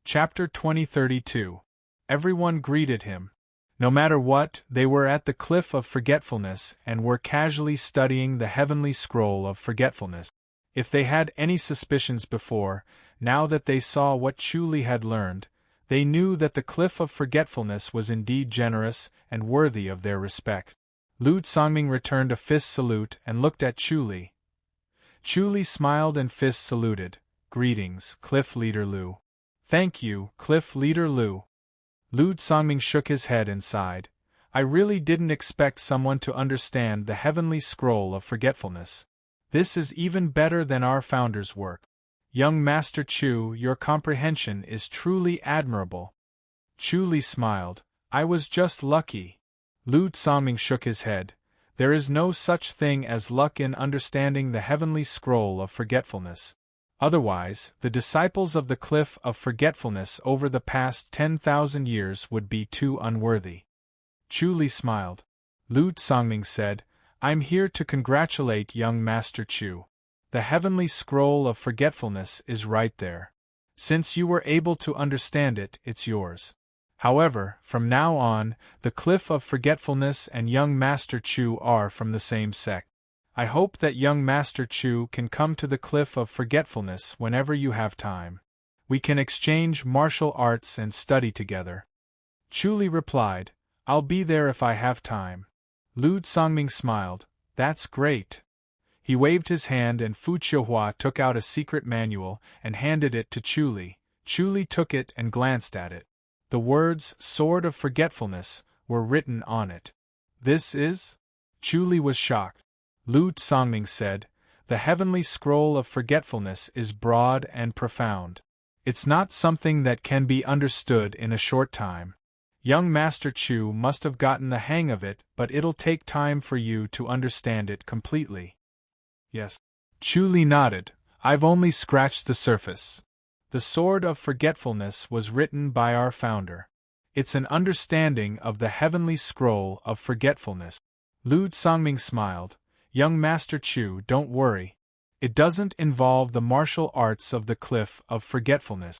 Chapter 2032. Everyone greeted him. No matter what, they were at the Cliff of Forgetfulness and were casually studying the heavenly scroll of forgetfulness. If they had any suspicions before, now that they saw what Chuli had learned, they knew that the Cliff of Forgetfulness was indeed generous and worthy of their respect. Lu Songming returned a fist salute and looked at Chuli. Chuli smiled and fist saluted. Greetings, Cliff Leader Lu. Thank you, Cliff Leader Lu. Lu Songming shook his head and sighed. I really didn't expect someone to understand the heavenly scroll of forgetfulness. This is even better than our founder's work. Young Master Chu, your comprehension is truly admirable. Chuli smiled. I was just lucky. Lu Songming shook his head. There is no such thing as luck in understanding the heavenly scroll of forgetfulness. Otherwise, the disciples of the Cliff of Forgetfulness over the past 10,000 years would be too unworthy. Chuli smiled. Lu Songming said, I'm here to congratulate young Master Chu. The heavenly scroll of forgetfulness is right there. Since you were able to understand it, it's yours. However, from now on, the Cliff of Forgetfulness and young Master Chu are from the same sect. I hope that young Master Chu can come to the Cliff of Forgetfulness whenever you have time. We can exchange martial arts and study together. Chuli replied, I'll be there if I have time. Lu Songming smiled. That's great. He waved his hand and Fu Qiuhua took out a secret manual and handed it to Chuli. Chuli took it and glanced at it. The words, Sword of Forgetfulness, were written on it. This is? Chuli was shocked. Lu Songming said, the heavenly scroll of forgetfulness is broad and profound. It's not something that can be understood in a short time. Young Master Chu must have gotten the hang of it, but it'll take time for you to understand it completely. Yes. Chuli nodded. I've only scratched the surface. The Sword of Forgetfulness was written by our founder. It's an understanding of the heavenly scroll of forgetfulness. Lu Songming smiled. Young Master Chu, don't worry. It doesn't involve the martial arts of the Cliff of Forgetfulness.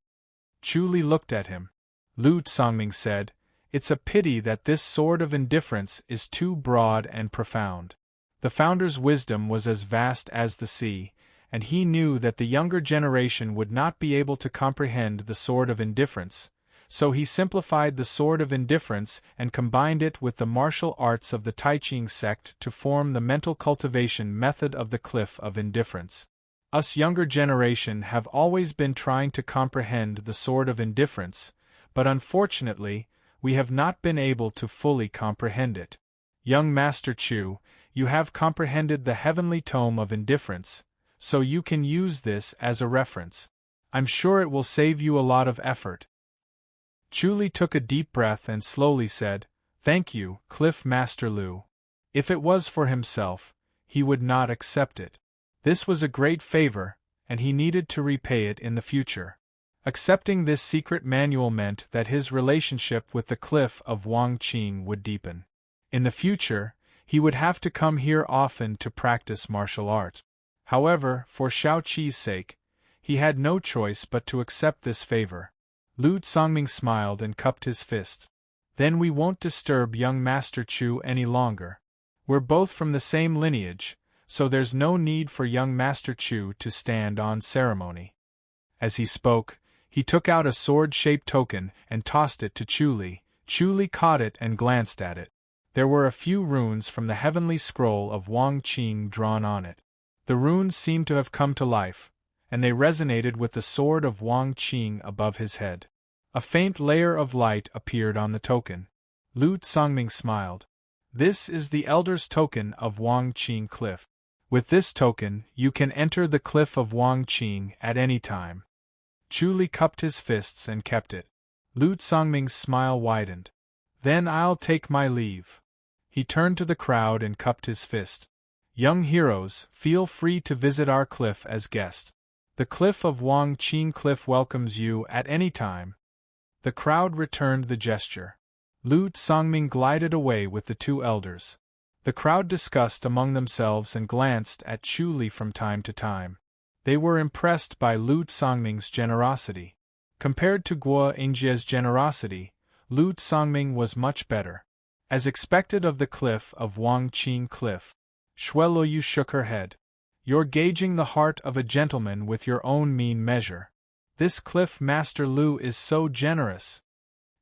Chuli looked at him. Lu Songming said, It's a pity that this sword of indifference is too broad and profound. The founder's wisdom was as vast as the sea, and he knew that the younger generation would not be able to comprehend the sword of indifference, so he simplified the sword of indifference and combined it with the martial arts of the Taiching sect to form the mental cultivation method of the Cliff of Indifference. Us younger generation have always been trying to comprehend the sword of indifference, but unfortunately, we have not been able to fully comprehend it. Young Master Chu, you have comprehended the heavenly tome of indifference, so you can use this as a reference. I'm sure it will save you a lot of effort. Chuli took a deep breath and slowly said, Thank you, Cliff Master Lu. If it was for himself, he would not accept it. This was a great favor, and he needed to repay it in the future. Accepting this secret manual meant that his relationship with the Cliff of Wangqing would deepen. In the future, he would have to come here often to practice martial arts. However, for Shaoqi's sake, he had no choice but to accept this favor. Lu Songming smiled and cupped his fists. Then we won't disturb young Master Chu any longer. We're both from the same lineage, so there's no need for young Master Chu to stand on ceremony. As he spoke, he took out a sword-shaped token and tossed it to Chuli. Chuli caught it and glanced at it. There were a few runes from the heavenly scroll of Wangqing drawn on it. The runes seemed to have come to life, and they resonated with the sword of Wangqing above his head. A faint layer of light appeared on the token. Lu Songming smiled. This is the Elder's token of Wangqing Cliff. With this token, you can enter the Cliff of Wangqing at any time. Chuli cupped his fists and kept it. Lu Songming's smile widened. Then I'll take my leave. He turned to the crowd and cupped his fist. Young heroes, feel free to visit our cliff as guests. The Cliff of Wangqing Cliff welcomes you at any time. The crowd returned the gesture. Lu Songming glided away with the two elders. The crowd discussed among themselves and glanced at Chuli from time to time. They were impressed by Lu Songming's generosity. Compared to Guo Yingjie's generosity, Lu Tsangming was much better. As expected of the cliff of Wangqing Cliff, Shueluoyu shook her head. You're gauging the heart of a gentleman with your own mean measure. This cliff master Lu is so generous.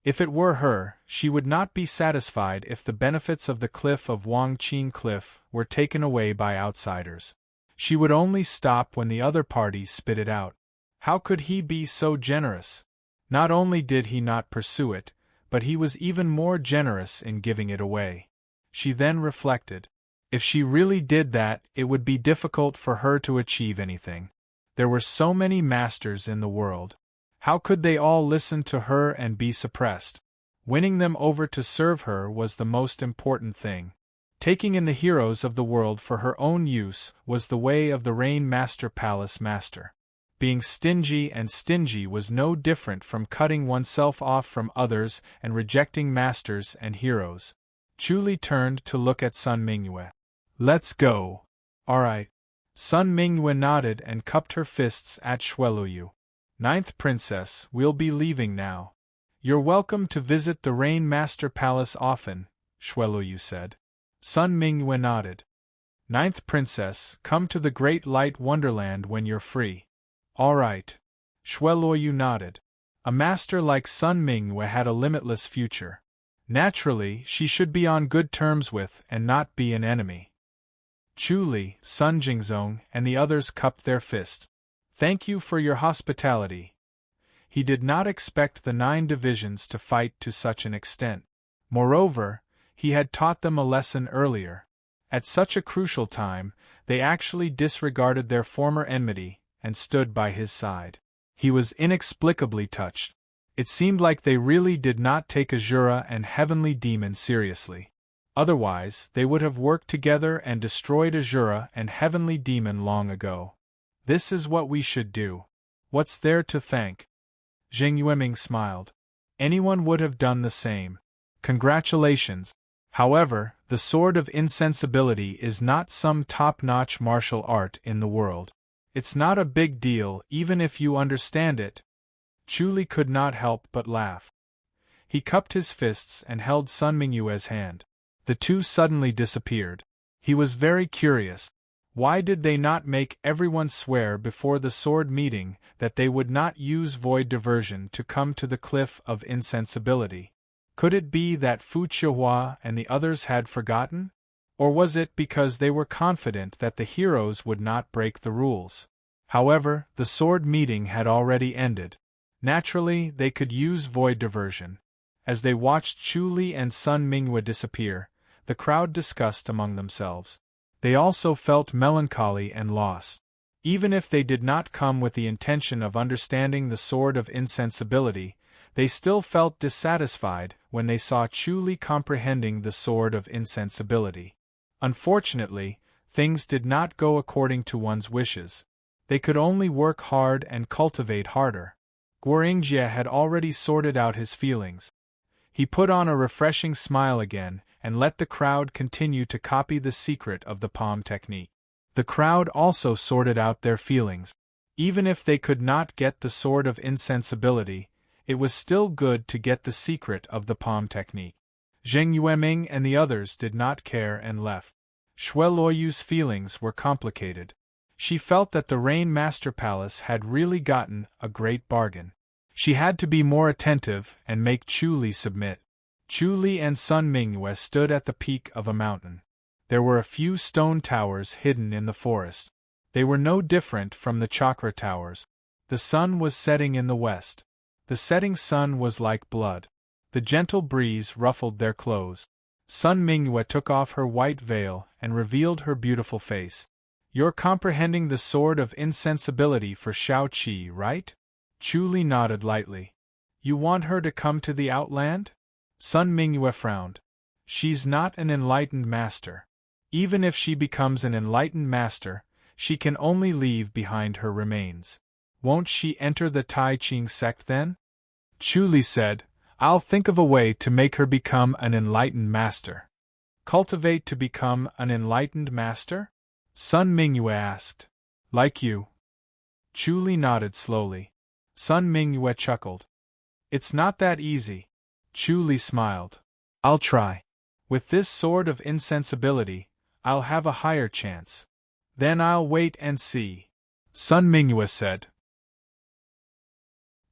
If it were her, she would not be satisfied if the benefits of the cliff of Wangqing Cliff were taken away by outsiders. She would only stop when the other party spit it out. How could he be so generous? Not only did he not pursue it, but he was even more generous in giving it away. She then reflected. If she really did that, it would be difficult for her to achieve anything. There were so many masters in the world. How could they all listen to her and be suppressed? Winning them over to serve her was the most important thing. Taking in the heroes of the world for her own use was the way of the Rain Master Palace Master. Being stingy was no different from cutting oneself off from others and rejecting masters and heroes. Chu Li turned to look at Sun Mingyue. Let's go. All right. Sun Mingyue nodded and cupped her fists at Shueluoyu. Ninth Princess, we'll be leaving now. You're welcome to visit the Rain Master Palace often, Shueluoyu said. Sun Mingyue nodded. Ninth Princess, come to the Great Light Wonderland when you're free. All right. Shueluoyu nodded. A master like Sun Mingyue had a limitless future. Naturally, she should be on good terms with and not be an enemy. Chu Li, Sun Jingzong, and the others cupped their fists. Thank you for your hospitality. He did not expect the 9 divisions to fight to such an extent. Moreover, he had taught them a lesson earlier. At such a crucial time, they actually disregarded their former enmity and stood by his side. He was inexplicably touched. It seemed like they really did not take Azura and Heavenly Demon seriously. Otherwise, they would have worked together and destroyed Azura and Heavenly Demon long ago. This is what we should do. What's there to thank? Zheng Yueming smiled. Anyone would have done the same. Congratulations. However, the Sword of Insensibility is not some top-notch martial art in the world. It's not a big deal even if you understand it. Chu Li could not help but laugh. He cupped his fists and held Sun Mingyue's hand. The two suddenly disappeared. He was very curious. Why did they not make everyone swear before the sword meeting that they would not use void diversion to come to the cliff of insensibility? Could it be that Fu Chihua and the others had forgotten? Or was it because they were confident that the heroes would not break the rules? However, the sword meeting had already ended. Naturally, they could use void diversion. As they watched Chu Li and Sun Mingyue disappear, the crowd discussed among themselves. They also felt melancholy and lost. Even if they did not come with the intention of understanding the Sword of Insensibility, they still felt dissatisfied when they saw Chu Li comprehending the Sword of Insensibility. Unfortunately, things did not go according to one's wishes. They could only work hard and cultivate harder. Guo Yingjie had already sorted out his feelings. He put on a refreshing smile again and let the crowd continue to copy the secret of the palm technique. The crowd also sorted out their feelings. Even if they could not get the Sword of Insensibility, it was still good to get the secret of the palm technique. Zheng Yueming and the others did not care and left. Shueluoyu's feelings were complicated. She felt that the Rain Master Palace had really gotten a great bargain. She had to be more attentive and make Chu Li submit. Chu Li and Sun Mingyue stood at the peak of a mountain. There were a few stone towers hidden in the forest. They were no different from the chakra towers. The sun was setting in the west. The setting sun was like blood. The gentle breeze ruffled their clothes. Sun Mingyue took off her white veil and revealed her beautiful face. You're comprehending the Sword of Insensibility for Shao Qi, right? Chu Li nodded lightly. You want her to come to the Outland? Sun Mingyue frowned. She's not an enlightened master. Even if she becomes an enlightened master, she can only leave behind her remains. Won't she enter the Tai Ching sect then? Chu Li said, I'll think of a way to make her become an enlightened master. Cultivate to become an enlightened master? Sun Mingyue asked. Like you. Chu Li nodded slowly. Sun Mingyue chuckled. It's not that easy. Chu Li smiled. I'll try. With this sort of insensibility, I'll have a higher chance. Then I'll wait and see. Sun Mingyue said.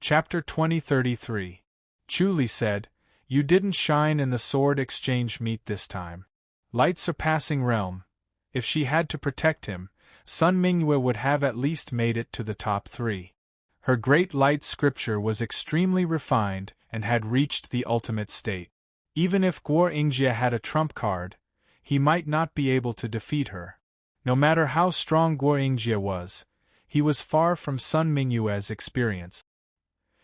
Chapter 2033. Chu Li said, You didn't shine in the sword exchange meet this time. Light surpassing realm. If she had to protect him, Sun Mingyue would have at least made it to the top 3. Her great light scripture was extremely refined and had reached the ultimate state. Even if Guo Yingjie had a trump card, he might not be able to defeat her. No matter how strong Guo Yingjie was, he was far from Sun Mingyue's experience.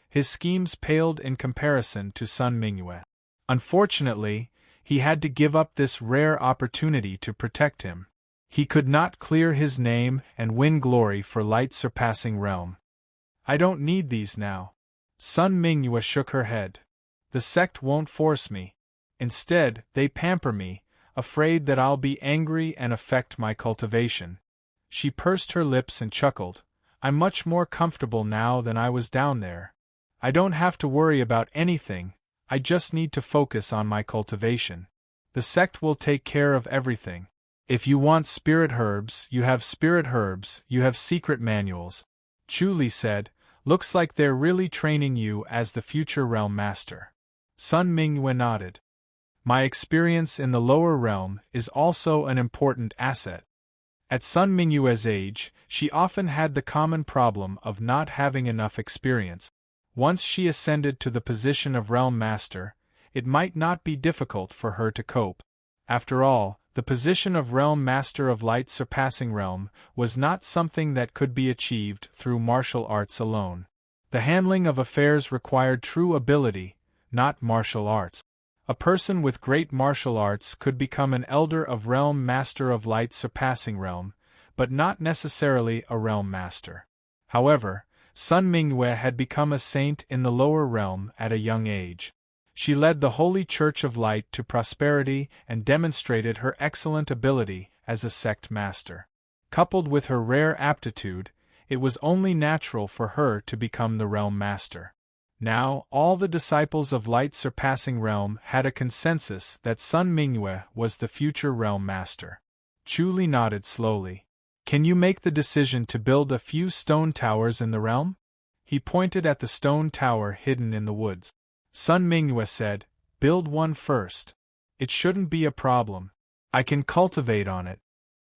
His schemes paled in comparison to Sun Mingyue. Unfortunately, he had to give up this rare opportunity to protect him. He could not clear his name and win glory for light surpassing realm. I don't need these now. Sun Mingyue shook her head. The sect won't force me. Instead, they pamper me, afraid that I'll be angry and affect my cultivation. She pursed her lips and chuckled. I'm much more comfortable now than I was down there. I don't have to worry about anything, I just need to focus on my cultivation. The sect will take care of everything. If you want spirit herbs, you have secret manuals. Chu Li said, Looks like they're really training you as the future realm master. Sun Mingyue nodded. My experience in the lower realm is also an important asset. At Sun Mingyue's age, she often had the common problem of not having enough experience. Once she ascended to the position of realm master, it might not be difficult for her to cope. After all, the position of realm master of light surpassing realm was not something that could be achieved through martial arts alone. The handling of affairs required true ability, not martial arts. A person with great martial arts could become an elder of realm master of light surpassing realm, but not necessarily a realm master. However, Sun Mingyue had become a saint in the lower realm at a young age. She led the Holy Church of Light to prosperity and demonstrated her excellent ability as a sect master. Coupled with her rare aptitude, it was only natural for her to become the realm master. Now, all the disciples of Light Surpassing Realm had a consensus that Sun Mingyue was the future realm master. Chu Li nodded slowly. Can you make the decision to build a few stone towers in the realm? He pointed at the stone tower hidden in the woods. Sun Mingyue said, Build one first. It shouldn't be a problem. I can cultivate on it.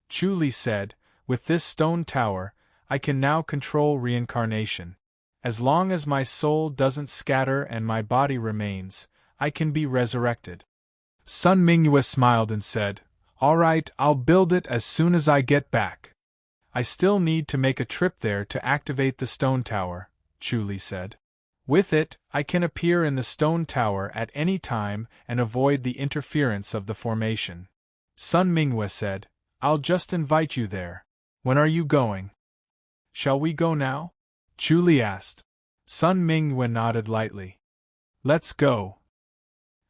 Chu Li said, With this stone tower, I can now control reincarnation. As long as my soul doesn't scatter and my body remains, I can be resurrected. Sun Mingyue smiled and said, All right, I'll build it as soon as I get back. I still need to make a trip there to activate the stone tower, Chu Li said. With it, I can appear in the stone tower at any time and avoid the interference of the formation. Sun Mingyue said, I'll just invite you there. When are you going? Shall we go now? Chu Li asked. Sun Mingyue nodded lightly. Let's go.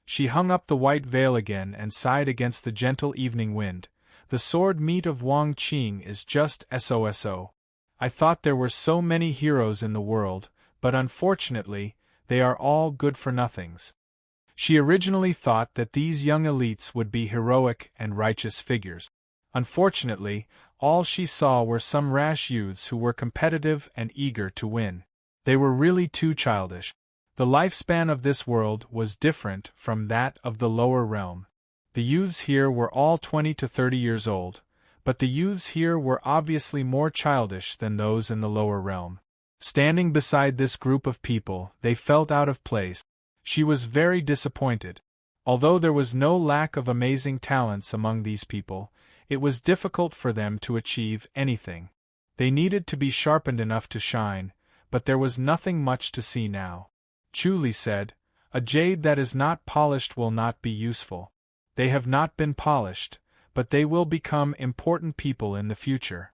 She hung up the white veil again and sighed against the gentle evening wind. The sword meat of Wang Qing is just SOSO. I thought there were so many heroes in the world, but unfortunately, they are all good-for-nothings. She originally thought that these young elites would be heroic and righteous figures. Unfortunately, all she saw were some rash youths who were competitive and eager to win. They were really too childish. The lifespan of this world was different from that of the lower realm. The youths here were all 20 to 30 years old, but the youths here were obviously more childish than those in the lower realm. Standing beside this group of people, they felt out of place. She was very disappointed. Although there was no lack of amazing talents among these people, it was difficult for them to achieve anything. They needed to be sharpened enough to shine, but there was nothing much to see now. Chu Li said, A jade that is not polished will not be useful. They have not been polished, but they will become important people in the future.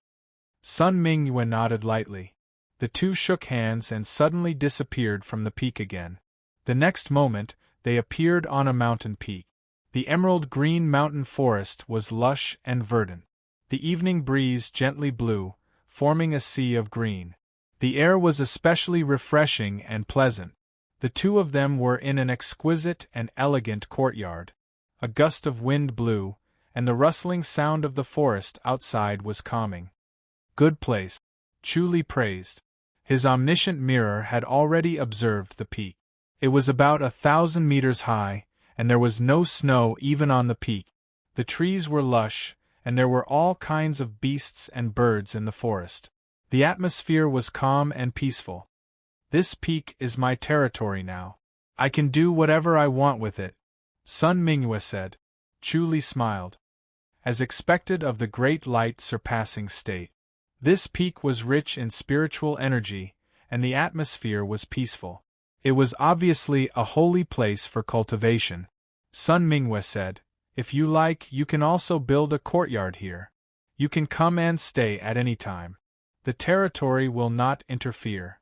Sun Mingyue nodded lightly. The two shook hands and suddenly disappeared from the peak again. The next moment, they appeared on a mountain peak. The emerald-green mountain forest was lush and verdant. The evening breeze gently blew, forming a sea of green. The air was especially refreshing and pleasant. The two of them were in an exquisite and elegant courtyard. A gust of wind blew, and the rustling sound of the forest outside was calming. Good place, Chu praised. His omniscient mirror had already observed the peak. It was about 1,000 meters high, and there was no snow even on the peak. The trees were lush, and there were all kinds of beasts and birds in the forest. The atmosphere was calm and peaceful. This peak is my territory now. I can do whatever I want with it, Sun Mingyue said. Chu smiled. As expected of the great light surpassing state. This peak was rich in spiritual energy, and the atmosphere was peaceful. It was obviously a holy place for cultivation. Sun Mingyue said, if you like, you can also build a courtyard here. You can come and stay at any time. The territory will not interfere.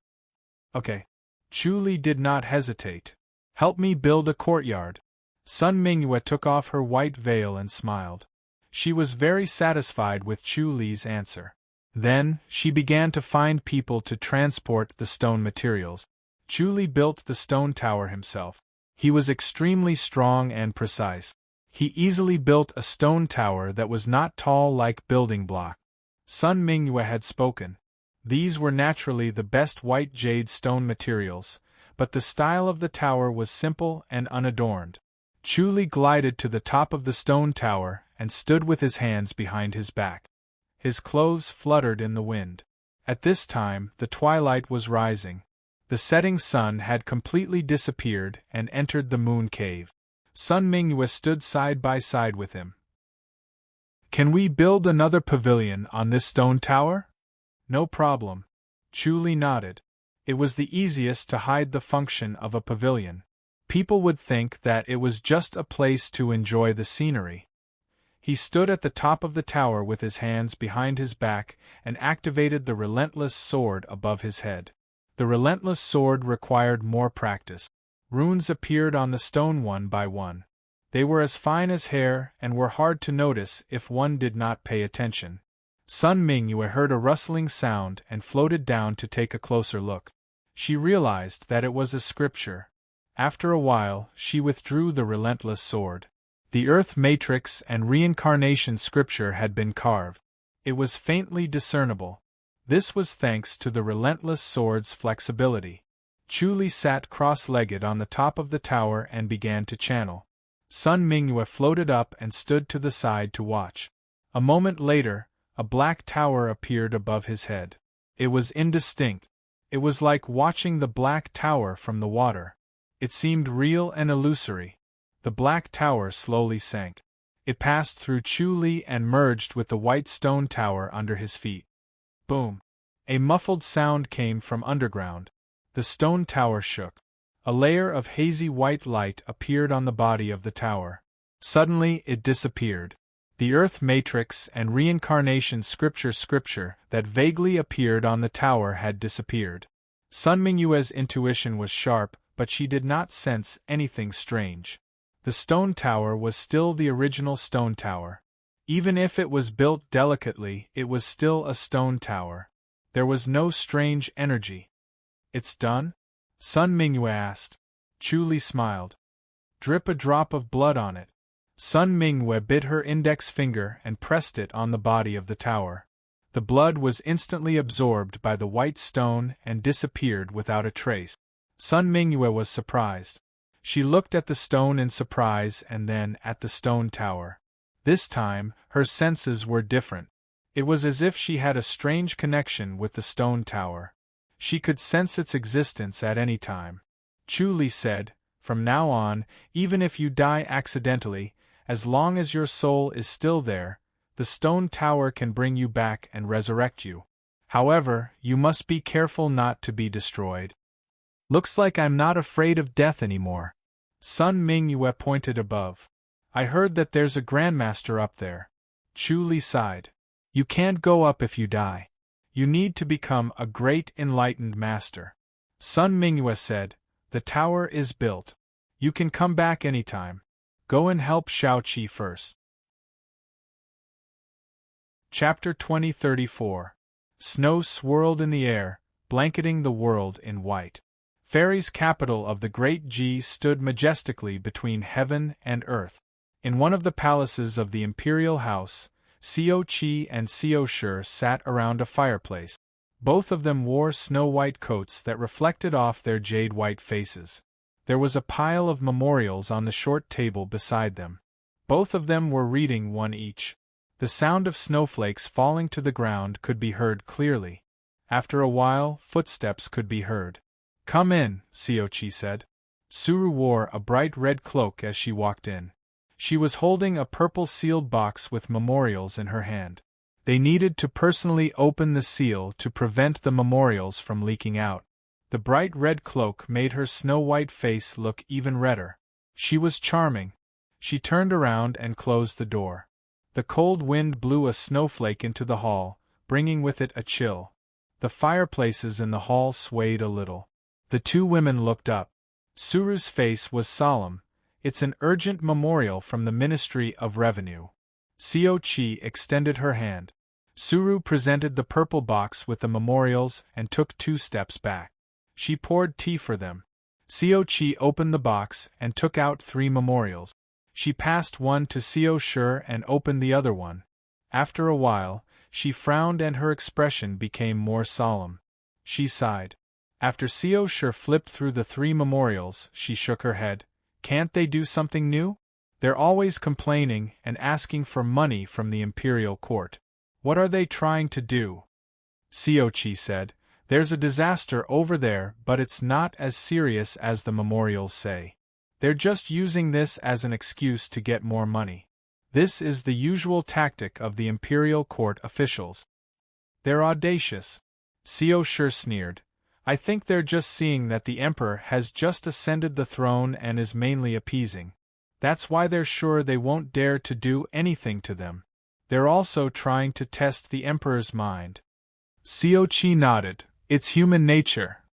Okay. Chu did not hesitate. Help me build a courtyard. Sun Mingyue took off her white veil and smiled. She was very satisfied with Chu's answer. Then, she began to find people to transport the stone materials. Chu built the stone tower himself. He was extremely strong and precise. He easily built a stone tower that was not tall like building block. Sun Mingyue had spoken. These were naturally the best white jade stone materials, but the style of the tower was simple and unadorned. Chu glided to the top of the stone tower and stood with his hands behind his back. His clothes fluttered in the wind. At this time, the twilight was rising. The setting sun had completely disappeared and entered the moon cave. Sun Mingyue stood side by side with him. Can we build another pavilion on this stone tower? No problem. Chu nodded. It was the easiest to hide the function of a pavilion. People would think that it was just a place to enjoy the scenery. He stood at the top of the tower with his hands behind his back and activated the relentless sword above his head. The relentless sword required more practice. Runes appeared on the stone one by one. They were as fine as hair and were hard to notice if one did not pay attention. Sun Mingyue heard a rustling sound and floated down to take a closer look. She realized that it was a scripture. After a while, she withdrew the relentless sword. The Earth Matrix and Reincarnation scripture had been carved. It was faintly discernible. This was thanks to the relentless sword's flexibility. Chu sat cross-legged on the top of the tower and began to channel. Sun Mingyue floated up and stood to the side to watch. A moment later, a black tower appeared above his head. It was indistinct. It was like watching the black tower from the water. It seemed real and illusory. The black tower slowly sank. It passed through Chu and merged with the white stone tower under his feet. Boom! A muffled sound came from underground. The stone tower shook. A layer of hazy white light appeared on the body of the tower. Suddenly it disappeared. The Earth Matrix and Reincarnation scripture that vaguely appeared on the tower had disappeared. Sun Mingyue's intuition was sharp, but she did not sense anything strange. The stone tower was still the original stone tower. Even if it was built delicately, it was still a stone tower. There was no strange energy. It's done? Sun Mingyue asked. Chu smiled. Drip a drop of blood on it. Sun Mingyue bit her index finger and pressed it on the body of the tower. The blood was instantly absorbed by the white stone and disappeared without a trace. Sun Mingyue was surprised. She looked at the stone in surprise and then at the stone tower. This time, her senses were different. It was as if she had a strange connection with the stone tower. She could sense its existence at any time. Chu said, "From now on, even if you die accidentally, as long as your soul is still there, the stone tower can bring you back and resurrect you. However, you must be careful not to be destroyed." Looks like I'm not afraid of death anymore. Sun Mingyue pointed above. I heard that there's a grandmaster up there. Chu sighed. You can't go up if you die. You need to become a great enlightened master. Sun Mingyue said, the tower is built. You can come back anytime. Go and help Shaoqi first. Chapter 2034. Snow swirled in the air, blanketing the world in white. Fairy's capital of the Great G stood majestically between heaven and earth. In one of the palaces of the imperial house, Xiao Qi and Xiao Shi sat around a fireplace. Both of them wore snow-white coats that reflected off their jade-white faces. There was a pile of memorials on the short table beside them. Both of them were reading one each. The sound of snowflakes falling to the ground could be heard clearly. After a while, footsteps could be heard. "Come in," Xiao Qi said. Suru wore a bright red cloak as she walked in. She was holding a purple sealed box with memorials in her hand. They needed to personally open the seal to prevent the memorials from leaking out. The bright red cloak made her snow-white face look even redder. She was charming. She turned around and closed the door. The cold wind blew a snowflake into the hall, bringing with it a chill. The fireplaces in the hall swayed a little. The two women looked up. Suru's face was solemn. "It's an urgent memorial from the Ministry of Revenue." Xiao Qi extended her hand. Suru presented the purple box with the memorials and took 2 steps back. She poured tea for them. Xiao Qi opened the box and took out 3 memorials. She passed one to Xiao Shi and opened the other one. After a while, she frowned and her expression became more solemn. She sighed. After Xiao Shi flipped through the 3 memorials, she shook her head. "Can't they do something new? They're always complaining and asking for money from the imperial court. What are they trying to do?" Xiao Qi said, "There's a disaster over there, but it's not as serious as the memorials say. They're just using this as an excuse to get more money. This is the usual tactic of the imperial court officials. They're audacious." Xiao Shi sneered. "I think they're just seeing that the emperor has just ascended the throne and is mainly appeasing. That's why they're sure they won't dare to do anything to them. They're also trying to test the emperor's mind." Xiao Qi nodded. "It's human nature.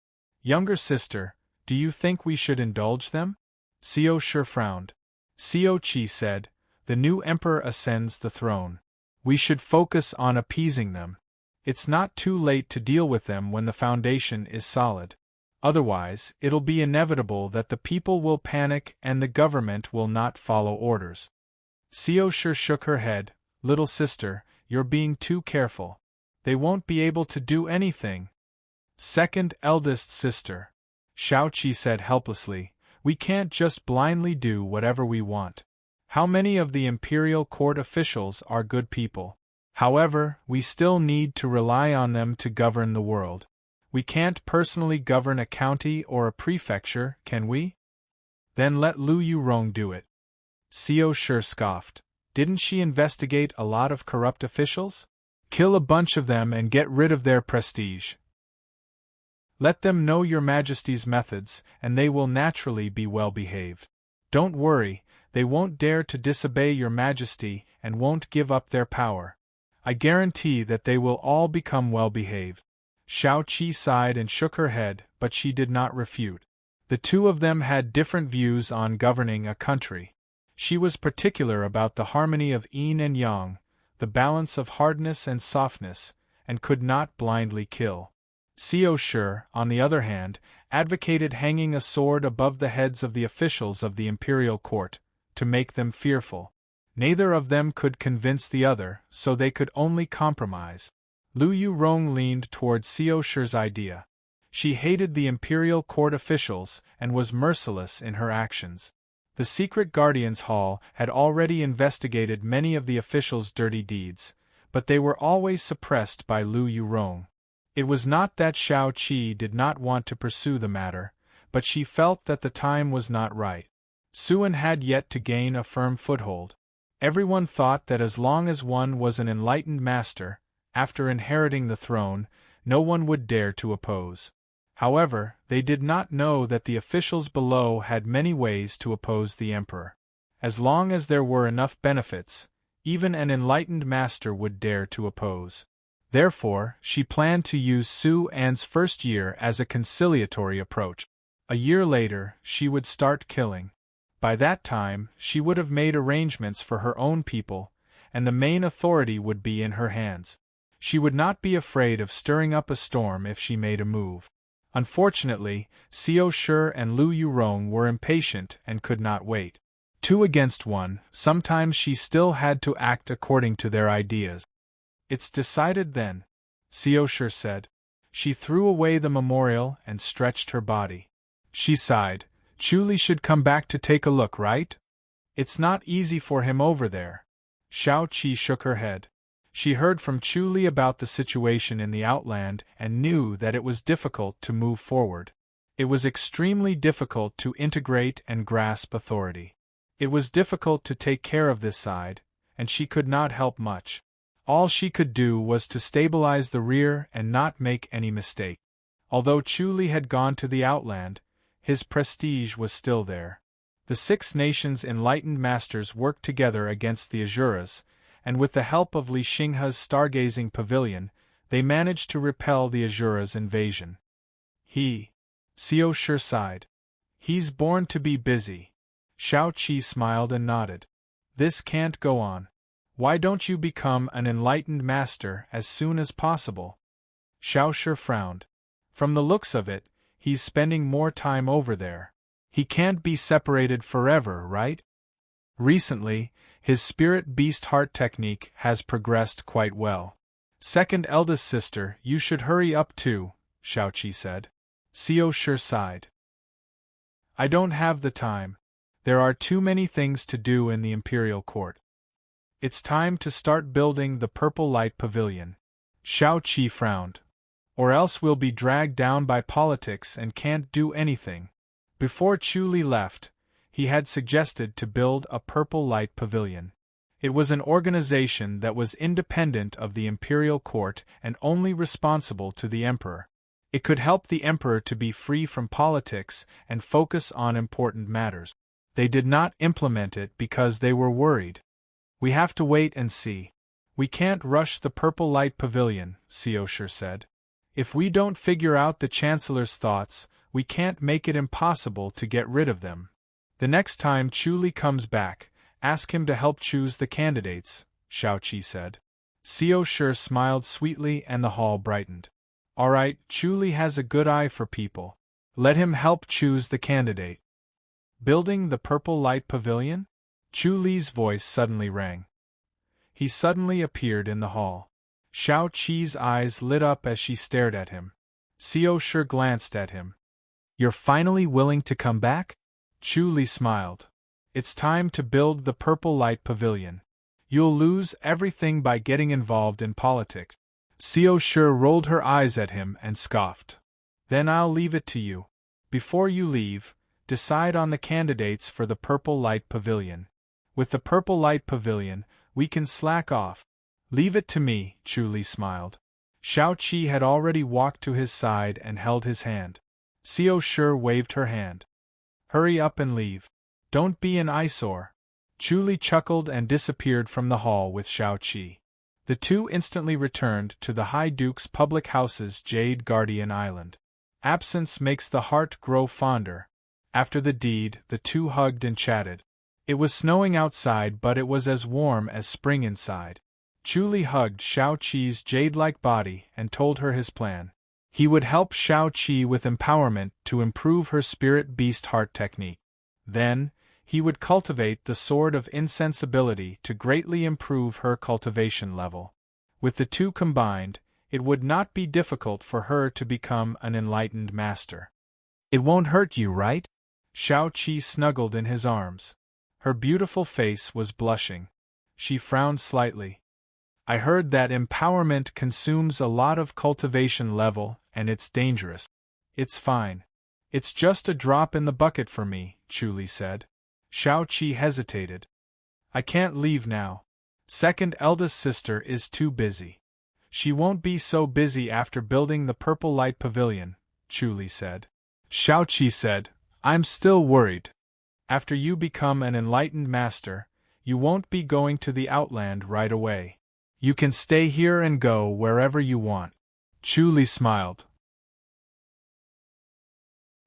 Younger sister, do you think we should indulge them?" Xiao Shi frowned. Xiao Qi said, "The new emperor ascends the throne. We should focus on appeasing them. It's not too late to deal with them when the foundation is solid. Otherwise, it'll be inevitable that the people will panic and the government will not follow orders." Xiao Shi shook her head. "Little sister, you're being too careful. They won't be able to do anything." "Second eldest sister," Xiao Qi said helplessly, "we can't just blindly do whatever we want. How many of the imperial court officials are good people? However, we still need to rely on them to govern the world. We can't personally govern a county or a prefecture, can we? Then let Lu Yurong do it." Xiao Shi scoffed. "Didn't she investigate a lot of corrupt officials? Kill a bunch of them and get rid of their prestige. Let them know your Majesty's methods, and they will naturally be well behaved. Don't worry, they won't dare to disobey your Majesty and won't give up their power. I guarantee that they will all become well behaved." Xiao Qi sighed and shook her head, but she did not refute. The two of them had different views on governing a country. She was particular about the harmony of yin and yang, the balance of hardness and softness, and could not blindly kill. Xiao Shi, on the other hand, advocated hanging a sword above the heads of the officials of the imperial court, to make them fearful. Neither of them could convince the other, so they could only compromise. Lu Yurong leaned toward Xiao Shi's idea. She hated the imperial court officials and was merciless in her actions. The secret guardians' hall had already investigated many of the officials' dirty deeds, but they were always suppressed by Lu Yurong. It was not that Xiao Qi did not want to pursue the matter, but she felt that the time was not right. Suen had yet to gain a firm foothold. Everyone thought that as long as one was an enlightened master, after inheriting the throne, no one would dare to oppose. However, they did not know that the officials below had many ways to oppose the emperor. As long as there were enough benefits, even an enlightened master would dare to oppose. Therefore, she planned to use Su An's first year as a conciliatory approach. A year later, she would start killing. By that time, she would have made arrangements for her own people, and the main authority would be in her hands. She would not be afraid of stirring up a storm if she made a move. Unfortunately, Xiao Shi and Lu Yurong were impatient and could not wait. 2 against 1, sometimes she still had to act according to their ideas. It's decided then, Xiao Shi said. She threw away the memorial and stretched her body. She sighed. Chu should come back to take a look, right? It's not easy for him over there. Xiao Qi shook her head. She heard from Chu about the situation in the Outland and knew that it was difficult to move forward. It was extremely difficult to integrate and grasp authority. It was difficult to take care of this side, and she could not help much. All she could do was to stabilize the rear and not make any mistake. Although Chu had gone to the Outland, his prestige was still there. The 6 nations' enlightened masters worked together against the Azuras, and with the help of Li Xinghe's stargazing pavilion, they managed to repel the Azuras' invasion. Xiao Shi sighed. He's born to be busy. Xiao Qi smiled and nodded. This can't go on. Why don't you become an enlightened master as soon as possible? Xiao Shi frowned. From the looks of it, he's spending more time over there. He can't be separated forever, right? Recently, his spirit beast heart technique has progressed quite well. Second eldest sister, you should hurry up too, Xiao Qi said. Xiao Shi sighed. I don't have the time. There are too many things to do in the imperial court. It's time to start building the Purple Light Pavilion. Xiao Qi frowned. Or else we'll be dragged down by politics and can't do anything. Before Chu left, he had suggested to build a Purple Light Pavilion. It was an organization that was independent of the imperial court and only responsible to the emperor. It could help the emperor to be free from politics and focus on important matters. They did not implement it because they were worried. We have to wait and see. We can't rush the Purple Light Pavilion, Xiao Shi said. If we don't figure out the Chancellor's thoughts, we can't make it impossible to get rid of them. The next time Chu comes back, ask him to help choose the candidates, Xiao Qi said. Xiao Shi smiled sweetly and the hall brightened. All right, Chu has a good eye for people. Let him help choose the candidate. Building the Purple Light Pavilion? Chu voice suddenly rang. He suddenly appeared in the hall. Xiao Qi's eyes lit up as she stared at him. Xiao Shi glanced at him. You're finally willing to come back? Chu smiled. It's time to build the Purple Light Pavilion. You'll lose everything by getting involved in politics. Xiao Shi rolled her eyes at him and scoffed. Then I'll leave it to you. Before you leave, decide on the candidates for the Purple Light Pavilion. With the Purple Light Pavilion, we can slack off. Leave it to me, Chu smiled. Xiao Qi had already walked to his side and held his hand. Xiao Shi waved her hand. Hurry up and leave. Don't be an eyesore. Chu chuckled and disappeared from the hall with Xiao Qi. The two instantly returned to the High Duke's public house's Jade Guardian Island. Absence makes the heart grow fonder. After the deed, the two hugged and chatted. It was snowing outside, but it was as warm as spring inside. Chu hugged Xiao Qi's jade-like body and told her his plan. He would help Xiao Qi with empowerment to improve her spirit beast heart technique. Then, he would cultivate the Sword of Insensibility to greatly improve her cultivation level. With the two combined, it would not be difficult for her to become an enlightened master. It won't hurt you, right? Xiao Qi snuggled in his arms. Her beautiful face was blushing. She frowned slightly. I heard that empowerment consumes a lot of cultivation level, and it's dangerous. It's fine. It's just a drop in the bucket for me, Chu said. Xiao Qi hesitated. I can't leave now. Second eldest sister is too busy. She won't be so busy after building the Purple Light Pavilion, Chu said. Xiao Qi said, I'm still worried. After you become an enlightened master, you won't be going to the Outland right away. You can stay here and go wherever you want. Chu smiled.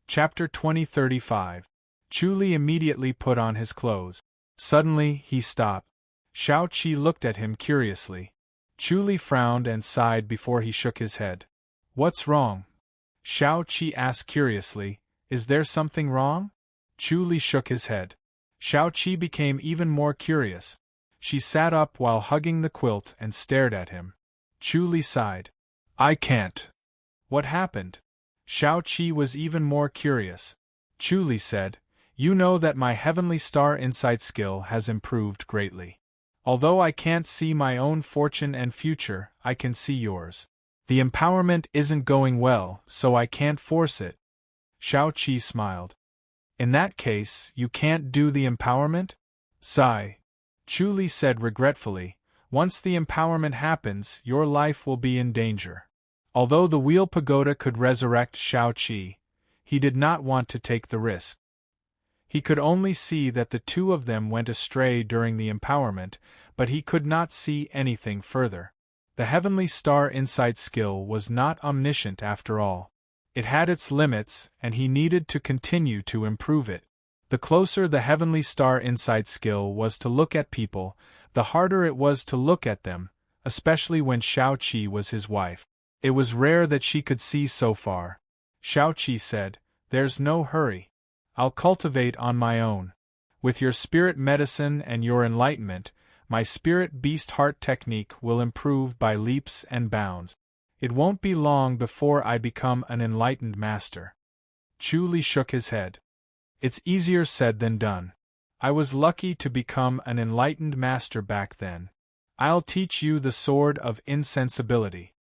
Chapter 2035. Chu immediately put on his clothes. Suddenly, he stopped. Xiao Qi looked at him curiously. Chu Li frowned and sighed before he shook his head. What's wrong? Shao Qi asked curiously, is there something wrong? Chu Li shook his head. Shao Qi became even more curious. She sat up while hugging the quilt and stared at him. Chu Li sighed. I can't. What happened? Shao Qi was even more curious. Chu Li said, you know that my heavenly star insight skill has improved greatly. Although I can't see my own fortune and future, I can see yours. The empowerment isn't going well, so I can't force it. Shao Qi smiled. In that case, you can't do the empowerment? Sigh. Chu Li said regretfully, once the empowerment happens, your life will be in danger. Although the Wheel Pagoda could resurrect Shao Qi, he did not want to take the risk. He could only see that the two of them went astray during the empowerment, but he could not see anything further. The Heavenly Star Insight skill was not omniscient after all. It had its limits, and he needed to continue to improve it. The closer the Heavenly Star Insight skill was to look at people, the harder it was to look at them, especially when Shao Qi was his wife. It was rare that she could see so far. Shao Qi said, there's no hurry. I'll cultivate on my own. With your spirit medicine and your enlightenment, my spirit beast heart technique will improve by leaps and bounds. It won't be long before I become an enlightened master. Chu Li shook his head. It's easier said than done. I was lucky to become an enlightened master back then. I'll teach you the sword of insensibility.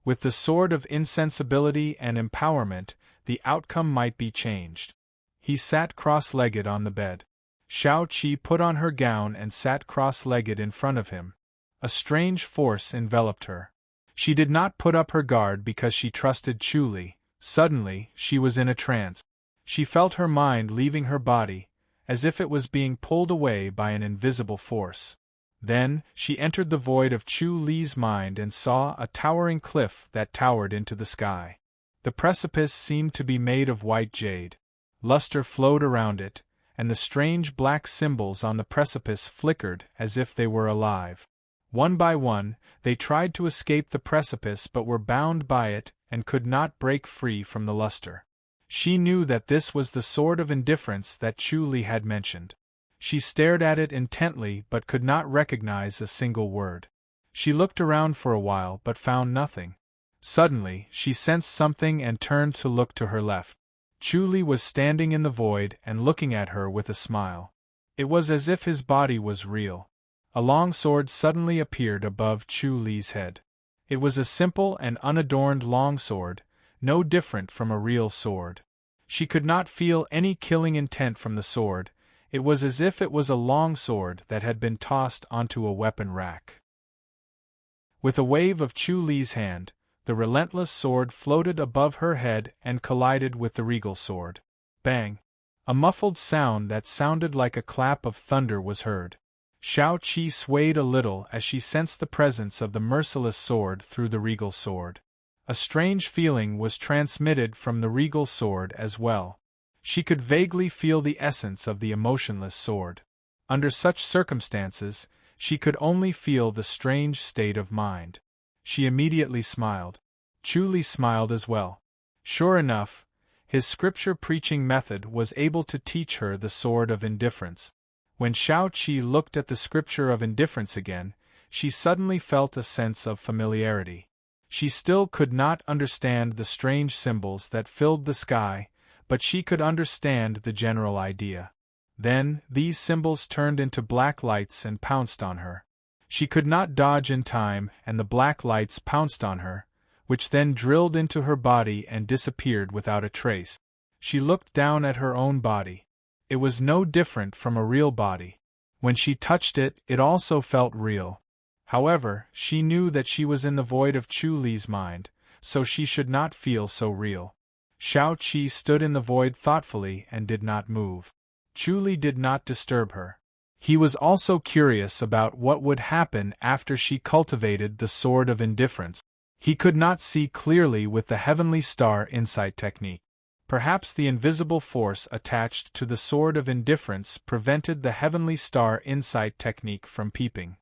With the sword of insensibility and empowerment, the outcome might be changed. He sat cross-legged on the bed. Shao Qi put on her gown and sat cross-legged in front of him. A strange force enveloped her. She did not put up her guard because she trusted Chu Li. Suddenly, she was in a trance. She felt her mind leaving her body, as if it was being pulled away by an invisible force. Then, she entered the void of Chu Li's mind and saw a towering cliff that towered into the sky. The precipice seemed to be made of white jade. Luster flowed around it, and the strange black symbols on the precipice flickered as if they were alive. One by one, they tried to escape the precipice but were bound by it and could not break free from the luster. She knew that this was the sword of indifference that Chu Li had mentioned. She stared at it intently but could not recognize a single word. She looked around for a while but found nothing. Suddenly, she sensed something and turned to look to her left. Chu Li was standing in the void and looking at her with a smile. It was as if his body was real. A long sword suddenly appeared above Chu Li's head. It was a simple and unadorned long sword, no different from a real sword. She could not feel any killing intent from the sword. It was as if it was a long sword that had been tossed onto a weapon rack. With a wave of Chu Li's hand, the relentless sword floated above her head and collided with the regal sword. Bang! A muffled sound that sounded like a clap of thunder was heard. Shao Qi swayed a little as she sensed the presence of the merciless sword through the regal sword. A strange feeling was transmitted from the regal sword as well. She could vaguely feel the essence of the emotionless sword. Under such circumstances, she could only feel the strange state of mind. She immediately smiled. Chu Li smiled as well. Sure enough, his scripture-preaching method was able to teach her the sword of indifference. When Shao Qi looked at the scripture of indifference again, she suddenly felt a sense of familiarity. She still could not understand the strange symbols that filled the sky, but she could understand the general idea. Then, these symbols turned into black lights and pounced on her. She could not dodge in time, and the black lights pounced on her, which then drilled into her body and disappeared without a trace. She looked down at her own body. It was no different from a real body. When she touched it, it also felt real. However, she knew that she was in the void of Chu Li's mind, so she should not feel so real. Shao Qi stood in the void thoughtfully and did not move. Chu Li did not disturb her. He was also curious about what would happen after she cultivated the sword of indifference. He could not see clearly with the Heavenly Star Insight technique. Perhaps the invisible force attached to the sword of indifference prevented the Heavenly Star Insight technique from peeping.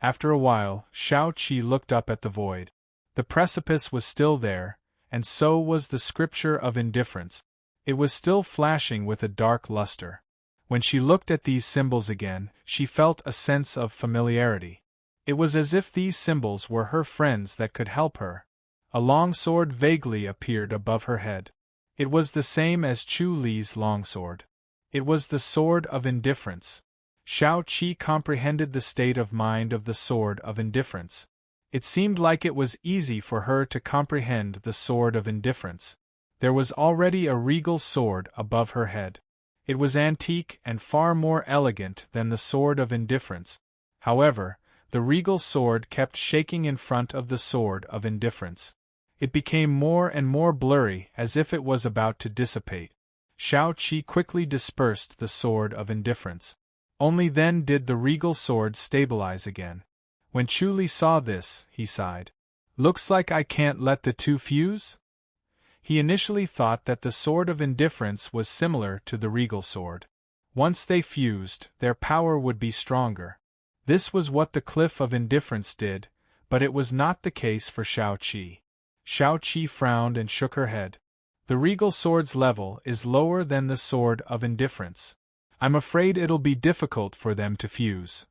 After a while, Shao-Chi looked up at the void. The precipice was still there, and so was the scripture of indifference. It was still flashing with a dark luster. When she looked at these symbols again, she felt a sense of familiarity. It was as if these symbols were her friends that could help her. A long sword vaguely appeared above her head. It was the same as Chu Li's longsword. It was the sword of indifference. Shao-Chi comprehended the state of mind of the sword of indifference. It seemed like it was easy for her to comprehend the sword of indifference. There was already a regal sword above her head. It was antique and far more elegant than the sword of indifference. However, the regal sword kept shaking in front of the sword of indifference. It became more and more blurry, as if it was about to dissipate. Shao-Chi quickly dispersed the sword of indifference. Only then did the regal sword stabilize again. When Chu Li saw this, he sighed. "Looks like I can't let the two fuse?" He initially thought that the sword of indifference was similar to the regal sword. Once they fused, their power would be stronger. This was what the cliff of indifference did, but it was not the case for Shao-Chi. Shao-Chi frowned and shook her head. The regal sword's level is lower than the sword of indifference. I'm afraid it'll be difficult for them to fuse.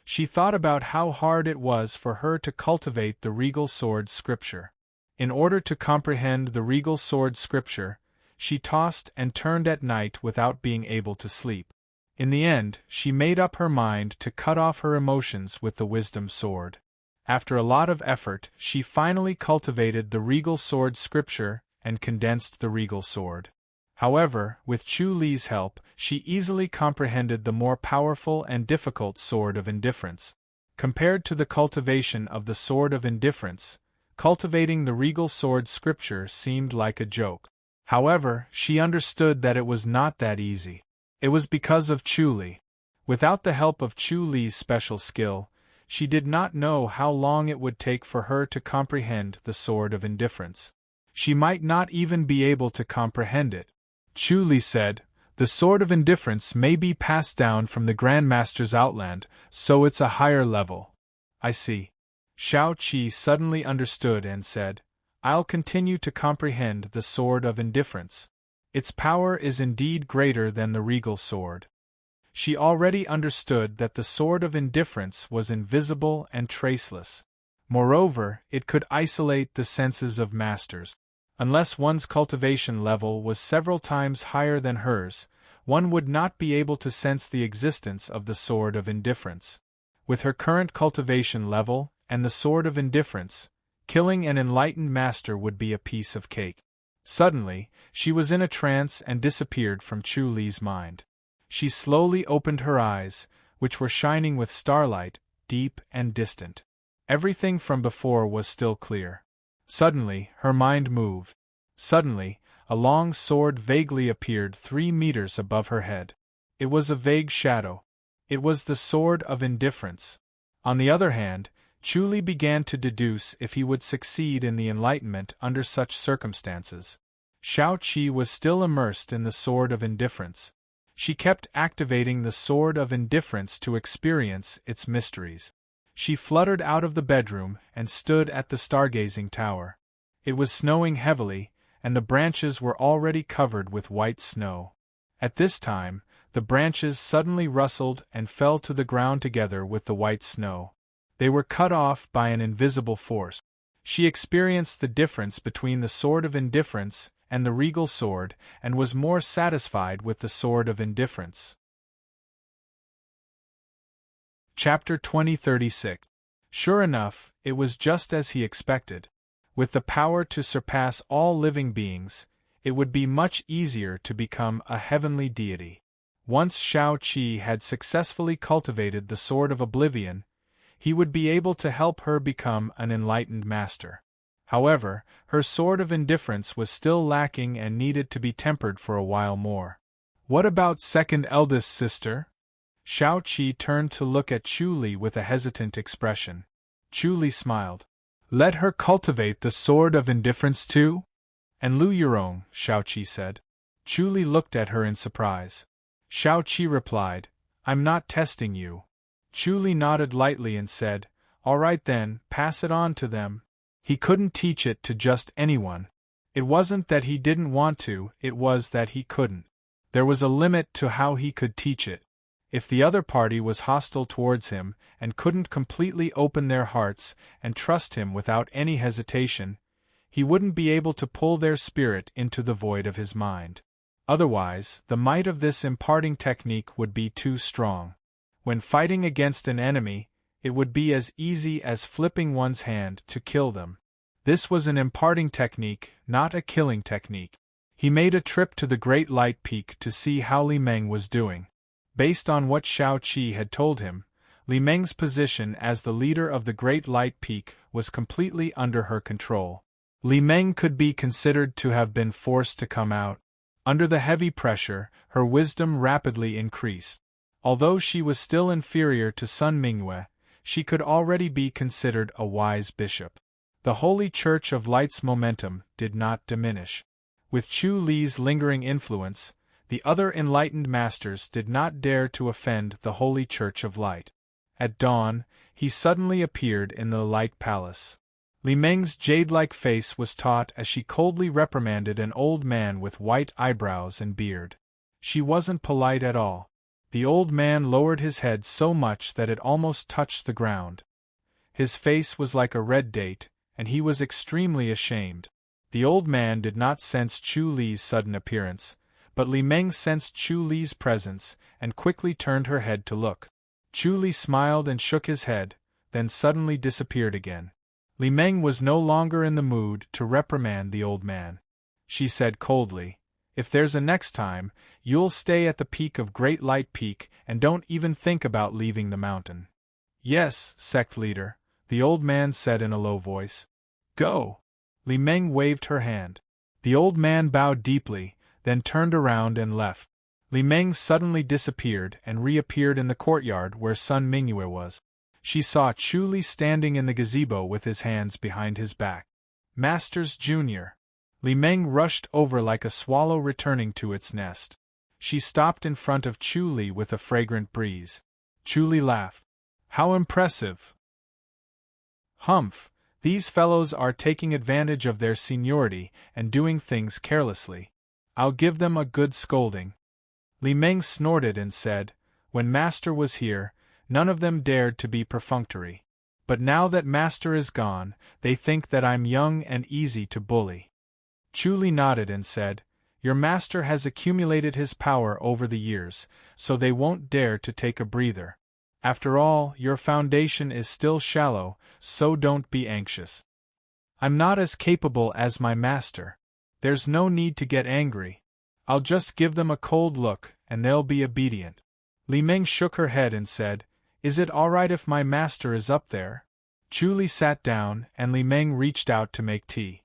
She thought about how hard it was for her to cultivate the regal sword scripture. In order to comprehend the regal sword scripture, she tossed and turned at night without being able to sleep. In the end, she made up her mind to cut off her emotions with the wisdom sword. After a lot of effort, she finally cultivated the regal sword scripture and condensed the regal sword. However, with Chu Li's help, she easily comprehended the more powerful and difficult sword of indifference. Compared to the cultivation of the sword of indifference, cultivating the regal sword scripture seemed like a joke. However, she understood that it was not that easy. It was because of Chu Li. Without the help of Chu Li's special skill, she did not know how long it would take for her to comprehend the sword of indifference. She might not even be able to comprehend it. Chu Li said, "The sword of indifference may be passed down from the Grandmaster's outland, so it's a higher level." "I see." Shao-Chi suddenly understood and said, "I'll continue to comprehend the sword of indifference. Its power is indeed greater than the regal sword." She already understood that the sword of indifference was invisible and traceless. Moreover, it could isolate the senses of masters. Unless one's cultivation level was several times higher than hers, one would not be able to sense the existence of the sword of indifference. With her current cultivation level, and the sword of indifference, killing an enlightened master would be a piece of cake. Suddenly, she was in a trance and disappeared from Chu Li's mind. She slowly opened her eyes, which were shining with starlight, deep and distant. Everything from before was still clear. Suddenly, her mind moved. Suddenly, a long sword vaguely appeared 3 meters above her head. It was a vague shadow. It was the sword of indifference. On the other hand, Chu Li began to deduce if he would succeed in the enlightenment under such circumstances. Shao-Chi was still immersed in the sword of indifference. She kept activating the sword of indifference to experience its mysteries. She fluttered out of the bedroom and stood at the stargazing tower. It was snowing heavily, and the branches were already covered with white snow. At this time, the branches suddenly rustled and fell to the ground together with the white snow. They were cut off by an invisible force. She experienced the difference between the sword of indifference and the regal sword, and was more satisfied with the sword of indifference. Chapter 2036. Sure enough, it was just as he expected. With the power to surpass all living beings, it would be much easier to become a heavenly deity. Once Shao-Chi had successfully cultivated the sword of oblivion, he would be able to help her become an enlightened master. However, her sword of indifference was still lacking and needed to be tempered for a while more. What about second eldest sister? Shao-Chi turned to look at Chu Li with a hesitant expression. Chu Li smiled. Let her cultivate the sword of indifference too? And Lu Yurong, Shao-Chi said. Chu Li looked at her in surprise. Shao-Chi replied, I'm not testing you. Chu Li nodded lightly and said, "All right then, pass it on to them." He couldn't teach it to just anyone. It wasn't that he didn't want to, it was that he couldn't. There was a limit to how he could teach it. If the other party was hostile towards him and couldn't completely open their hearts and trust him without any hesitation, he wouldn't be able to pull their spirit into the void of his mind. Otherwise, the might of this imparting technique would be too strong. When fighting against an enemy, it would be as easy as flipping one's hand to kill them. This was an imparting technique, not a killing technique. He made a trip to the Great Light Peak to see how Li Meng was doing. Based on what Shao Qi had told him, Li Meng's position as the leader of the Great Light Peak was completely under her control. Li Meng could be considered to have been forced to come out. Under the heavy pressure, her wisdom rapidly increased. Although she was still inferior to Sun Mingyue, she could already be considered a wise bishop. The Holy Church of Light's momentum did not diminish. With Chu Li's lingering influence, the other enlightened masters did not dare to offend the Holy Church of Light. At dawn, he suddenly appeared in the Light Palace. Li Meng's jade-like face was taut as she coldly reprimanded an old man with white eyebrows and beard. She wasn't polite at all. The old man lowered his head so much that it almost touched the ground. His face was like a red date, and he was extremely ashamed. The old man did not sense Chu Li's sudden appearance, but Li Meng sensed Chu Li's presence and quickly turned her head to look. Chu Li smiled and shook his head, then suddenly disappeared again. Li Meng was no longer in the mood to reprimand the old man. She said coldly, "If there's a next time, you'll stay at the peak of Great Light Peak and don't even think about leaving the mountain." "Yes, sect leader," the old man said in a low voice. "Go." Li Meng waved her hand. The old man bowed deeply, then turned around and left. Li Meng suddenly disappeared and reappeared in the courtyard where Sun Mingyue was. She saw Chu Li standing in the gazebo with his hands behind his back. "Masters Junior." Li Meng rushed over like a swallow returning to its nest. She stopped in front of Chu Li with a fragrant breeze. Chu Li laughed. "How impressive!" "Humph, these fellows are taking advantage of their seniority and doing things carelessly. I'll give them a good scolding." Li Meng snorted and said, "When Master was here, none of them dared to be perfunctory. But now that Master is gone, they think that I'm young and easy to bully." Chu Li nodded and said, "Your master has accumulated his power over the years, so they won't dare to take a breather. After all, your foundation is still shallow, so don't be anxious. I'm not as capable as my master. There's no need to get angry. I'll just give them a cold look, and they'll be obedient." Li Meng shook her head and said, "Is it all right if my master is up there?" Chu Li sat down, and Li Meng reached out to make tea.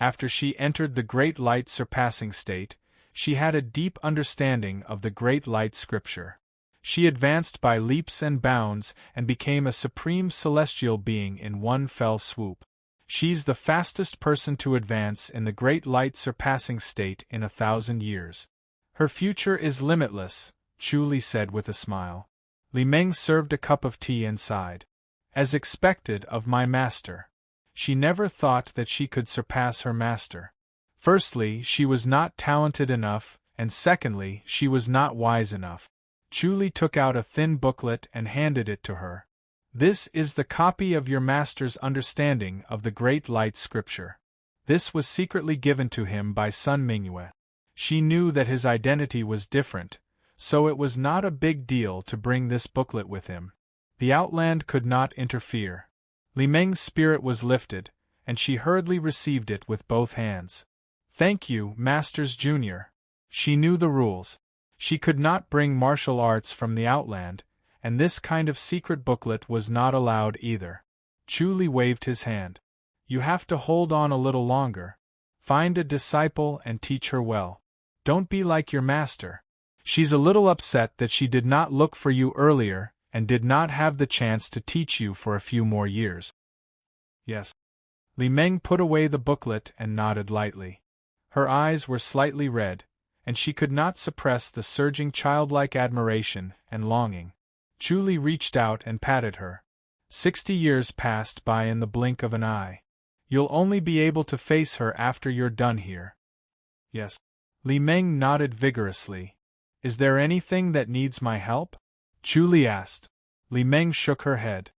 After she entered the Great Light surpassing state, she had a deep understanding of the Great Light scripture. She advanced by leaps and bounds and became a supreme celestial being in one fell swoop. She's the fastest person to advance in the Great Light surpassing state in 1,000 years. Her future is limitless, Chu Li said with a smile. Li Meng served a cup of tea and sighed. As expected of my master. She never thought that she could surpass her master. Firstly, she was not talented enough, and secondly, she was not wise enough. Chu Li took out a thin booklet and handed it to her. "This is the copy of your master's understanding of the Great Light Scripture." This was secretly given to him by Sun Mingyue. She knew that his identity was different, so it was not a big deal to bring this booklet with him. The Outland could not interfere. Li Meng's spirit was lifted, and she hurriedly received it with both hands. "Thank you, Masters Junior." She knew the rules. She could not bring martial arts from the Outland, and this kind of secret booklet was not allowed either. Chu Li waved his hand. "You have to hold on a little longer. Find a disciple and teach her well. Don't be like your master. She's a little upset that she did not look for you earlier and did not have the chance to teach you for a few more years." "Yes." Li Meng put away the booklet and nodded lightly. Her eyes were slightly red, and she could not suppress the surging childlike admiration and longing. Chuli reached out and patted her. 60 years passed by in the blink of an eye. You'll only be able to face her after you're done here. Yes. Li Meng nodded vigorously. Is there anything that needs my help? Chuli asked. Li Meng shook her head.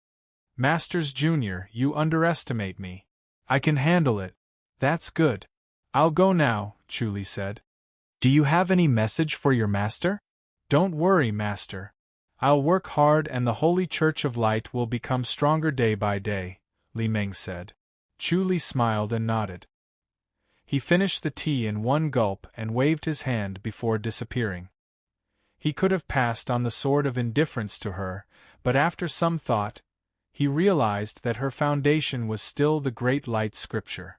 Masters Junior, you underestimate me. I can handle it. That's good. I'll go now, Chuli said. Do you have any message for your master? Don't worry, master. I'll work hard and the Holy Church of Light will become stronger day by day, Li Meng said. Chuli smiled and nodded. He finished the tea in one gulp and waved his hand before disappearing. He could have passed on the sword of indifference to her, but after some thought, he realized that her foundation was still the great light scripture.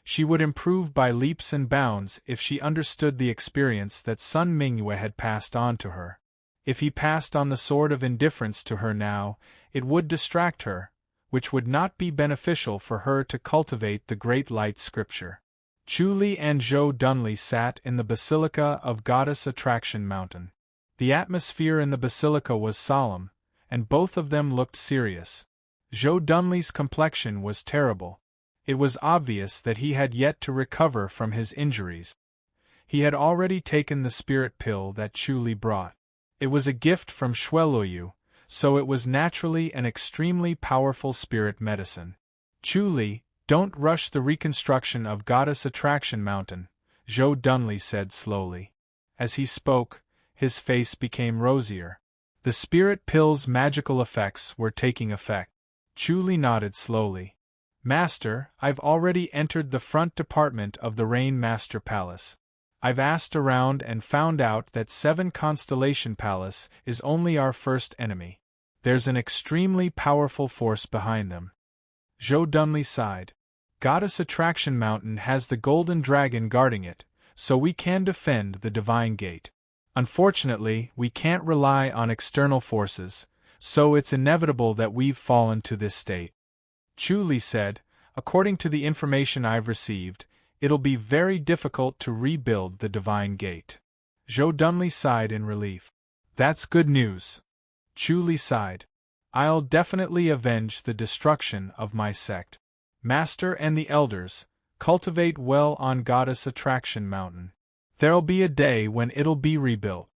She would improve by leaps and bounds if she understood the experience that Sun Mingyue had passed on to her. If he passed on the sword of indifference to her now, it would distract her, which would not be beneficial for her to cultivate the great light scripture. Chuli and Zhou Dunli sat in the Basilica of Goddess Attraction Mountain. The atmosphere in the basilica was solemn, and both of them looked serious. Zhou Dunli's complexion was terrible. It was obvious that he had yet to recover from his injuries. He had already taken the spirit pill that Chuli brought. It was a gift from Xueluoyu, so it was naturally an extremely powerful spirit medicine. Chuli, don't rush the reconstruction of Goddess Attraction Mountain, Zhou Dunli said slowly. As he spoke, his face became rosier. The spirit pill's magical effects were taking effect. Chuli nodded slowly. Master, I've already entered the front department of the Rain Master Palace. I've asked around and found out that 7 Constellation Palace is only our first enemy. There's an extremely powerful force behind them. Zhou Dunli sighed. Goddess Attraction Mountain has the Golden Dragon guarding it, so we can defend the Divine Gate. Unfortunately, we can't rely on external forces, so it's inevitable that we've fallen to this state. Chuli said, according to the information I've received, it'll be very difficult to rebuild the Divine Gate. Zhou Dunli sighed in relief. That's good news. Chuli sighed. I'll definitely avenge the destruction of my sect. Master and the elders, cultivate well on Goddess Attraction Mountain. There'll be a day when it'll be rebuilt.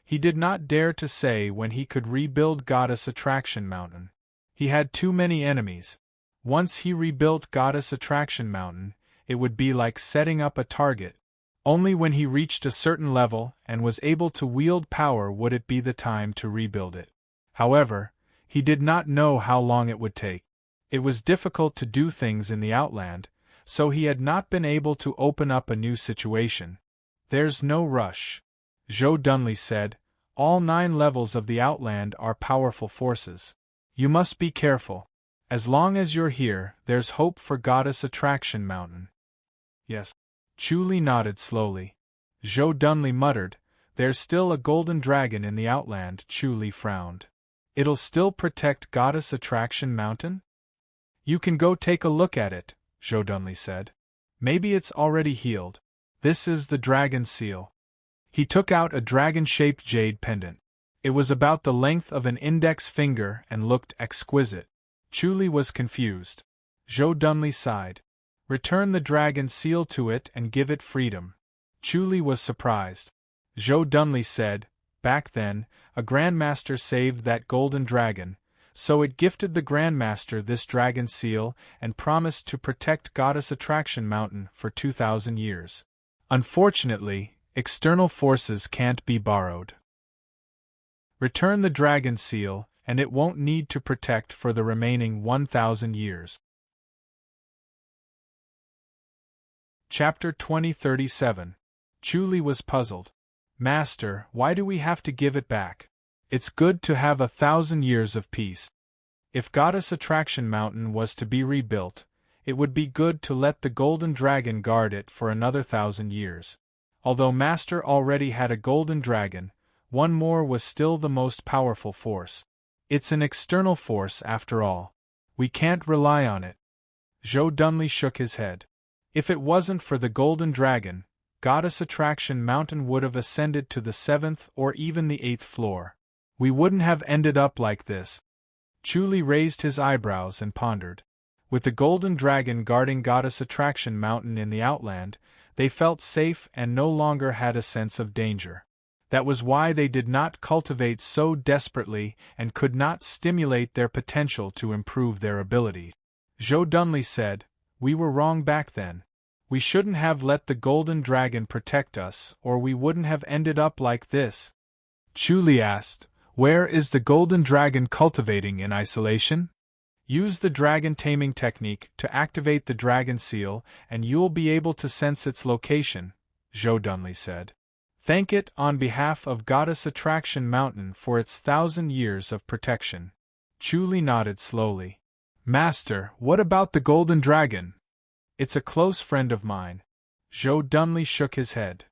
He did not dare to say when he could rebuild Goddess Attraction Mountain. He had too many enemies. Once he rebuilt Goddess Attraction Mountain, it would be like setting up a target. Only when he reached a certain level and was able to wield power would it be the time to rebuild it. However, he did not know how long it would take. It was difficult to do things in the Outland, so he had not been able to open up a new situation. There's no rush. Zhou Dunli said, all 9 levels of the Outland are powerful forces. You must be careful. As long as you're here, there's hope for Goddess Attraction Mountain. Yes. Chuli nodded slowly. Zhou Dunli muttered, there's still a golden dragon in the Outland. Chuli frowned. It'll still protect Goddess Attraction Mountain? You can go take a look at it, Zhou Dunli said. Maybe it's already healed. This is the dragon seal. He took out a dragon-shaped jade pendant. It was about the length of an index finger and looked exquisite. Chuli was confused. Zhou Dunli sighed. Return the dragon seal to it and give it freedom. Chuli was surprised. Zhou Dunli said, back then, a grandmaster saved that golden dragon, so it gifted the grandmaster this dragon seal and promised to protect Goddess Attraction Mountain for 2,000 years. Unfortunately, external forces can't be borrowed. Return the dragon seal, and it won't need to protect for the remaining 1,000 years. Chapter 2037. Chuli was puzzled. Master, why do we have to give it back? It's good to have 1,000 years of peace. If Goddess Attraction Mountain was to be rebuilt, it would be good to let the Golden Dragon guard it for another 1,000 years. Although Master already had a Golden Dragon, one more was still the most powerful force. It's an external force after all. We can't rely on it. Zhou Dunli shook his head. If it wasn't for the Golden Dragon, Goddess Attraction Mountain would have ascended to the 7th or even the 8th floor. We wouldn't have ended up like this. Chuli raised his eyebrows and pondered. With the golden dragon guarding Goddess Attraction Mountain in the outland, they felt safe and no longer had a sense of danger. That was why they did not cultivate so desperately and could not stimulate their potential to improve their abilities. Joe Dunley said, "We were wrong back then. We shouldn't have let the golden dragon protect us, or we wouldn't have ended up like this." Chuli asked, "Where is the golden dragon cultivating in isolation?" "Use the dragon taming technique to activate the dragon seal, and you'll be able to sense its location," Joe Dunley said. "Thank it on behalf of Goddess Attraction Mountain for its 1,000 years of protection." Chuli nodded slowly. "Master, what about the golden dragon?" "It's a close friend of mine." Joe Dunley shook his head.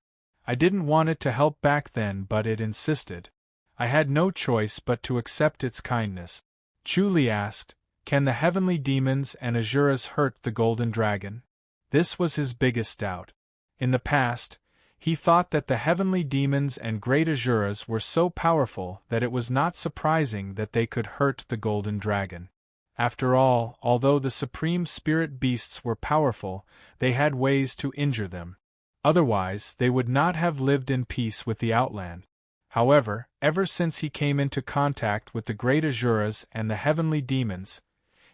"I didn't want it to help back then, but it insisted. I had no choice but to accept its kindness." Chuli asked, "Can the heavenly demons and asuras hurt the golden dragon?" This was his biggest doubt. In the past, he thought that the heavenly demons and great asuras were so powerful that it was not surprising that they could hurt the golden dragon. After all, although the supreme spirit beasts were powerful, they had ways to injure them. Otherwise, they would not have lived in peace with the outland. However, ever since he came into contact with the great asuras and the heavenly demons,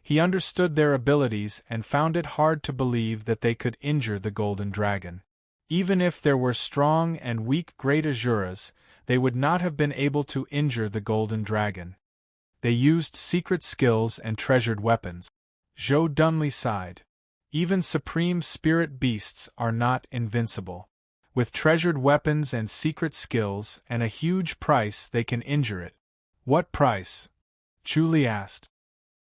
he understood their abilities and found it hard to believe that they could injure the golden dragon. Even if there were strong and weak great asuras, they would not have been able to injure the golden dragon. They used secret skills and treasured weapons. Joe Dunley sighed. Even supreme spirit beasts are not invincible. With treasured weapons and secret skills and a huge price, they can injure it. "What price?" Chuli asked.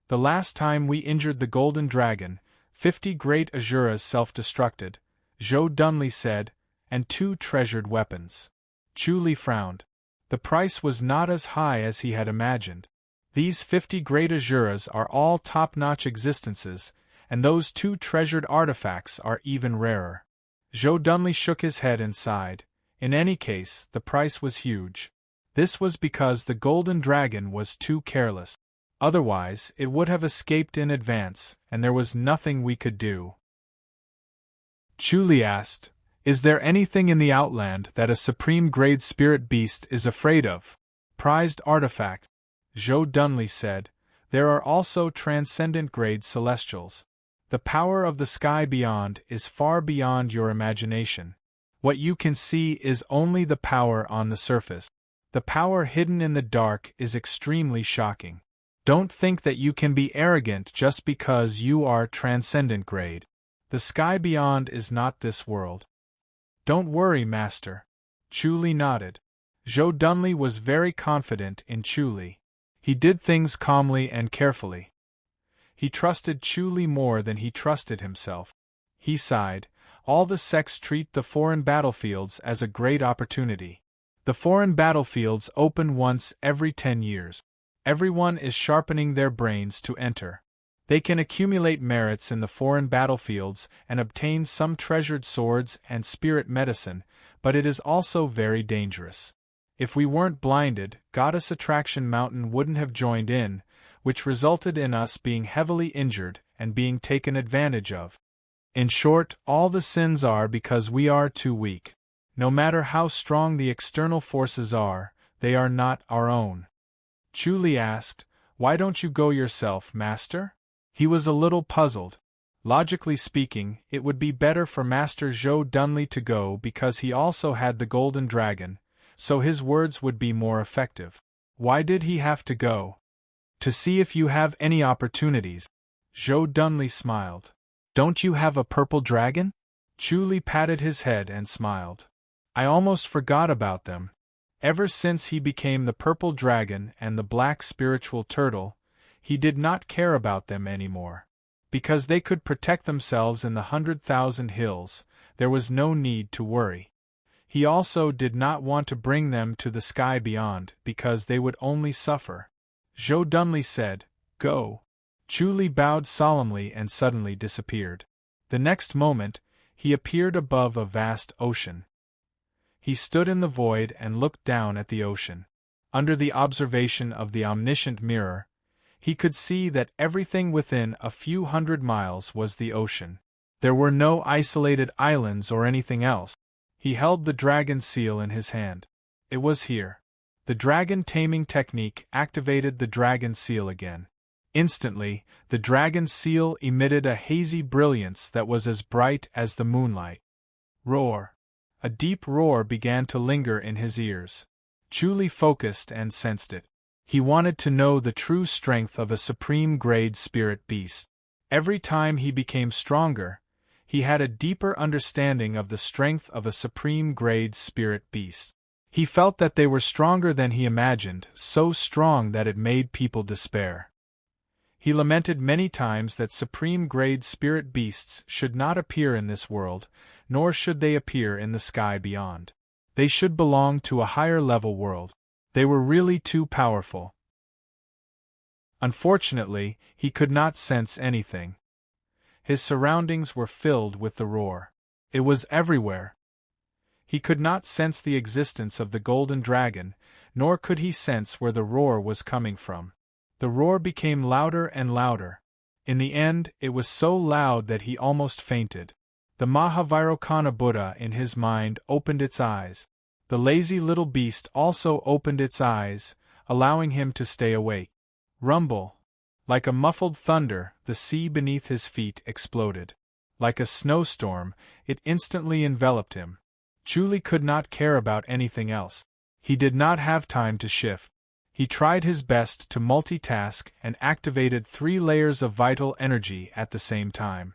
"The last time we injured the golden dragon, 50 great asuras self-destructed," Joe Dunley said, "and 2 treasured weapons." Chuli frowned. The price was not as high as he had imagined. These 50 great asuras are all top-notch existences, and those 2 treasured artifacts are even rarer. Joe Dunley shook his head and sighed. In any case, the price was huge. This was because the golden dragon was too careless. Otherwise, it would have escaped in advance, and there was nothing we could do. Chuli asked, "Is there anything in the outland that a supreme-grade spirit beast is afraid of?" "Prized artifact," Joe Dunley said. "There are also transcendent-grade celestials. The power of the sky beyond is far beyond your imagination. What you can see is only the power on the surface. The power hidden in the dark is extremely shocking. Don't think that you can be arrogant just because you are transcendent grade. The sky beyond is not this world." "Don't worry, Master." Chuli nodded. Joe Dunley was very confident in Chuli. He did things calmly and carefully. He trusted Chuli more than he trusted himself. He sighed. "All the sects treat the foreign battlefields as a great opportunity. The foreign battlefields open once every 10 years. Everyone is sharpening their brains to enter. They can accumulate merits in the foreign battlefields and obtain some treasured swords and spirit medicine, but it is also very dangerous. If we weren't blinded, Goddess Attraction Mountain wouldn't have joined in, which resulted in us being heavily injured and being taken advantage of. In short, all the sins are because we are too weak. No matter how strong the external forces are, they are not our own." Chuli asked, "Why don't you go yourself, Master?" He was a little puzzled. Logically speaking, it would be better for Master Joe Dunley to go because he also had the golden dragon, so his words would be more effective. Why did he have to go? "To see if you have any opportunities." Joe Dunley smiled. "Don't you have a purple dragon?" Chuli patted his head and smiled. "I almost forgot about them." Ever since he became the purple dragon and the black spiritual turtle, he did not care about them anymore. Because they could protect themselves in the 100,000 hills, there was no need to worry. He also did not want to bring them to the sky beyond, because they would only suffer. Joe Dunley said, "Go." Chuli bowed solemnly and suddenly disappeared. The next moment, he appeared above a vast ocean. He stood in the void and looked down at the ocean. Under the observation of the omniscient mirror, he could see that everything within a few hundred miles was the ocean. There were no isolated islands or anything else. He held the dragon seal in his hand. It was here. The dragon taming technique activated the dragon seal again. Instantly, the dragon seal emitted a hazy brilliance that was as bright as the moonlight. Roar! A deep roar began to linger in his ears. Chuli focused and sensed it. He wanted to know the true strength of a supreme-grade spirit beast. Every time he became stronger, he had a deeper understanding of the strength of a supreme-grade spirit beast. He felt that they were stronger than he imagined, so strong that it made people despair. He lamented many times that supreme-grade spirit beasts should not appear in this world, nor should they appear in the sky beyond. They should belong to a higher-level world. They were really too powerful. Unfortunately, he could not sense anything. His surroundings were filled with the roar. It was everywhere. He could not sense the existence of the golden dragon, nor could he sense where the roar was coming from. The roar became louder and louder. In the end, it was so loud that he almost fainted. The Mahavairokkana Buddha in his mind opened its eyes. The lazy little beast also opened its eyes, allowing him to stay awake. Rumble! Like a muffled thunder, the sea beneath his feet exploded. Like a snowstorm, it instantly enveloped him. Chuli could not care about anything else. He did not have time to shift. He tried his best to multitask and activated 3 layers of vital energy at the same time.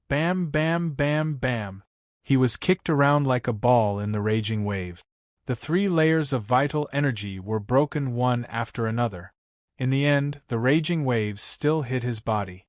Bam, bam, bam, bam. He was kicked around like a ball in the raging wave. The 3 layers of vital energy were broken one after another. In the end, the raging waves still hit his body.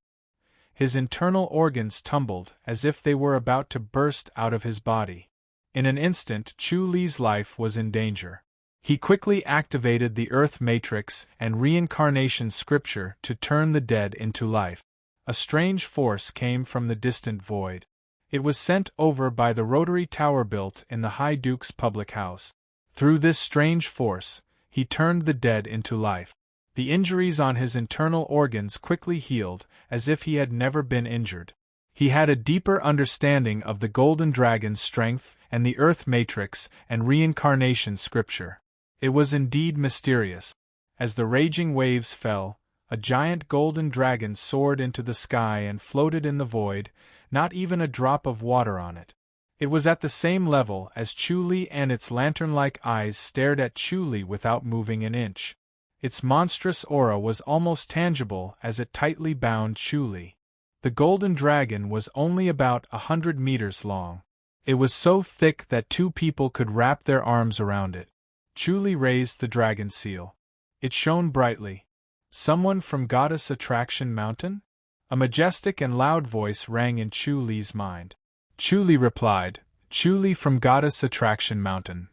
His internal organs tumbled as if they were about to burst out of his body. In an instant, Chu Li's life was in danger. He quickly activated the Earth Matrix and Reincarnation Scripture to turn the dead into life. A strange force came from the distant void. It was sent over by the rotary tower built in the High Duke's public house. Through this strange force, he turned the dead into life. The injuries on his internal organs quickly healed, as if he had never been injured. He had a deeper understanding of the Golden Dragon's strength and the Earth Matrix and Reincarnation Scripture. It was indeed mysterious. As the raging waves fell, a giant golden dragon soared into the sky and floated in the void, not even a drop of water on it. It was at the same level as Chu Li, and its lantern-like eyes stared at Chu Li without moving an inch. Its monstrous aura was almost tangible as it tightly bound Chu Li. The golden dragon was only about 100 meters long. It was so thick that 2 people could wrap their arms around it. Chu Li raised the dragon seal. It shone brightly. Someone from Goddess Attraction Mountain? A majestic and loud voice rang in Chu Li's mind. Chu Li replied, "Chu Li from Goddess Attraction Mountain.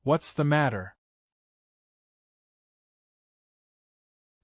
What's the matter?"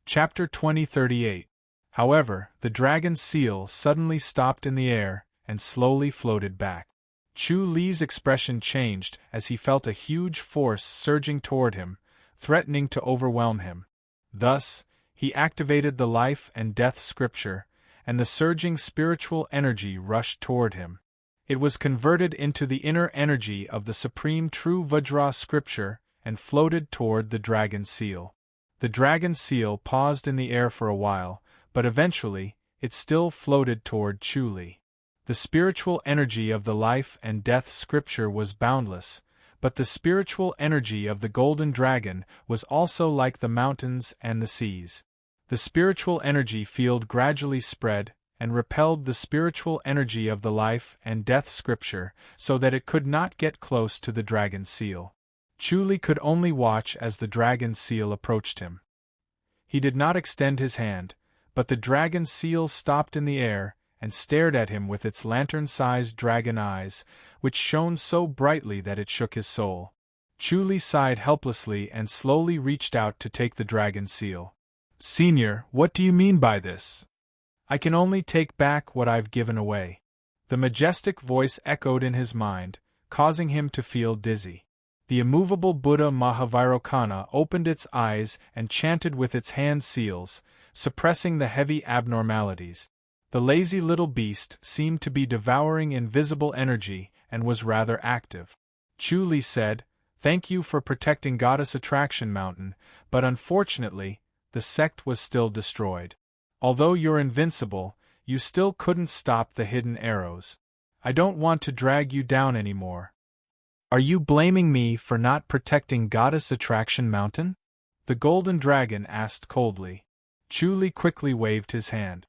Chapter 2038. However, the dragon's seal suddenly stopped in the air and slowly floated back. Chu Li's expression changed as he felt a huge force surging toward him, threatening to overwhelm him. Thus, he activated the life and death scripture, and the surging spiritual energy rushed toward him. It was converted into the inner energy of the supreme true Vajra scripture and floated toward the dragon seal. The dragon seal paused in the air for a while, but eventually, it still floated toward Chu Li. The spiritual energy of the life and death scripture was boundless, but the spiritual energy of the golden dragon was also like the mountains and the seas. The spiritual energy field gradually spread and repelled the spiritual energy of the life and death scripture so that it could not get close to the dragon seal. Chu Li could only watch as the dragon seal approached him. He did not extend his hand, but the dragon seal stopped in the air and stared at him with its lantern-sized dragon eyes, which shone so brightly that it shook his soul. Chu Li sighed helplessly and slowly reached out to take the dragon seal. "Senior, what do you mean by this? I can only take back what I've given away." The majestic voice echoed in his mind, causing him to feel dizzy. The immovable Buddha Mahavairokkana opened its eyes and chanted with its hand seals, suppressing the heavy abnormalities. The lazy little beast seemed to be devouring invisible energy and was rather active. Chu Li said, "Thank you for protecting Goddess Attraction Mountain, but unfortunately, the sect was still destroyed. Although you're invincible, you still couldn't stop the hidden arrows. I don't want to drag you down anymore." "Are you blaming me for not protecting Goddess Attraction Mountain?" the Golden Dragon asked coldly. Chu Li quickly waved his hand.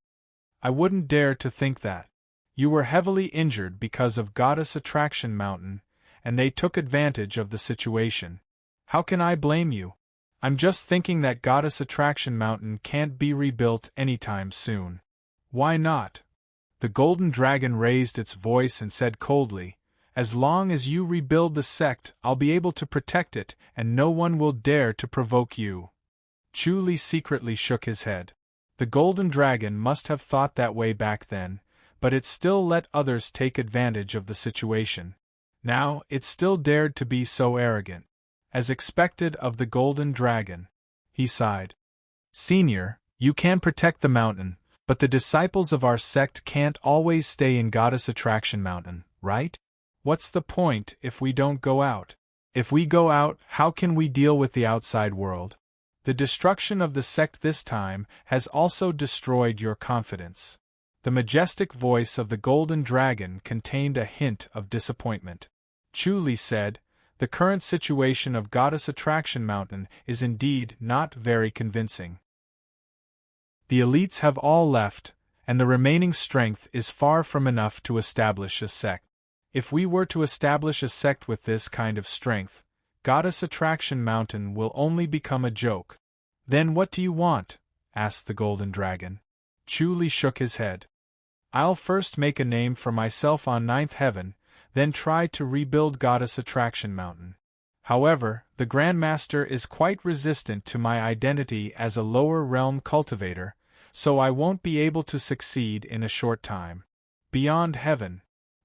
"I wouldn't dare to think that. You were heavily injured because of Goddess Attraction Mountain, and they took advantage of the situation. How can I blame you? I'm just thinking that Goddess Attraction Mountain can't be rebuilt anytime soon." "Why not?" The Golden Dragon raised its voice and said coldly, "As long as you rebuild the sect, I'll be able to protect it, and no one will dare to provoke you." Chu Li secretly shook his head. The Golden Dragon must have thought that way back then, but it still let others take advantage of the situation. Now, it still dared to be so arrogant. As expected of the Golden Dragon, he sighed. "Senior, you can protect the mountain, but the disciples of our sect can't always stay in Goddess Attraction Mountain, right? What's the point if we don't go out? If we go out, how can we deal with the outside world? The destruction of the sect this time has also destroyed your confidence." The majestic voice of the Golden Dragon contained a hint of disappointment. Chu Li said, "The current situation of Goddess Attraction Mountain is indeed not very convincing. The elites have all left, and the remaining strength is far from enough to establish a sect. If we were to establish a sect with this kind of strength, Goddess Attraction Mountain will only become a joke." "Then what do you want?" asked the Golden Dragon. Chu Li shook his head. "I'll first make a name for myself on Ninth Heaven, then try to rebuild Goddess Attraction Mountain. However, the Grandmaster is quite resistant to my identity as a lower realm cultivator, so I won't be able to succeed in a short time." "Beyond heaven?"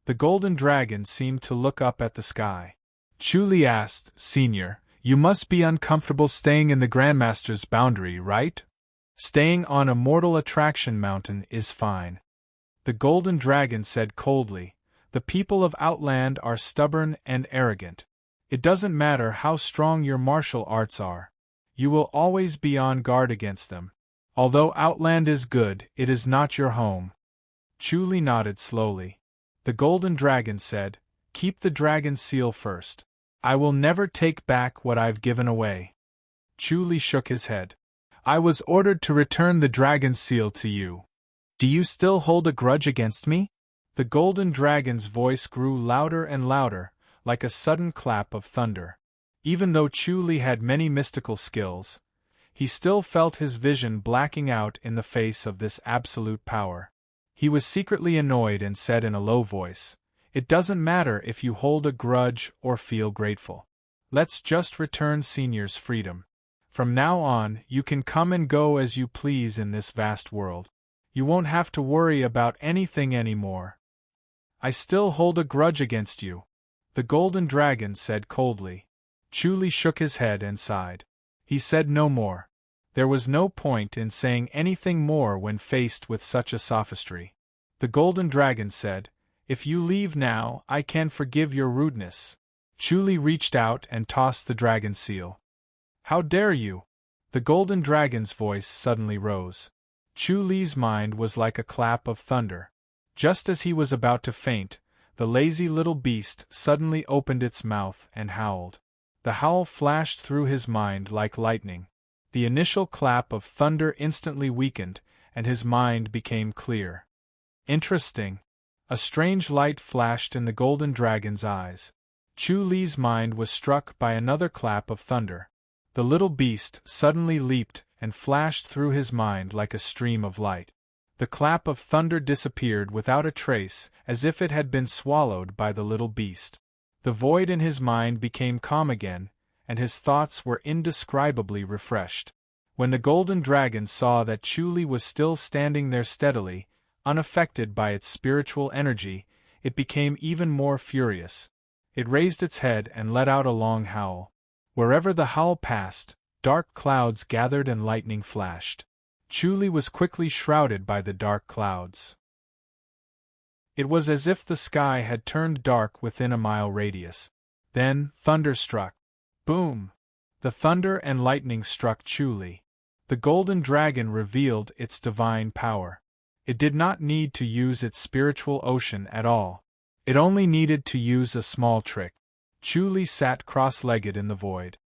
The Golden Dragon seemed to look up at the sky. Chu Li asked, "Senior, you must be uncomfortable staying in the Grandmaster's boundary, right? Staying on Immortal Attraction Mountain is fine." The Golden Dragon said coldly, "The people of Outland are stubborn and arrogant. It doesn't matter how strong your martial arts are. You will always be on guard against them. Although Outland is good, it is not your home." Chu Li nodded slowly. The Golden Dragon said, "Keep the dragon seal first. I will never take back what I've given away." Chu Li shook his head. "I was ordered to return the dragon seal to you. Do you still hold a grudge against me?" The Golden Dragon's voice grew louder and louder, like a sudden clap of thunder. Even though Chu Li had many mystical skills, he still felt his vision blacking out in the face of this absolute power. He was secretly annoyed and said in a low voice, "It doesn't matter if you hold a grudge or feel grateful. Let's just return Senior's freedom. From now on, you can come and go as you please in this vast world. You won't have to worry about anything anymore." "I still hold a grudge against you," the Golden Dragon said coldly. Chu Li shook his head and sighed. He said no more. There was no point in saying anything more when faced with such a sophistry. The Golden Dragon said, "If you leave now, I can forgive your rudeness." Chu Li reached out and tossed the dragon seal. "How dare you?" The Golden Dragon's voice suddenly rose. Chu Li's mind was like a clap of thunder. Just as he was about to faint, the lazy little beast suddenly opened its mouth and howled. The howl flashed through his mind like lightning. The initial clap of thunder instantly weakened, and his mind became clear. Interesting. A strange light flashed in the Golden Dragon's eyes. Chu Li's mind was struck by another clap of thunder. The little beast suddenly leaped and flashed through his mind like a stream of light. The clap of thunder disappeared without a trace, as if it had been swallowed by the little beast. The void in his mind became calm again, and his thoughts were indescribably refreshed. When the Golden Dragon saw that Chu Li was still standing there steadily, unaffected by its spiritual energy, it became even more furious. It raised its head and let out a long howl. Wherever the howl passed, dark clouds gathered and lightning flashed. Chuli was quickly shrouded by the dark clouds. It was as if the sky had turned dark within a mile radius. Then, thunder struck. Boom! The thunder and lightning struck Chuli. The golden dragon revealed its divine power. It did not need to use its spiritual ocean at all. It only needed to use a small trick. Chuli sat cross-legged in the void.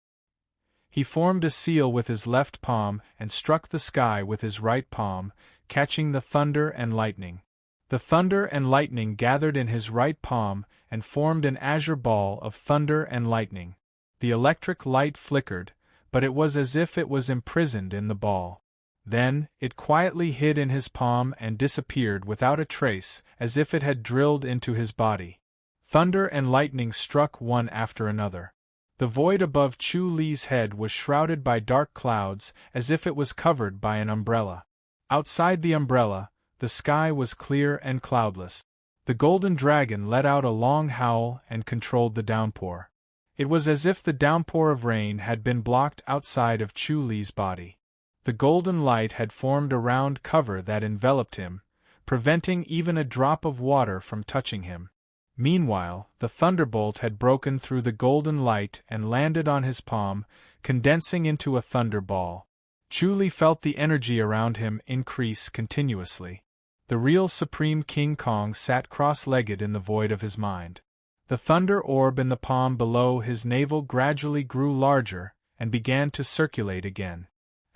He formed a seal with his left palm and struck the sky with his right palm, catching the thunder and lightning. The thunder and lightning gathered in his right palm and formed an azure ball of thunder and lightning. The electric light flickered, but it was as if it was imprisoned in the ball. Then, it quietly hid in his palm and disappeared without a trace, as if it had drilled into his body. Thunder and lightning struck one after another. The void above Chu-Li's head was shrouded by dark clouds, as if it was covered by an umbrella. Outside the umbrella, the sky was clear and cloudless. The golden dragon let out a long howl and controlled the downpour. It was as if the downpour of rain had been blocked outside of Chu-Li's body. The golden light had formed a round cover that enveloped him, preventing even a drop of water from touching him. Meanwhile, the thunderbolt had broken through the golden light and landed on his palm, condensing into a thunderball. Chu-Li felt the energy around him increase continuously. The real Supreme King Kong sat cross-legged in the void of his mind. The thunder orb in the palm below his navel gradually grew larger and began to circulate again.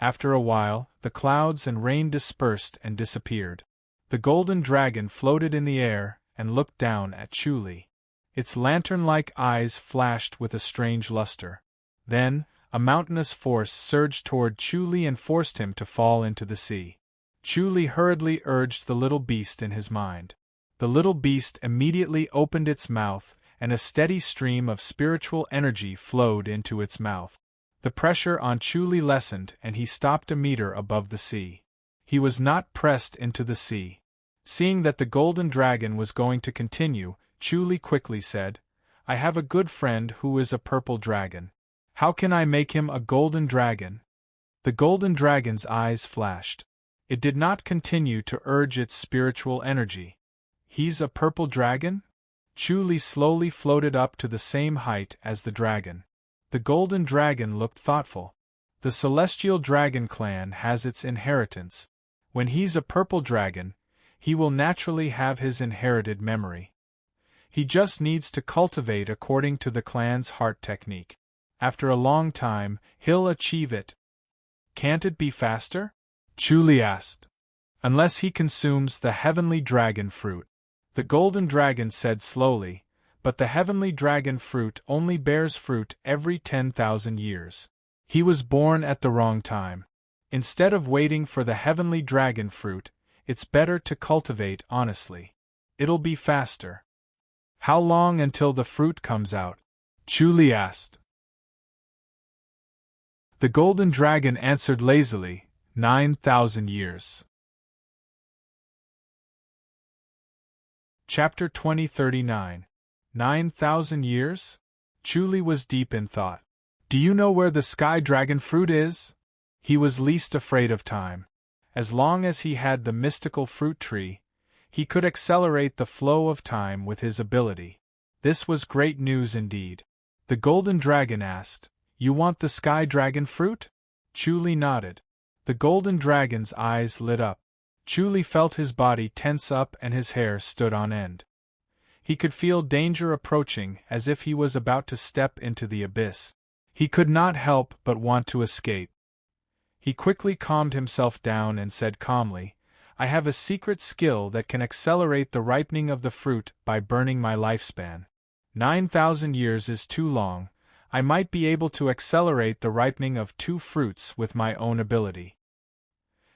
After a while, the clouds and rain dispersed and disappeared. The golden dragon floated in the air and looked down at Chu-Li. Its lantern-like eyes flashed with a strange luster. Then, a mountainous force surged toward Chu-Li and forced him to fall into the sea. Chu-Li hurriedly urged the little beast in his mind. The little beast immediately opened its mouth, and a steady stream of spiritual energy flowed into its mouth. The pressure on Chu-Li lessened and he stopped a meter above the sea. He was not pressed into the sea. Seeing that the golden dragon was going to continue, Chu-Li quickly said, "I have a good friend who is a purple dragon. How can I make him a golden dragon?" The golden dragon's eyes flashed. It did not continue to urge its spiritual energy. "He's a purple dragon?" Chu-Li slowly floated up to the same height as the dragon. The golden dragon looked thoughtful. The celestial dragon clan has its inheritance. When he's a purple dragon, he will naturally have his inherited memory. He just needs to cultivate according to the clan's heart technique. After a long time, he'll achieve it. "Can't it be faster?" Chu-Li asked. "Unless he consumes the heavenly dragon fruit," the golden dragon said slowly, "but the heavenly dragon fruit only bears fruit every 10,000 years. He was born at the wrong time. Instead of waiting for the heavenly dragon fruit, it's better to cultivate honestly. It'll be faster." "How long until the fruit comes out?" Chu-Li asked. The golden dragon answered lazily, 9,000 years. Chapter 2039. 9,000 years? Chu-Li was deep in thought. "Do you know where the sky dragon fruit is?" He was least afraid of time. As long as he had the mystical fruit tree, he could accelerate the flow of time with his ability. This was great news indeed. The golden dragon asked, "You want the sky dragon fruit?" Chu-Li nodded. The golden dragon's eyes lit up. Chu-Li felt his body tense up and his hair stood on end. He could feel danger approaching as if he was about to step into the abyss. He could not help but want to escape. He quickly calmed himself down and said calmly, "I have a secret skill that can accelerate the ripening of the fruit by burning my lifespan. 9,000 years is too long. I might be able to accelerate the ripening of 2 fruits with my own ability."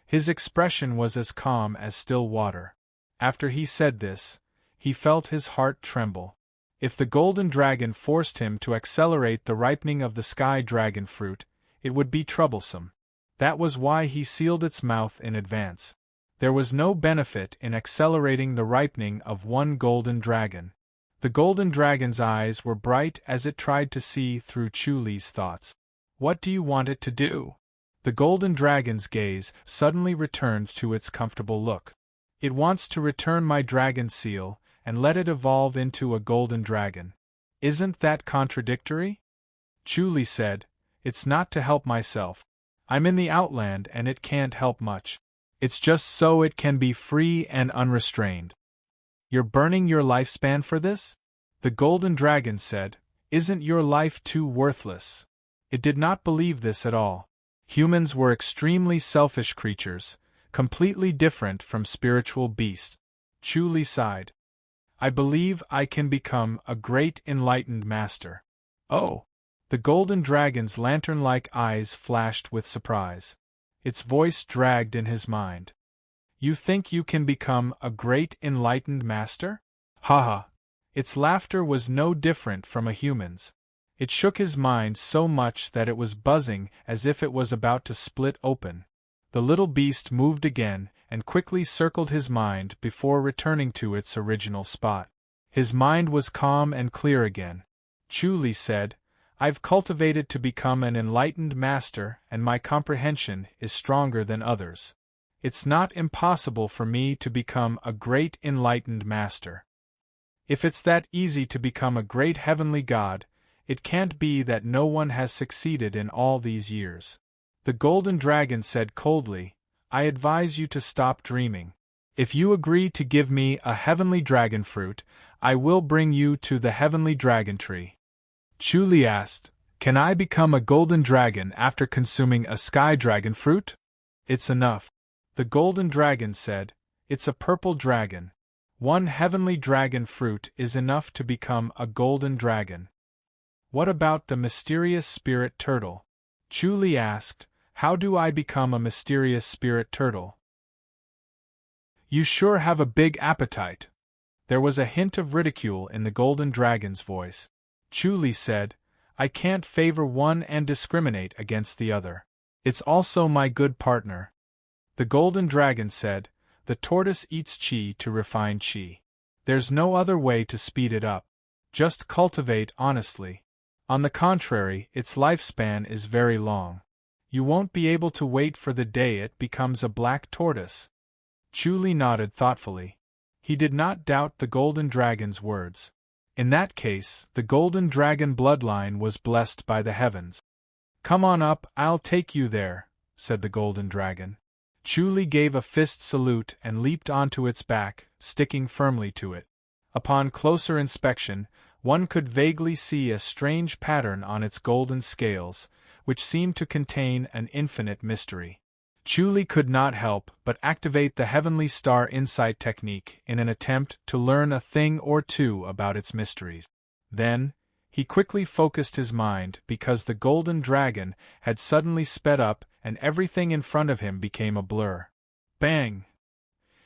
His expression was as calm as still water. After he said this, he felt his heart tremble. If the golden dragon forced him to accelerate the ripening of the sky dragon fruit, it would be troublesome. That was why he sealed its mouth in advance. There was no benefit in accelerating the ripening of one golden dragon. The golden dragon's eyes were bright as it tried to see through Chu Li's thoughts. What do you want it to do? The golden dragon's gaze suddenly returned to its comfortable look. It wants to return my dragon seal and let it evolve into a golden dragon. Isn't that contradictory? Chu Li said, It's not to help myself. I'm in the Outland and it can't help much. It's just so it can be free and unrestrained. You're burning your lifespan for this? The golden dragon said, Isn't your life too worthless? It did not believe this at all. Humans were extremely selfish creatures, completely different from spiritual beasts. Chu Li sighed. I believe I can become a great enlightened master. Oh! The golden dragon's lantern-like eyes flashed with surprise. Its voice dragged in his mind. You think you can become a great enlightened master? Ha ha! Its laughter was no different from a human's. It shook his mind so much that it was buzzing as if it was about to split open. The little beast moved again and quickly circled his mind before returning to its original spot. His mind was calm and clear again. Chu Li said, I've cultivated to become an enlightened master and my comprehension is stronger than others. It's not impossible for me to become a great enlightened master. If it's that easy to become a great heavenly god, it can't be that no one has succeeded in all these years. The golden dragon said coldly, I advise you to stop dreaming. If you agree to give me a heavenly dragon fruit, I will bring you to the heavenly dragon tree. Chu Li asked, Can I become a golden dragon after consuming a sky dragon fruit? It's enough. The golden dragon said, It's a purple dragon. One heavenly dragon fruit is enough to become a golden dragon. What about the mysterious spirit turtle? Chu Li asked, How do I become a mysterious spirit turtle? You sure have a big appetite. There was a hint of ridicule in the golden dragon's voice. Chu Li said, I can't favor one and discriminate against the other. It's also my good partner. The golden dragon said, The tortoise eats qi to refine qi. There's no other way to speed it up. Just cultivate honestly. On the contrary, its lifespan is very long. You won't be able to wait for the day it becomes a black tortoise. Chu Li nodded thoughtfully. He did not doubt the golden dragon's words. In that case, the golden dragon bloodline was blessed by the heavens. Come on up, I'll take you there, said the golden dragon. Chu Li gave a fist salute and leaped onto its back, sticking firmly to it. Upon closer inspection, one could vaguely see a strange pattern on its golden scales, which seemed to contain an infinite mystery. Chu Li could not help but activate the Heavenly Star Insight technique in an attempt to learn a thing or two about its mysteries. Then, he quickly focused his mind because the golden dragon had suddenly sped up and everything in front of him became a blur. Bang!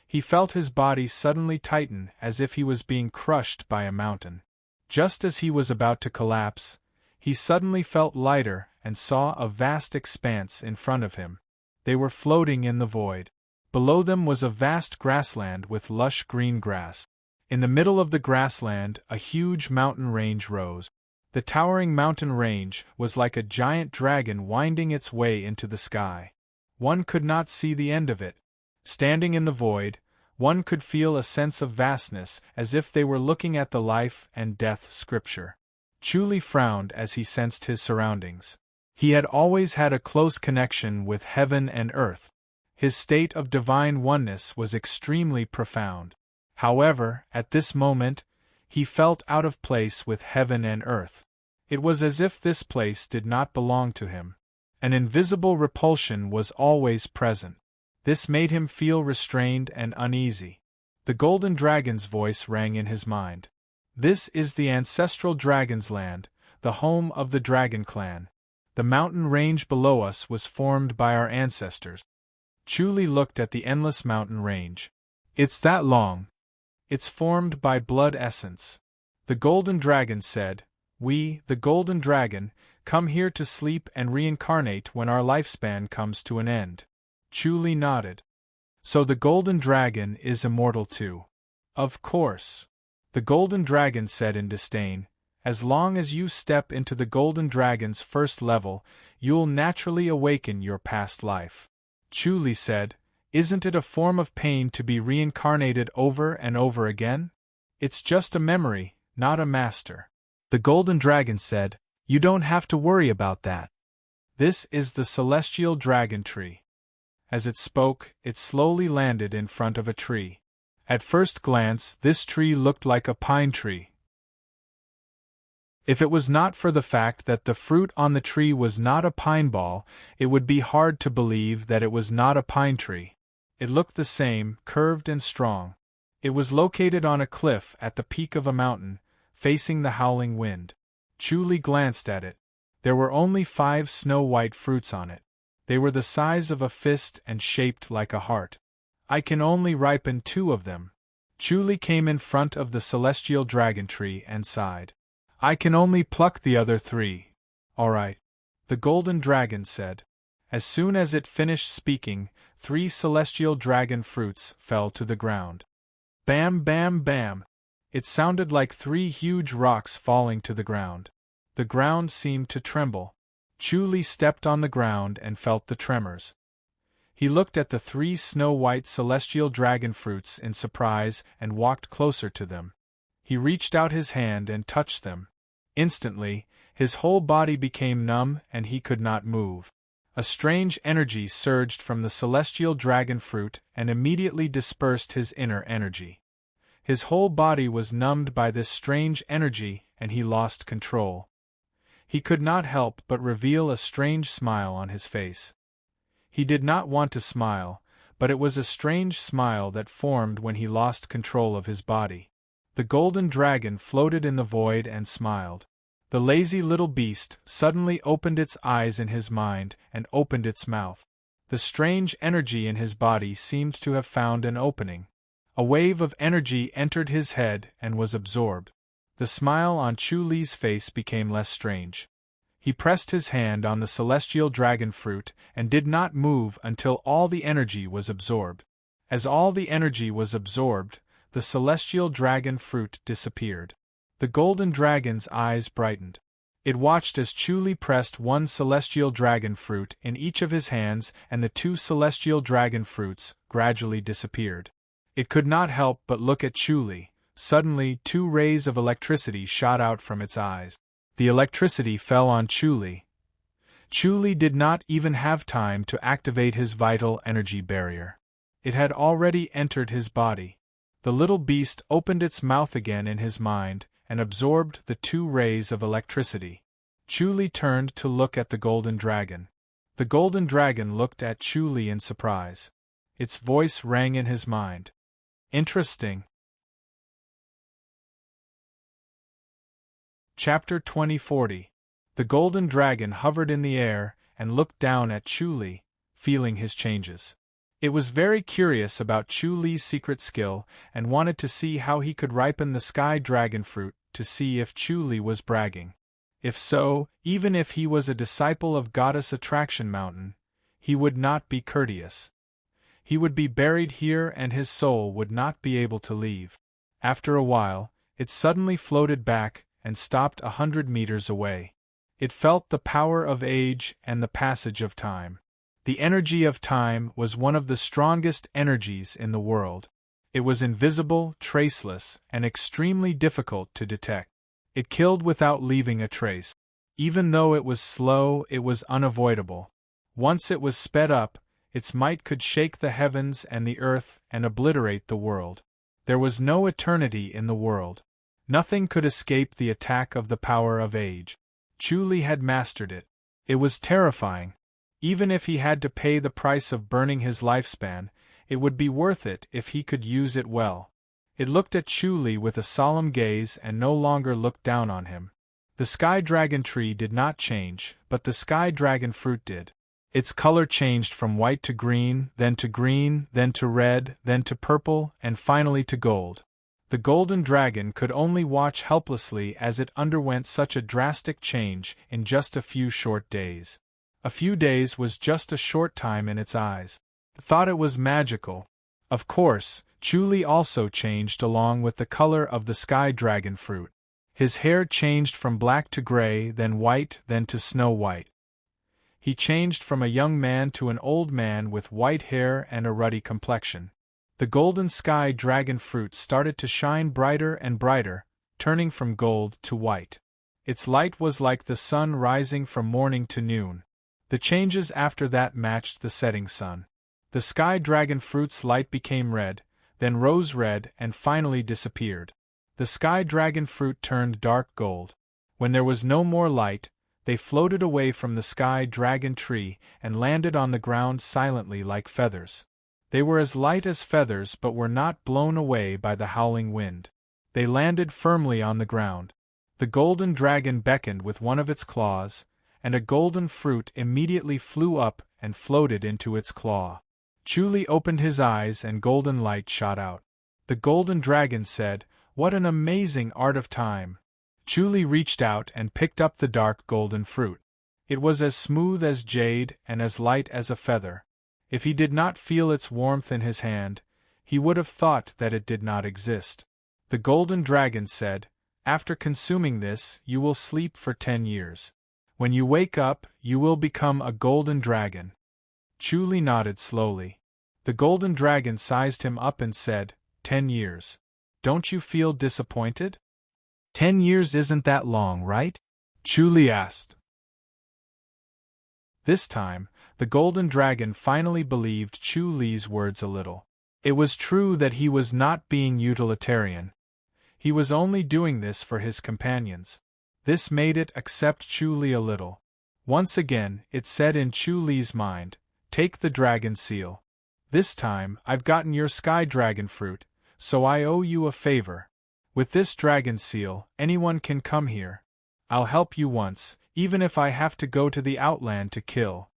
He felt his body suddenly tighten as if he was being crushed by a mountain. Just as he was about to collapse, he suddenly felt lighter and saw a vast expanse in front of him. They were floating in the void. Below them was a vast grassland with lush green grass. In the middle of the grassland, a huge mountain range rose. The towering mountain range was like a giant dragon winding its way into the sky. One could not see the end of it. Standing in the void, one could feel a sense of vastness as if they were looking at the life and death scripture. Chu Li frowned as he sensed his surroundings. He had always had a close connection with heaven and earth. His state of divine oneness was extremely profound. However, at this moment, he felt out of place with heaven and earth. It was as if this place did not belong to him. An invisible repulsion was always present. This made him feel restrained and uneasy. The golden dragon's voice rang in his mind. This is the ancestral dragon's land, the home of the dragon clan. The mountain range below us was formed by our ancestors. Chu Li looked at the endless mountain range. It's that long. It's formed by blood essence. The golden dragon said, We, the golden dragon, come here to sleep and reincarnate when our lifespan comes to an end. Chu Li nodded. So the golden dragon is immortal too. Of course. The golden dragon said in disdain, "As long as you step into the golden dragon's first level, you'll naturally awaken your past life." Chuli said, "Isn't it a form of pain to be reincarnated over and over again? It's just a memory, not a master." The golden dragon said, "You don't have to worry about that. This is the celestial dragon tree." As it spoke, it slowly landed in front of a tree. At first glance, this tree looked like a pine tree. If it was not for the fact that the fruit on the tree was not a pine ball, it would be hard to believe that it was not a pine tree. It looked the same, curved and strong. It was located on a cliff at the peak of a mountain, facing the howling wind. Chuli glanced at it. There were only 5 snow-white fruits on it. They were the size of a fist and shaped like a heart. "I can only ripen 2 of them." Chuli came in front of the celestial dragon tree and sighed. "I can only pluck the other 3. "All right," the golden dragon said. As soon as it finished speaking, 3 celestial dragon fruits fell to the ground. Bam, bam, bam! It sounded like 3 huge rocks falling to the ground. The ground seemed to tremble. Chuli stepped on the ground and felt the tremors. He looked at the 3 snow-white celestial dragon fruits in surprise and walked closer to them. He reached out his hand and touched them. Instantly, his whole body became numb and he could not move. A strange energy surged from the celestial dragon fruit and immediately dispersed his inner energy. His whole body was numbed by this strange energy and he lost control. He could not help but reveal a strange smile on his face. He did not want to smile, but it was a strange smile that formed when he lost control of his body. The golden dragon floated in the void and smiled. The lazy little beast suddenly opened its eyes in his mind and opened its mouth. The strange energy in his body seemed to have found an opening. A wave of energy entered his head and was absorbed. The smile on Chuli's face became less strange. He pressed his hand on the celestial dragon fruit and did not move until all the energy was absorbed. As all the energy was absorbed, the celestial dragon fruit disappeared. The golden dragon's eyes brightened. It watched as Chuli pressed 1 celestial dragon fruit in each of his hands and the 2 celestial dragon fruits gradually disappeared. It could not help but look at Chuli. Suddenly 2 rays of electricity shot out from its eyes. The electricity fell on Chuli. Chuli did not even have time to activate his vital energy barrier. It had already entered his body. The little beast opened its mouth again in his mind and absorbed the 2 rays of electricity. Chuli turned to look at the golden dragon. The golden dragon looked at Chuli in surprise. Its voice rang in his mind. "Interesting." Chapter 2040. The golden dragon hovered in the air and looked down at Chuli, feeling his changes. It was very curious about Chuli's secret skill and wanted to see how he could ripen the sky dragon fruit to see if Chuli was bragging. If so, even if he was a disciple of Goddess Attraction Mountain, he would not be courteous. He would be buried here and his soul would not be able to leave. After a while, it suddenly floated back and stopped 100 meters away. It felt the power of age and the passage of time. The energy of time was one of the strongest energies in the world. It was invisible, traceless, and extremely difficult to detect. It killed without leaving a trace. Even though it was slow, it was unavoidable. Once it was sped up, its might could shake the heavens and the earth and obliterate the world. There was no eternity in the world. Nothing could escape the attack of the power of age. Chuli had mastered it. It was terrifying. Even if he had to pay the price of burning his lifespan, it would be worth it if he could use it well. It looked at Chuli with a solemn gaze and no longer looked down on him. The sky dragon tree did not change, but the sky dragon fruit did. Its color changed from white to green, then to red, then to purple, and finally to gold. The golden dragon could only watch helplessly as it underwent such a drastic change in just a few short days. A few days was just a short time in its eyes. It thought it was magical. Of course, Chu also changed along with the color of the sky dragon fruit. His hair changed from black to gray, then white, then to snow white. He changed from a young man to an old man with white hair and a ruddy complexion. The golden sky dragon fruit started to shine brighter and brighter, turning from gold to white. Its light was like the sun rising from morning to noon. The changes after that matched the setting sun. The sky dragon fruit's light became red, then rose red and finally disappeared. The sky dragon fruit turned dark gold. When there was no more light, they floated away from the sky dragon tree and landed on the ground silently like feathers. They were as light as feathers but were not blown away by the howling wind. They landed firmly on the ground. The golden dragon beckoned with one of its claws, and a golden fruit immediately flew up and floated into its claw. Chu opened his eyes and golden light shot out. The golden dragon said, "What an amazing art of time!" Chu reached out and picked up the dark golden fruit. It was as smooth as jade and as light as a feather. If he did not feel its warmth in his hand, he would have thought that it did not exist. The golden dragon said, "After consuming this, you will sleep for 10 years. When you wake up, you will become a golden dragon." Chu nodded slowly. The golden dragon sized him up and said, 10 years. Don't you feel disappointed? 10 years isn't that long, right? Chu asked. This time, the golden dragon finally believed Chu-Li's words a little. It was true that he was not being utilitarian. He was only doing this for his companions. This made it accept Chu-Li a little. Once again, it said in Chu-Li's mind, "Take the dragon seal. This time, I've gotten your sky dragon fruit, so I owe you a favor. With this dragon seal, anyone can come here. I'll help you once, even if I have to go to the outland to kill."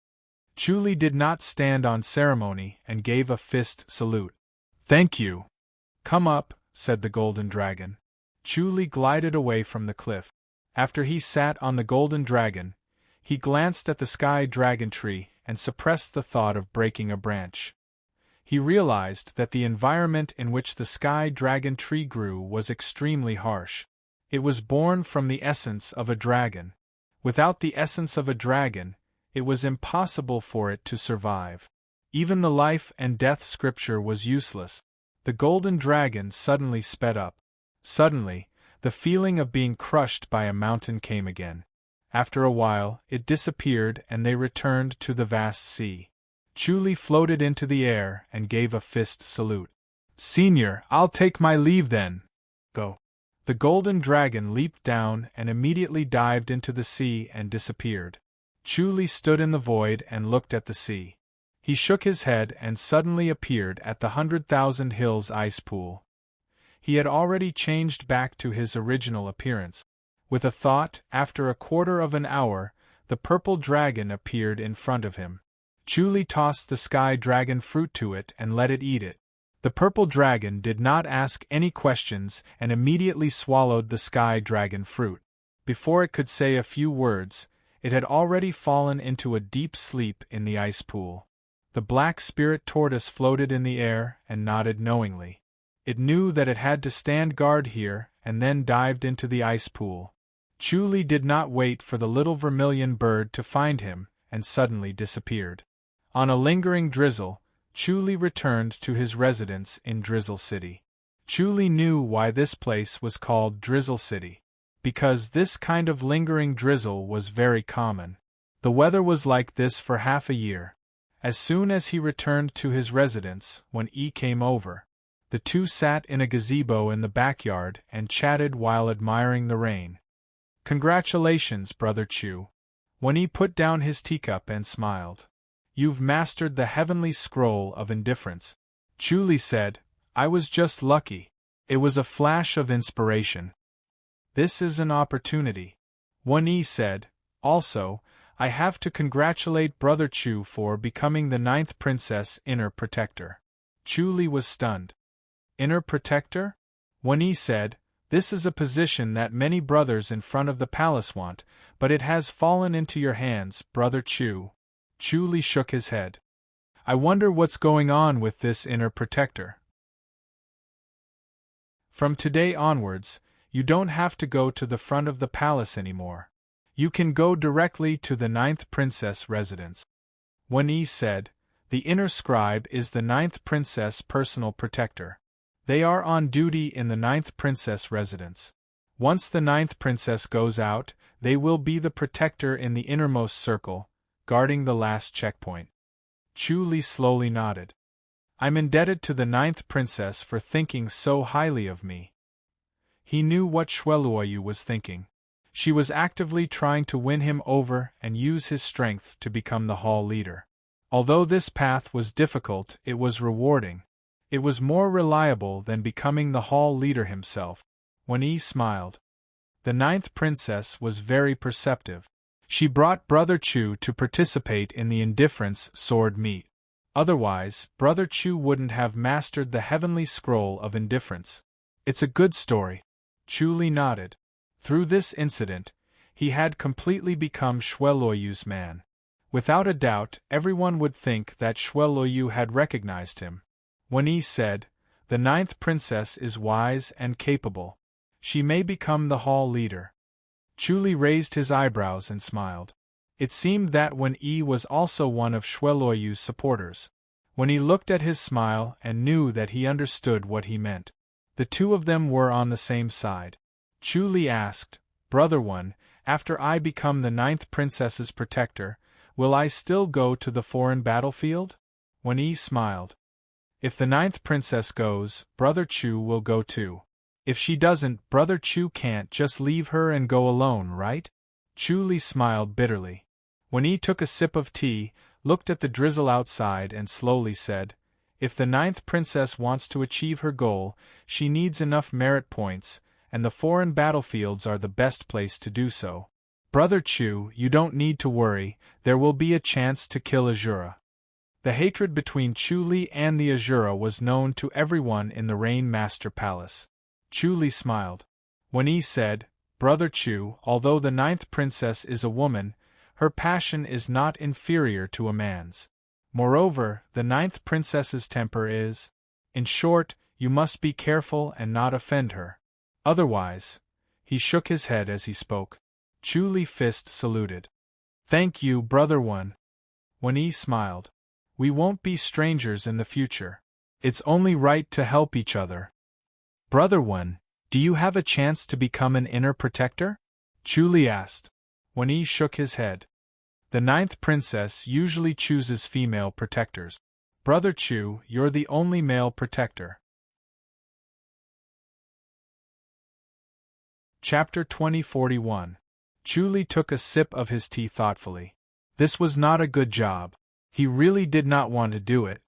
Chu did not stand on ceremony and gave a fist salute. "Thank you." "Come up," said the golden dragon. Chu glided away from the cliff. After he sat on the golden dragon, he glanced at the sky dragon tree and suppressed the thought of breaking a branch. He realized that the environment in which the sky dragon tree grew was extremely harsh. It was born from the essence of a dragon. Without the essence of a dragon, it was impossible for it to survive. Even the life and death scripture was useless. The golden dragon suddenly sped up. Suddenly, the feeling of being crushed by a mountain came again. After a while, it disappeared and they returned to the vast sea. Chu floated into the air and gave a fist salute. "Senior, I'll take my leave then. Go." The golden dragon leaped down and immediately dived into the sea and disappeared. Chu stood in the void and looked at the sea. He shook his head and suddenly appeared at the 100,000 Hills ice pool. He had already changed back to his original appearance. With a thought, after a quarter of an hour, the purple dragon appeared in front of him. Chu tossed the sky dragon fruit to it and let it eat it. The purple dragon did not ask any questions and immediately swallowed the sky dragon fruit. Before it could say a few words, it had already fallen into a deep sleep in the ice pool. The black spirit tortoise floated in the air and nodded knowingly. It knew that it had to stand guard here and then dived into the ice pool. Chu did not wait for the little vermilion bird to find him and suddenly disappeared. On a lingering drizzle, Chu returned to his residence in Drizzle City. Chu knew why this place was called Drizzle City. Because this kind of lingering drizzle was very common. The weather was like this for half a year. As soon as he returned to his residence, when E came over, the two sat in a gazebo in the backyard and chatted while admiring the rain. "Congratulations, Brother Chu." When he put down his teacup and smiled. "You've mastered the heavenly scroll of indifference." Chu said, "I was just lucky. It was a flash of inspiration." "This is an opportunity." Wan-Yi said, "Also, I have to congratulate Brother Chu for becoming the 9th Princess Inner Protector." Chu was stunned. "Inner Protector?" Wan-Yi said, "This is a position that many brothers in front of the palace want, but it has fallen into your hands, Brother Chu." Chu shook his head. "I wonder what's going on with this Inner Protector." From today onwards, you don't have to go to the front of the palace anymore. You can go directly to the 9th princess residence. Wen Yi said, the inner scribe is the 9th princess' personal protector. They are on duty in the 9th princess residence. Once the 9th princess goes out, they will be the protector in the innermost circle, guarding the last checkpoint. Chu Li slowly nodded. I'm indebted to the 9th princess for thinking so highly of me. He knew what Xueluoyu was thinking. She was actively trying to win him over and use his strength to become the hall leader. Although this path was difficult, it was rewarding. It was more reliable than becoming the hall leader himself. Wen Yi smiled. The 9th princess was very perceptive. She brought Brother Chu to participate in the indifference sword meet. Otherwise, Brother Chu wouldn't have mastered the heavenly scroll of indifference. It's a good story. Chu Li nodded. Through this incident, he had completely become Xueluoyu's man. Without a doubt, everyone would think that Xueluoyu had recognized him. Wen Yi said, the 9th princess is wise and capable. She may become the hall leader. Chu Li raised his eyebrows and smiled. It seemed that Wen Yi was also one of Xueluoyu's supporters. When he looked at his smile and knew that he understood what he meant. The two of them were on the same side. Chu Li asked, Brother Wen, after I become the 9th princess's protector, will I still go to the foreign battlefield? Wen Yi smiled. If the 9th princess goes, Brother Chu will go too. If she doesn't, Brother Chu can't just leave her and go alone, right? Chu Li smiled bitterly. Wen Yi took a sip of tea, looked at the drizzle outside and slowly said, if the 9th princess wants to achieve her goal, she needs enough merit points, and the foreign battlefields are the best place to do so. Brother Chu, you don't need to worry, there will be a chance to kill Azura. The hatred between Chu Li and the Azura was known to everyone in the Rain Master Palace. Chu Li smiled. Wen Yi said, Brother Chu, although the 9th princess is a woman, her passion is not inferior to a man's. Moreover, the 9th princess's temper is. In short, you must be careful and not offend her. Otherwise, he shook his head as he spoke. Chu Li fist saluted. Thank you, Brother Wen. Wen Yi smiled. We won't be strangers in the future. It's only right to help each other. Brother Wen, do you have a chance to become an inner protector? Chu Li asked. Wen Yi shook his head. The 9th princess usually chooses female protectors. Brother Chu, you're the only male protector. Chapter 2041. Chu Li took a sip of his tea thoughtfully. This was not a good job. He really did not want to do it.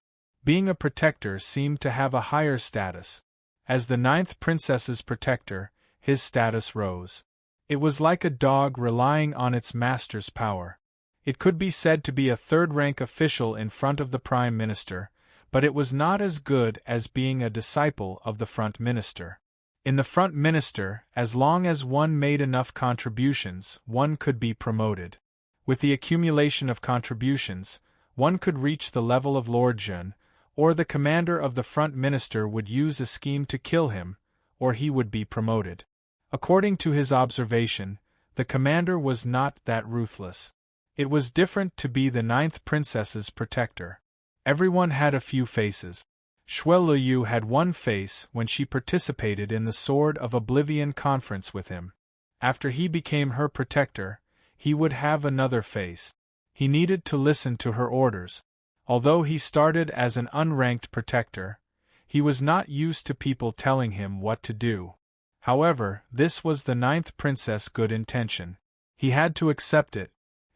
Being a protector seemed to have a higher status. As the 9th princess's protector, his status rose. It was like a dog relying on its master's power. It could be said to be a third-rank official in front of the Prime Minister, but it was not as good as being a disciple of the Front Minister. In the Front Minister, as long as one made enough contributions, one could be promoted. With the accumulation of contributions, one could reach the level of Lord Jun, or the commander of the Front Minister would use a scheme to kill him, or he would be promoted. According to his observation, the commander was not that ruthless. It was different to be the 9th princess's protector. Everyone had a few faces. Xueluoyu had one face when she participated in the Sword of Oblivion conference with him. After he became her protector, he would have another face. He needed to listen to her orders. Although he started as an unranked protector, he was not used to people telling him what to do. However, this was the 9th princess' good intention. He had to accept it.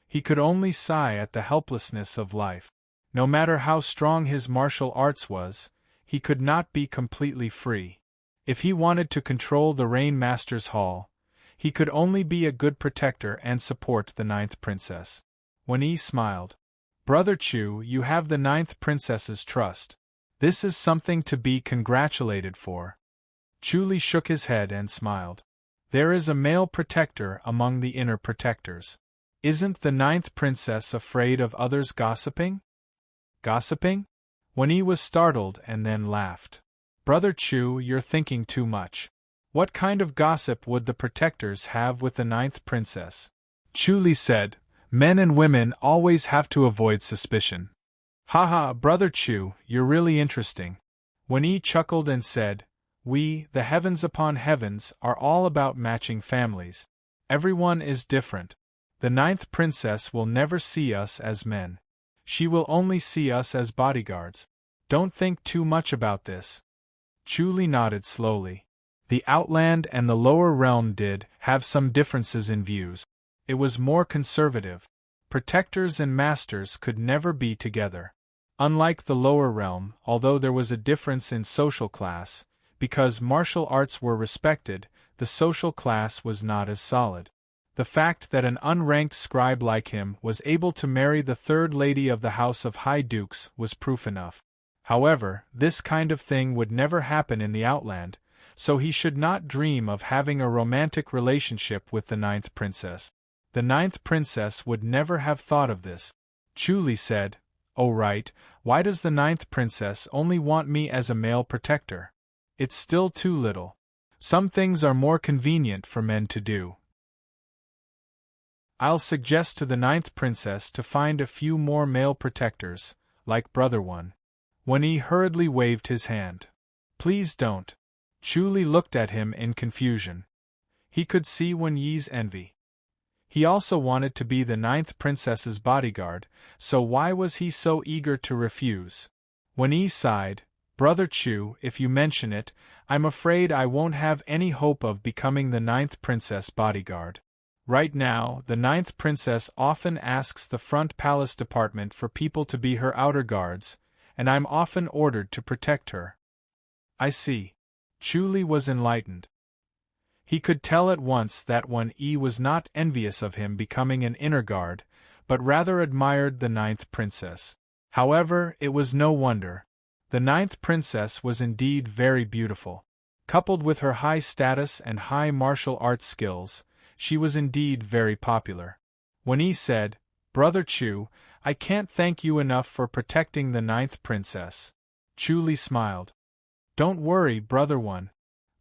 He could only sigh at the helplessness of life. No matter how strong his martial arts was, he could not be completely free. If he wanted to control the Rain Master's Hall, he could only be a good protector and support the 9th princess. Wen Yi smiled. Brother Chu, you have the 9th princess's trust. This is something to be congratulated for. Chu Li shook his head and smiled. There is a male protector among the inner protectors. Isn't the 9th princess afraid of others gossiping? Gossiping? Wen Yi was startled and then laughed. Brother Chu, you're thinking too much. What kind of gossip would the protectors have with the ninth princess? Chu Li said, men and women always have to avoid suspicion. Haha, Brother Chu, you're really interesting. Wen Yi chuckled and said, we, the heavens upon heavens, are all about matching families. Everyone is different. The ninth princess will never see us as men. She will only see us as bodyguards. Don't think too much about this. Chu Li nodded slowly. The Outland and the Lower Realm did have some differences in views. It was more conservative. Protectors and masters could never be together. Unlike the Lower Realm, although there was a difference in social class, because martial arts were respected, the social class was not as solid. The fact that an unranked scribe like him was able to marry the third lady of the House of High Dukes was proof enough. However, this kind of thing would never happen in the Outland, so he should not dream of having a romantic relationship with the ninth princess. The ninth princess would never have thought of this. Chu Li said, "Oh right, why does the ninth princess only want me as a male protector? It's still too little. Some things are more convenient for men to do. I'll suggest to the ninth princess to find a few more male protectors, like Brother One." Wen Yi hurriedly waved his hand. "Please don't." Chu Li looked at him in confusion. He could see Wen Yi's envy. He also wanted to be the ninth princess's bodyguard, so why was he so eager to refuse? Wen Yi sighed, "Brother Chu, if you mention it, I'm afraid I won't have any hope of becoming the ninth princess bodyguard. Right now, the ninth princess often asks the front palace department for people to be her outer guards, and I'm often ordered to protect her." "I see." Chu Li was enlightened. He could tell at once that Wen Yi was not envious of him becoming an inner guard, but rather admired the ninth princess. However, it was no wonder. The ninth princess was indeed very beautiful. Coupled with her high status and high martial arts skills, she was indeed very popular. Wen Yi said, "Brother Chu, I can't thank you enough for protecting the ninth princess." Chu Li smiled. "Don't worry, Brother One."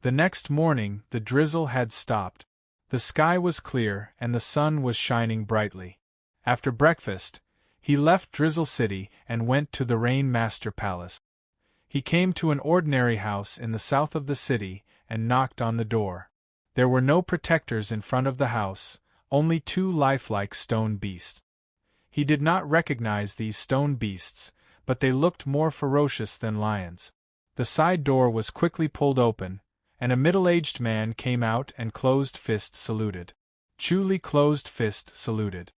The next morning, the drizzle had stopped. The sky was clear and the sun was shining brightly. After breakfast, he left Drizzle City and went to the Rain Master Palace. He came to an ordinary house in the south of the city and knocked on the door. There were no protectors in front of the house, only two lifelike stone beasts. He did not recognize these stone beasts, but they looked more ferocious than lions. The side door was quickly pulled open, and a middle-aged man came out and closed-fist saluted. Chu Li closed-fist saluted.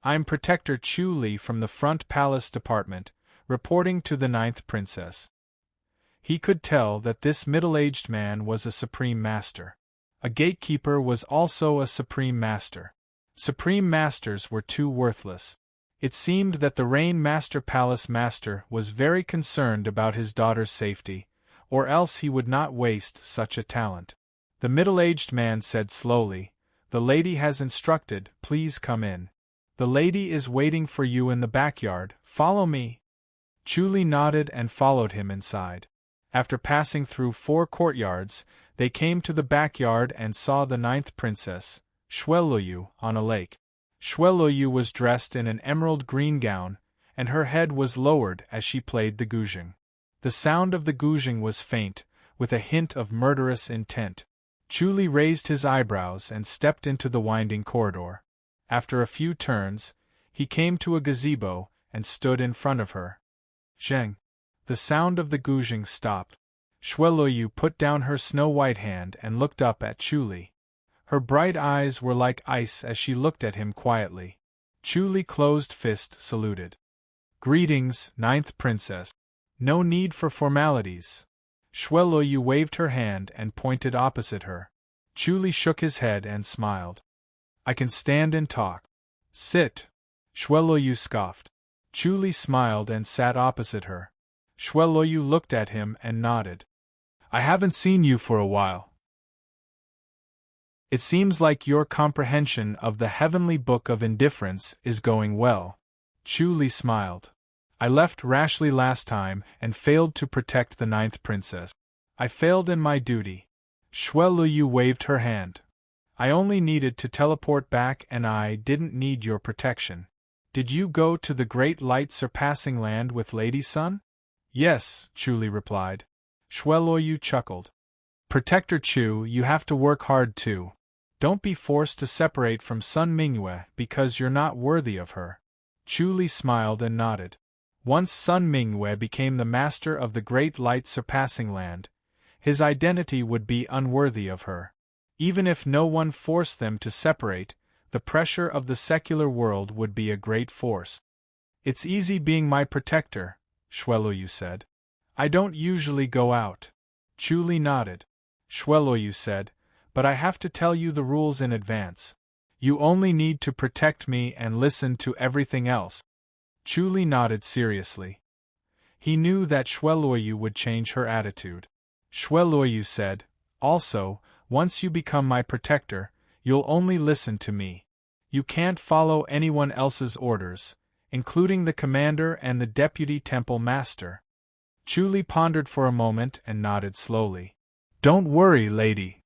"I'm Protector Chu Li from the Front Palace Department, reporting to the ninth princess." He could tell that this middle-aged man was a Supreme Master. A gatekeeper was also a Supreme Master. Supreme Masters were too worthless. It seemed that the Rain Master Palace Master was very concerned about his daughter's safety, or else he would not waste such a talent. The middle-aged man said slowly, "The lady has instructed, please come in. The lady is waiting for you in the backyard, follow me." Chu Li nodded and followed him inside. After passing through 4 courtyards, they came to the backyard and saw the ninth princess, Xueluoyu, on a lake. Xueluoyu was dressed in an emerald green gown, and her head was lowered as she played the guzheng. The sound of the guzheng was faint, with a hint of murderous intent. Chu Li raised his eyebrows and stepped into the winding corridor. After a few turns, he came to a gazebo and stood in front of her. Zheng. The sound of the guzheng stopped. Xueluoyu put down her snow-white hand and looked up at Chu Li. Her bright eyes were like ice as she looked at him quietly. Chu Li closed-fist saluted. "Greetings, ninth princess." "No need for formalities." Xueluoyu waved her hand and pointed opposite her. Chu Li shook his head and smiled. "I can stand and talk." "Sit." Xueluoyu scoffed. Chu Li smiled and sat opposite her. Xueluoyu looked at him and nodded. "I haven't seen you for a while. It seems like your comprehension of the heavenly book of indifference is going well." Chu Li smiled. "I left rashly last time and failed to protect the ninth princess. I failed in my duty. Shueluyu waved her hand. I only needed to teleport back and I didn't need your protection. Did you go to the great light-surpassing land with Lady Sun? Yes, Chuli replied. Shueluyu chuckled. Protector Chu, you have to work hard too. Don't be forced to separate from Sun Mingyue because you're not worthy of her. Chuli smiled and nodded. Once Sun Mingyue became the master of the great light-surpassing land, his identity would be unworthy of her. Even if no one forced them to separate, the pressure of the secular world would be a great force. It's easy being my protector, Shueluyu said. I don't usually go out. Chuli nodded. Shueluyu said, but I have to tell you the rules in advance. You only need to protect me and listen to everything else. Chuli nodded seriously. He knew that Shueluyu would change her attitude. Shueluyu said, also, once you become my protector, you'll only listen to me. You can't follow anyone else's orders, including the commander and the deputy temple master. Chuli pondered for a moment and nodded slowly. Don't worry, lady.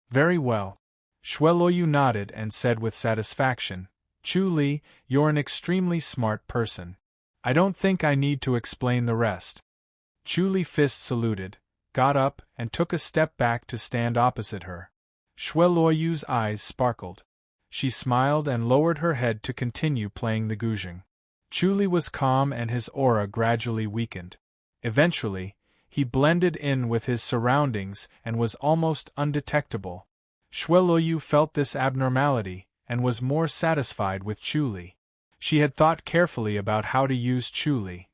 Very well. Shueluyu nodded and said with satisfaction, Chuli, you're an extremely smart person. I don't think I need to explain the rest. Chuli fist saluted, got up, and took a step back to stand opposite her. Shueluyu's eyes sparkled. She smiled and lowered her head to continue playing the guzheng. Chuli was calm and his aura gradually weakened. Eventually, he blended in with his surroundings and was almost undetectable. Shueluyu felt this abnormality and was more satisfied with Chuli. She had thought carefully about how to use Chuli.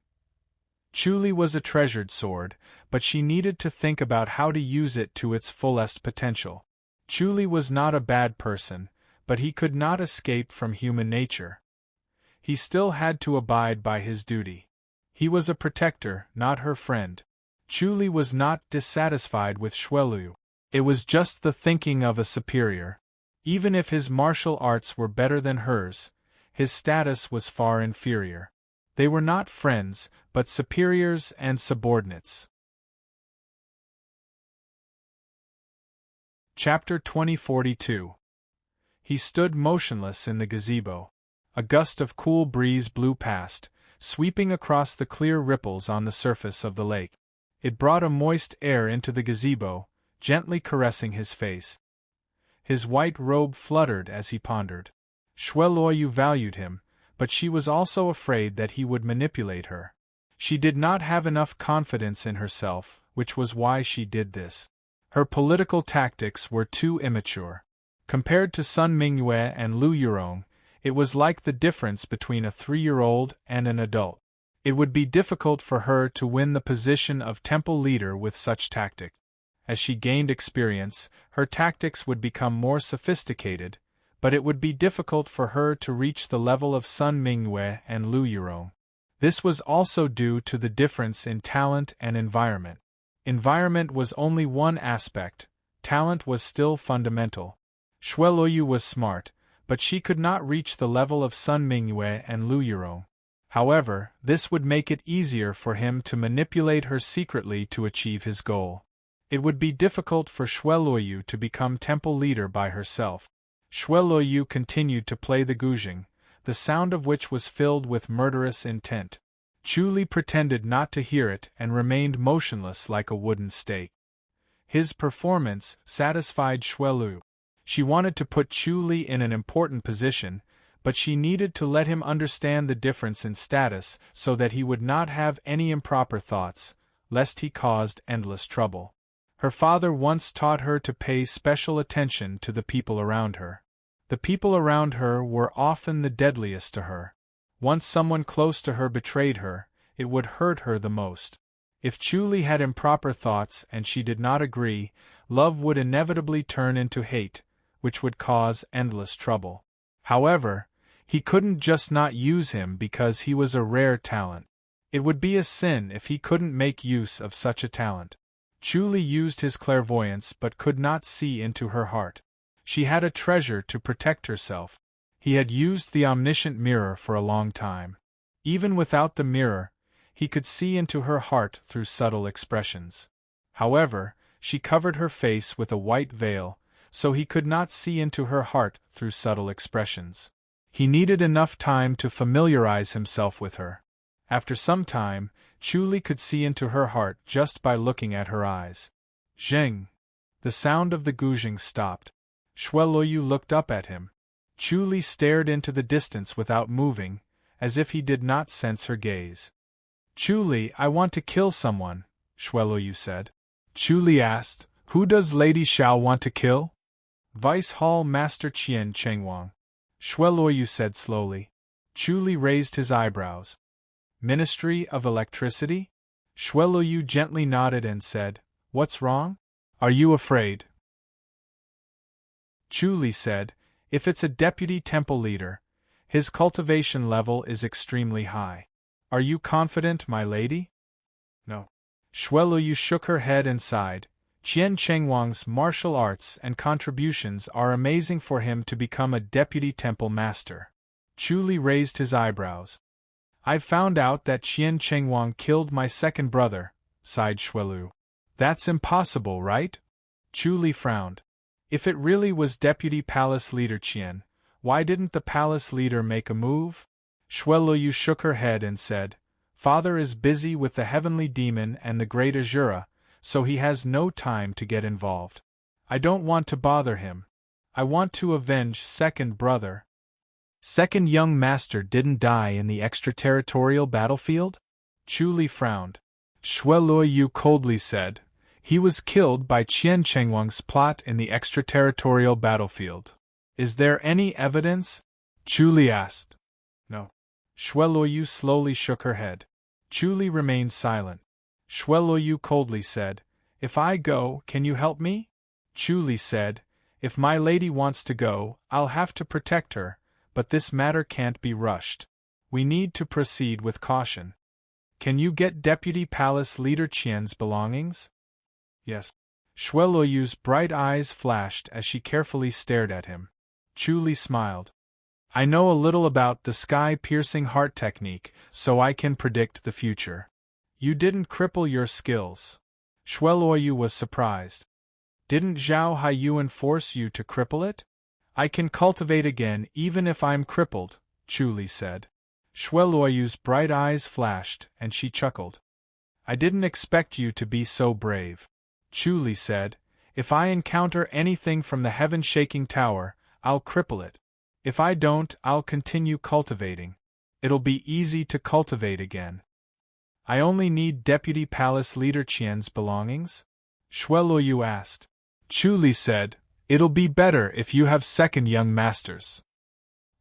Chuli was a treasured sword, but she needed to think about how to use it to its fullest potential. Chuli was not a bad person, but he could not escape from human nature. He still had to abide by his duty. He was a protector, not her friend. Chuli was not dissatisfied with Shueluyu. It was just the thinking of a superior. Even if his martial arts were better than hers, his status was far inferior. They were not friends, but superiors and subordinates. Chapter 2042. He stood motionless in the gazebo. A gust of cool breeze blew past, sweeping across the clear ripples on the surface of the lake. It brought a moist air into the gazebo, gently caressing his face. His white robe fluttered as he pondered. Shueluyu valued him, but she was also afraid that he would manipulate her. She did not have enough confidence in herself, which was why she did this. Her political tactics were too immature. Compared to Sun Mingyue and Lu Yurong, it was like the difference between a 3-year-old and an adult. It would be difficult for her to win the position of temple leader with such tactics. As she gained experience, her tactics would become more sophisticated, but it would be difficult for her to reach the level of Sun Mingyue and Lu Yurong. This was also due to the difference in talent and environment. Environment was only one aspect, talent was still fundamental. Shueluyu was smart, but she could not reach the level of Sun Mingyue and Lu Yurong. However, this would make it easier for him to manipulate her secretly to achieve his goal. It would be difficult for Shueluyu to become temple leader by herself. Shueluyu continued to play the guzheng, the sound of which was filled with murderous intent. Chuli pretended not to hear it and remained motionless like a wooden stake. His performance satisfied Shueluyu. She wanted to put Chuli in an important position, but she needed to let him understand the difference in status so that he would not have any improper thoughts, lest he caused endless trouble. Her father once taught her to pay special attention to the people around her. The people around her were often the deadliest to her. Once someone close to her betrayed her, it would hurt her the most. If Chuli had improper thoughts and she did not agree, love would inevitably turn into hate, which would cause endless trouble. However, he couldn't just not use him because he was a rare talent. It would be a sin if he couldn't make use of such a talent. Chuli used his clairvoyance but could not see into her heart. She had a treasure to protect herself. He had used the omniscient mirror for a long time. Even without the mirror, he could see into her heart through subtle expressions. However, She covered her face with a white veil, so he could not see into her heart through subtle expressions. He needed enough time to familiarize himself with her. After some time, Chu could see into her heart just by looking at her eyes. Zheng! The sound of the guzheng stopped. Shueluoyu looked up at him. Chu stared into the distance without moving, as if he did not sense her gaze. Chu, I want to kill someone, Shueluoyu said. Chu asked, Who does Lady Xiao want to kill? Vice Hall Master Qian Chengwang. Shueluoyu said slowly. Chu raised his eyebrows. Ministry of Electricity? Shueluoyu gently nodded and said, What's wrong? Are you afraid? Chu said, If it's a deputy temple leader, his cultivation level is extremely high. Are you confident, my lady? No. Shueluoyu shook her head and sighed. Qian Chengwang's martial arts and contributions are amazing for him to become a deputy temple master. Chu raised his eyebrows. I've found out that Qian Chengwang killed my second brother, sighed Shuelu. That's impossible, right? Chu frowned. If it really was deputy palace leader Qian, why didn't the palace leader make a move? Shueluoyu shook her head and said, Father is busy with the heavenly demon and the great Azura, so he has no time to get involved. I don't want to bother him. I want to avenge second brother. Second young master didn't die in the extraterritorial battlefield? Chu frowned. Shueluoyu coldly said, He was killed by Qian Chengwang's plot in the extraterritorial battlefield. Is there any evidence? Chu asked. No. Shueluoyu slowly shook her head. Chu remained silent. Shueluoyu coldly said, If I go, can you help me? Chu said, If my lady wants to go, I'll have to protect her, but this matter can't be rushed. We need to proceed with caution. Can you get Deputy Palace Leader Qian's belongings? Yes. Shueluoyu's bright eyes flashed as she carefully stared at him. Chu smiled. I know a little about the sky-piercing heart technique, so I can predict the future. You didn't cripple your skills. Shueluoyu was surprised. Didn't Zhao Haiyuan force you to cripple it? I can cultivate again even if I'm crippled, Chu said. Shueluoyu's bright eyes flashed, and she chuckled. I didn't expect you to be so brave. Chu said, If I encounter anything from the heaven-shaking tower, I'll cripple it. If I don't, I'll continue cultivating. It'll be easy to cultivate again. I only need Deputy Palace Leader Qian's belongings? Shueluoyu asked. Chu said, It'll be better if you have second young masters.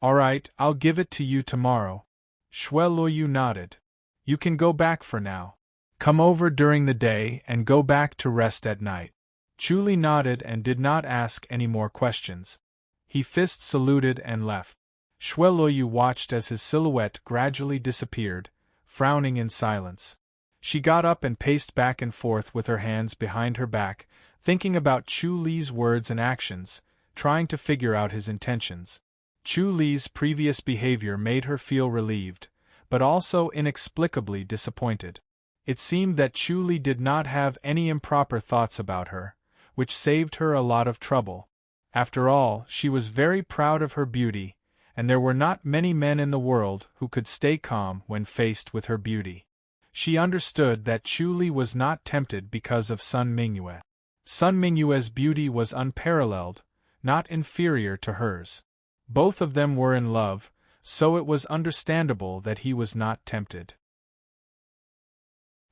Alright, I'll give it to you tomorrow. Shueluoyu nodded. You can go back for now. Come over during the day and go back to rest at night. Chu nodded and did not ask any more questions. He fist saluted and left. Shueluoyu watched as his silhouette gradually disappeared, frowning in silence. She got up and paced back and forth with her hands behind her back, thinking about Chu-Li's words and actions, trying to figure out his intentions. Chu-Li's previous behavior made her feel relieved, but also inexplicably disappointed. It seemed that Chu-Li did not have any improper thoughts about her, which saved her a lot of trouble. After all, she was very proud of her beauty, and there were not many men in the world who could stay calm when faced with her beauty. She understood that Chu-Li was not tempted because of Sun Mingyue. Sun Mingyue's beauty was unparalleled, not inferior to hers. Both of them were in love, so it was understandable that he was not tempted.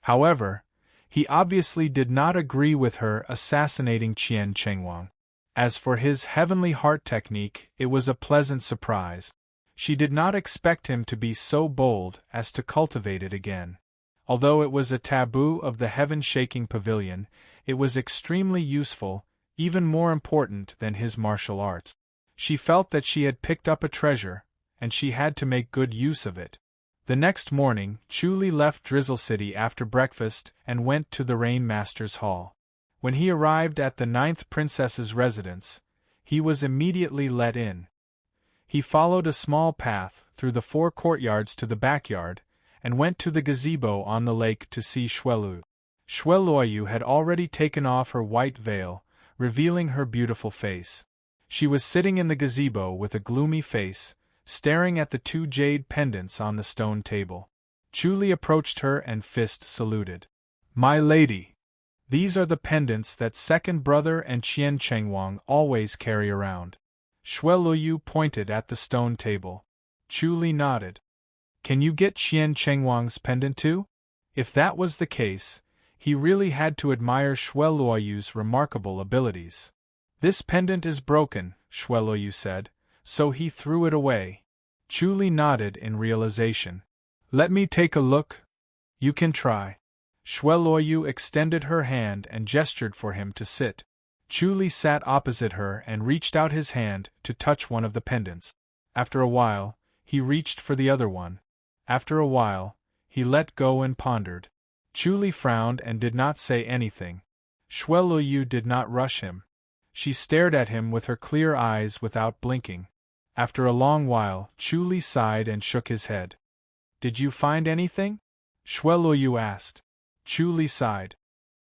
However, he obviously did not agree with her assassinating Qian Chengwang. As for his heavenly heart technique, it was a pleasant surprise. She did not expect him to be so bold as to cultivate it again. Although it was a taboo of the heaven-shaking pavilion, it was extremely useful, even more important than his martial arts. She felt that she had picked up a treasure, and she had to make good use of it. The next morning, Chu-Li left Drizzle City after breakfast and went to the Rain Master's hall. When he arrived at the 9th princess's residence, he was immediately let in. He followed a small path through the 4 courtyards to the backyard, and went to the gazebo on the lake to see Shuelu. Xueluoyu had already taken off her white veil, revealing her beautiful face. She was sitting in the gazebo with a gloomy face, staring at the 2 jade pendants on the stone table. Chu Li approached her and fist saluted. "My lady! These are the pendants that second brother and Qian Chengwang always carry around." Xueluoyu pointed at the stone table. Chu Li nodded. "Can you get Qian Chengwang's pendant too?" If that was the case, he really had to admire Xueluoyu's remarkable abilities. "This pendant is broken," Xueluoyu said, so he threw it away. Chu Li nodded in realization. "Let me take a look." "You can try." Xueluoyu extended her hand and gestured for him to sit. Chu Li sat opposite her and reached out his hand to touch one of the pendants. After a while, he reached for the other one. After a while, he let go and pondered. Chu Li frowned and did not say anything. Xueluoyu did not rush him. She stared at him with her clear eyes without blinking. After a long while, Chu Li sighed and shook his head. "Did you find anything?" Xueluoyu asked. Chu Li sighed.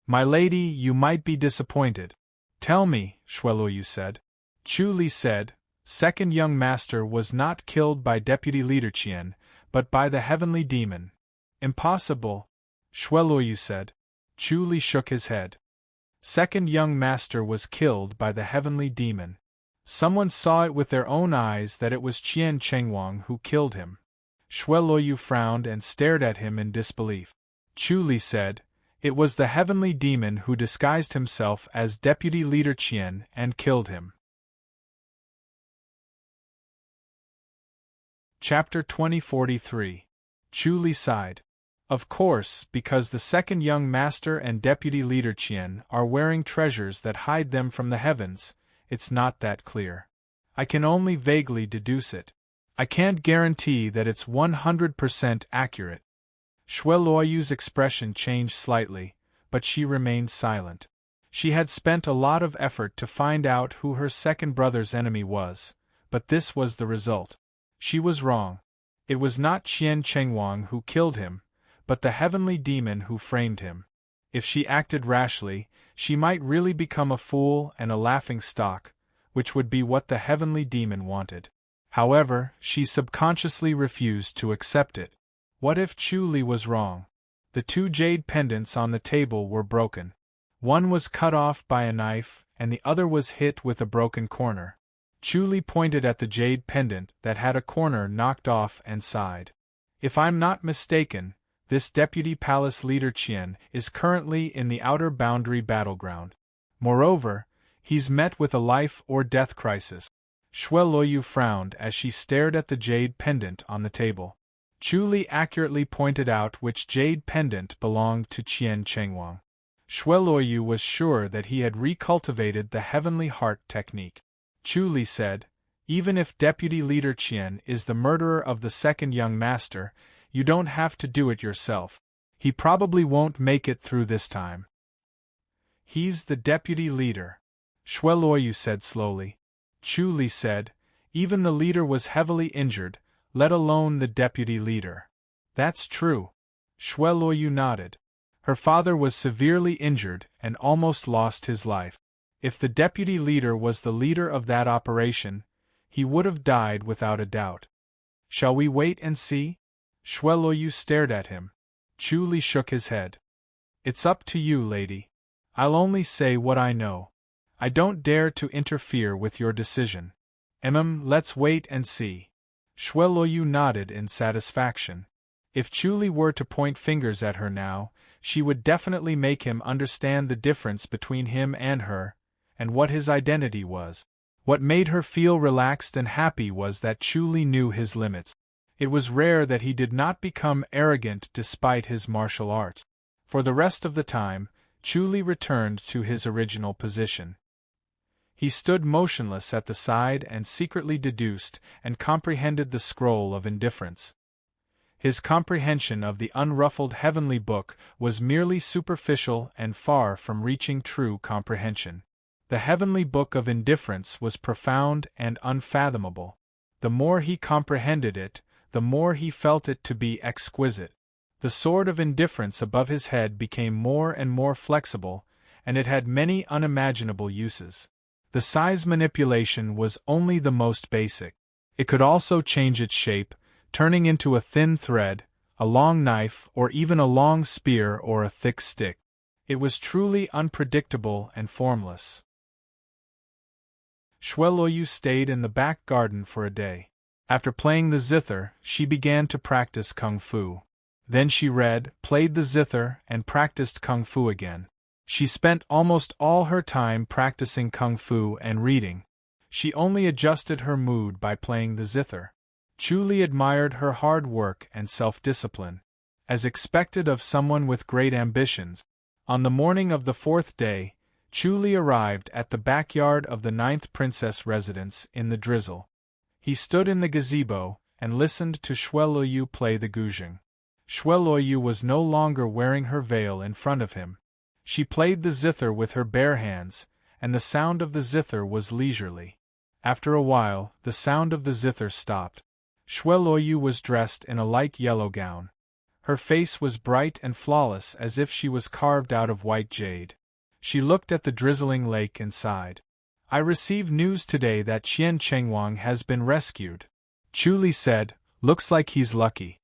"My lady, you might be disappointed." "Tell me," Xueluoyu said. Chu Li said, "Second young master was not killed by Deputy Leader Qian, but by the heavenly demon." "Impossible," Xueluoyu said. Chu Li shook his head. "Second young master was killed by the heavenly demon. Someone saw it with their own eyes that it was Qian Chengwang who killed him." Xueluoyu frowned and stared at him in disbelief. Chu Li said, "It was the heavenly demon who disguised himself as Deputy Leader Qian and killed him." Chapter 2043. Chu Li sighed. "Of course, because the second young master and Deputy Leader Qian are wearing treasures that hide them from the heavens, it's not that clear. I can only vaguely deduce it. I can't guarantee that it's 100% accurate." Xueluoyu's expression changed slightly, but she remained silent. She had spent a lot of effort to find out who her second brother's enemy was, but this was the result. She was wrong. It was not Qian Chengwang who killed him, but the heavenly demon who framed him. If she acted rashly, she might really become a fool and a laughing stock, which would be what the heavenly demon wanted. However, she subconsciously refused to accept it. What if Chu Li was wrong? The 2 jade pendants on the table were broken. One was cut off by a knife, and the other was hit with a broken corner. Chu Li pointed at the jade pendant that had a corner knocked off and sighed. "If I'm not mistaken, this Deputy Palace Leader Qian is currently in the outer boundary battleground. Moreover, he's met with a life-or-death crisis." Xueluoyu frowned as she stared at the jade pendant on the table. Chu Li accurately pointed out which jade pendant belonged to Qian Chengwang. Xueluoyu was sure that he had recultivated the heavenly heart technique. Chu Li said, "Even if Deputy Leader Qian is the murderer of the second young master, you don't have to do it yourself. He probably won't make it through this time." "He's the deputy leader," Xueluoyu said slowly. Chu Li said, "Even the leader was heavily injured, let alone the deputy leader." "That's true." Xueluoyu nodded. "Her father was severely injured and almost lost his life. If the deputy leader was the leader of that operation, he would have died without a doubt." "Shall we wait and see?" Xueluoyu stared at him. Chu Li shook his head. "It's up to you, lady. I'll only say what I know. I don't dare to interfere with your decision." Let's wait and see." Xueluoyu nodded in satisfaction. If Chu Li were to point fingers at her now, she would definitely make him understand the difference between him and her, and what his identity was. What made her feel relaxed and happy was that Chu Li knew his limits. It was rare that he did not become arrogant despite his martial arts. For the rest of the time, Chu Li returned to his original position. He stood motionless at the side and secretly deduced and comprehended the scroll of indifference. His comprehension of the unruffled heavenly book was merely superficial and far from reaching true comprehension. The heavenly book of indifference was profound and unfathomable. The more he comprehended it, the more he felt it to be exquisite. The sword of indifference above his head became more and more flexible, and it had many unimaginable uses. The size manipulation was only the most basic. It could also change its shape, turning into a thin thread, a long knife, or even a long spear or a thick stick. It was truly unpredictable and formless. Xueloyu stayed in the back garden for a day. After playing the zither, she began to practice kung fu. Then she read, played the zither, and practiced kung fu again. She spent almost all her time practicing kung fu and reading. She only adjusted her mood by playing the zither. Chuli admired her hard work and self-discipline. As expected of someone with great ambitions, on the morning of the 4th day, Chuli arrived at the backyard of the 9th princess residence in the drizzle. He stood in the gazebo and listened to Xueloyu play the guzheng. Xueloyu was no longer wearing her veil in front of him. She played the zither with her bare hands, and the sound of the zither was leisurely. After a while, the sound of the zither stopped. Xueloyu was dressed in a light yellow gown. Her face was bright and flawless as if she was carved out of white jade. She looked at the drizzling lake and sighed. I received news today that Qian Chengwang has been rescued. Chuli said, looks like he's lucky.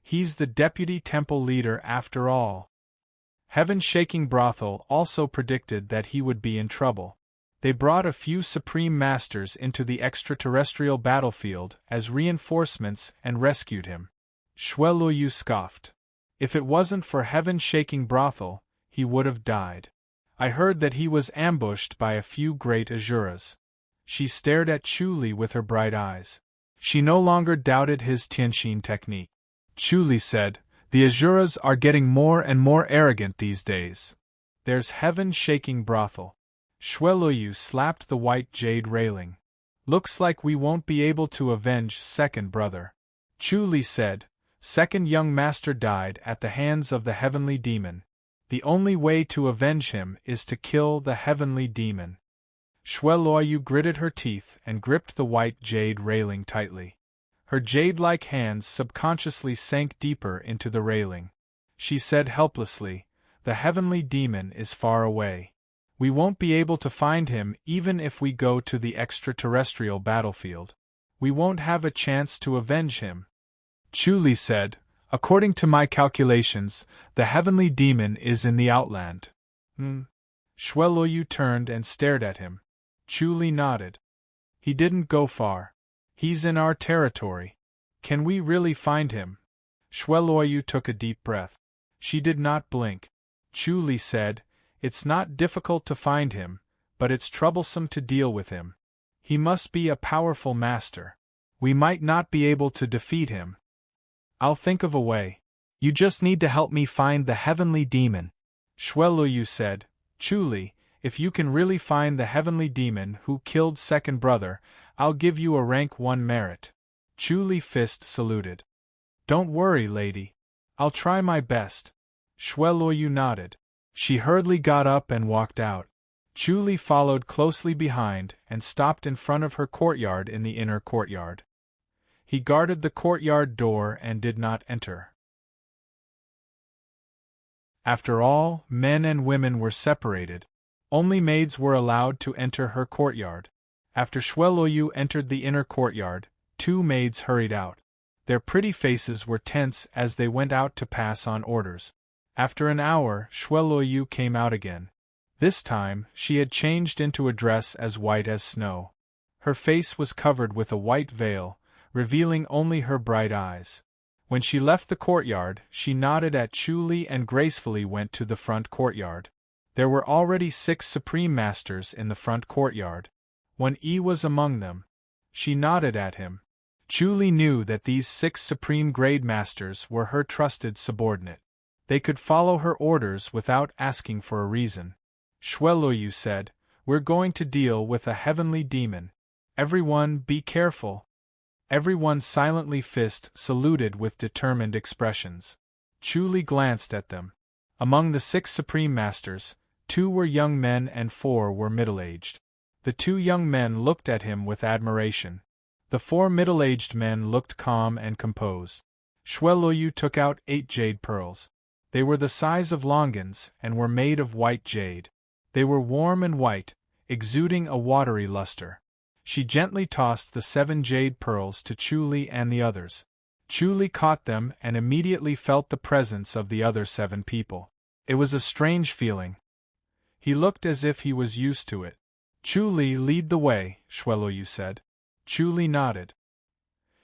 He's the deputy temple leader after all. Heaven-shaking brothel also predicted that he would be in trouble. They brought a few supreme masters into the extraterrestrial battlefield as reinforcements and rescued him. Xueloyu scoffed. If it wasn't for heaven-shaking brothel, he would have died. I heard that he was ambushed by a few great Asuras. She stared at Chuli with her bright eyes. She no longer doubted his Tianxin technique. Chuli said, the Asuras are getting more and more arrogant these days. There's heaven-shaking brothel. Xueloyu slapped the white jade railing. Looks like we won't be able to avenge second brother. Chuli said, second young master died at the hands of the heavenly demon. The only way to avenge him is to kill the heavenly demon. Xueloyu gritted her teeth and gripped the white jade railing tightly. Her jade-like hands subconsciously sank deeper into the railing. She said helplessly, the heavenly demon is far away. We won't be able to find him even if we go to the extraterrestrial battlefield. We won't have a chance to avenge him. Chuli said, according to my calculations, the heavenly demon is in the outland. Xueloyu turned and stared at him. Chuli nodded. He didn't go far. He's in our territory. Can we really find him? Xueloyu took a deep breath. She did not blink. Chuli said, it's not difficult to find him, but it's troublesome to deal with him. He must be a powerful master. We might not be able to defeat him. I'll think of a way. You just need to help me find the heavenly demon. Xueloyu said, Chuli, if you can really find the heavenly demon who killed second brother, I'll give you a rank 1 merit. Chuli fist saluted. Don't worry, lady. I'll try my best. Xueloyu nodded. She hurriedly got up and walked out. Chuli followed closely behind and stopped in front of her courtyard in the inner courtyard. He guarded the courtyard door and did not enter. After all, men and women were separated. Only maids were allowed to enter her courtyard. After Xueloyu entered the inner courtyard, 2 maids hurried out. Their pretty faces were tense as they went out to pass on orders. After an hour, Xueloyu came out again. This time, she had changed into a dress as white as snow. Her face was covered with a white veil, revealing only her bright eyes. When she left the courtyard, she nodded at Chuli and gracefully went to the front courtyard. There were already 6 supreme masters in the front courtyard. One Yi was among them. She nodded at him. Chuli knew that these 6 supreme grade masters were her trusted subordinate. They could follow her orders without asking for a reason. Xueloyu said, we're going to deal with a heavenly demon. Everyone be careful. Everyone silently fist saluted with determined expressions. Chuli glanced at them. Among the 6 supreme masters, 2 were young men and 4 were middle-aged. The 2 young men looked at him with admiration. The 4 middle-aged men looked calm and composed. Shweloyu took out 8 jade pearls. They were the size of longans and were made of white jade. They were warm and white, exuding a watery luster. She gently tossed the 7 jade pearls to Chuli and the others. Chuli caught them and immediately felt the presence of the other 7 people. It was a strange feeling. He looked as if he was used to it. Chuli, lead the way, Shweloyu said. Chuli nodded.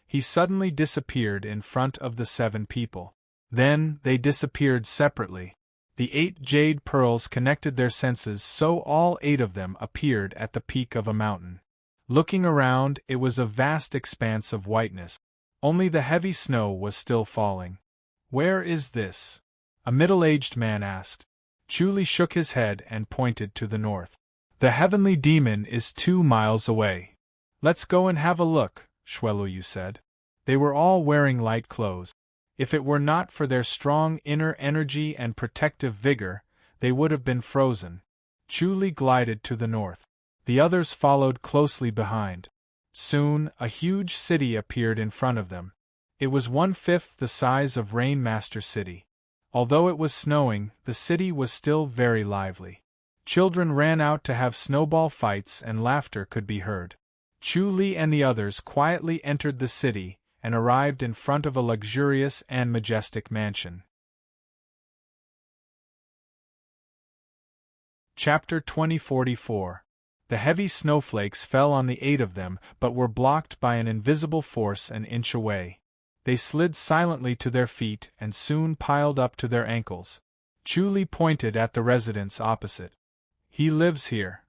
He suddenly disappeared in front of the 7 people. Then, they disappeared separately. The 8 jade pearls connected their senses, so all 8 of them appeared at the peak of a mountain. Looking around, it was a vast expanse of whiteness. Only the heavy snow was still falling. Where is this? A middle-aged man asked. Chuli shook his head and pointed to the north. The heavenly demon is 2 miles away. Let's go and have a look, Shweloyu said. They were all wearing light clothes. If it were not for their strong inner energy and protective vigor, they would have been frozen. Chuli glided to the north. The others followed closely behind. Soon, a huge city appeared in front of them. It was 1/5 the size of Rainmaster City. Although it was snowing, the city was still very lively. Children ran out to have snowball fights and laughter could be heard. Chuli and the others quietly entered the city and arrived in front of a luxurious and majestic mansion. Chapter 2044. The heavy snowflakes fell on the 8 of them but were blocked by an invisible force an inch away. They slid silently to their feet and soon piled up to their ankles. Chuli pointed at the residence opposite. He lives here.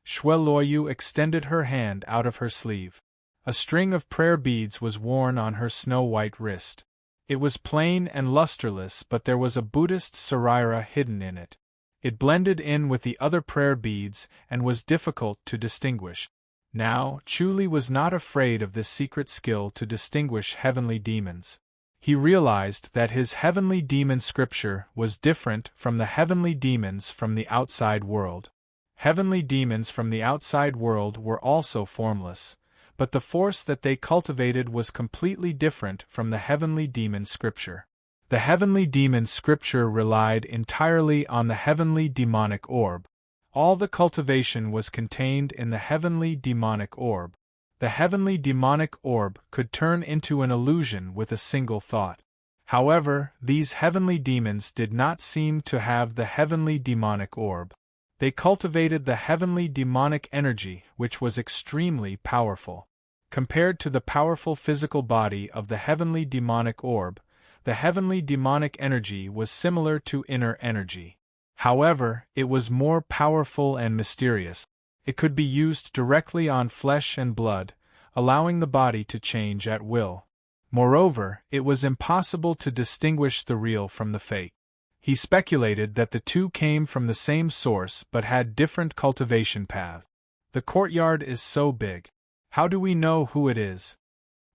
Shweloyu extended her hand out of her sleeve. A string of prayer beads was worn on her snow-white wrist. It was plain and lusterless, but there was a Buddhist sarira hidden in it. It blended in with the other prayer beads and was difficult to distinguish. Now, Chuli was not afraid of this secret skill to distinguish heavenly demons. He realized that his heavenly demon scripture was different from the heavenly demons from the outside world. Heavenly demons from the outside world were also formless, but the force that they cultivated was completely different from the heavenly demon scripture. The heavenly demon scripture relied entirely on the heavenly demonic orb. All the cultivation was contained in the heavenly demonic orb. The heavenly demonic orb could turn into an illusion with a single thought. However, these heavenly demons did not seem to have the heavenly demonic orb. They cultivated the heavenly demonic energy, which was extremely powerful. Compared to the powerful physical body of the heavenly demonic orb, the heavenly demonic energy was similar to inner energy. However, it was more powerful and mysterious. It could be used directly on flesh and blood, allowing the body to change at will. Moreover, it was impossible to distinguish the real from the fake. He speculated that the two came from the same source but had different cultivation paths. The courtyard is so big. How do we know who it is?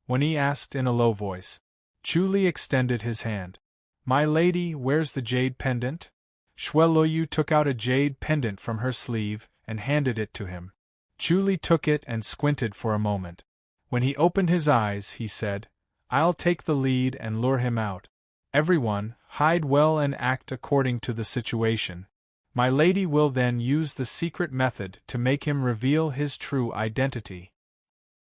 When he asked in a low voice. Chuli extended his hand. My lady, where's the jade pendant? Shweloyu took out a jade pendant from her sleeve and handed it to him. Chuli took it and squinted for a moment. When he opened his eyes, he said, I'll take the lead and lure him out. Everyone, hide well and act according to the situation. My lady will then use the secret method to make him reveal his true identity.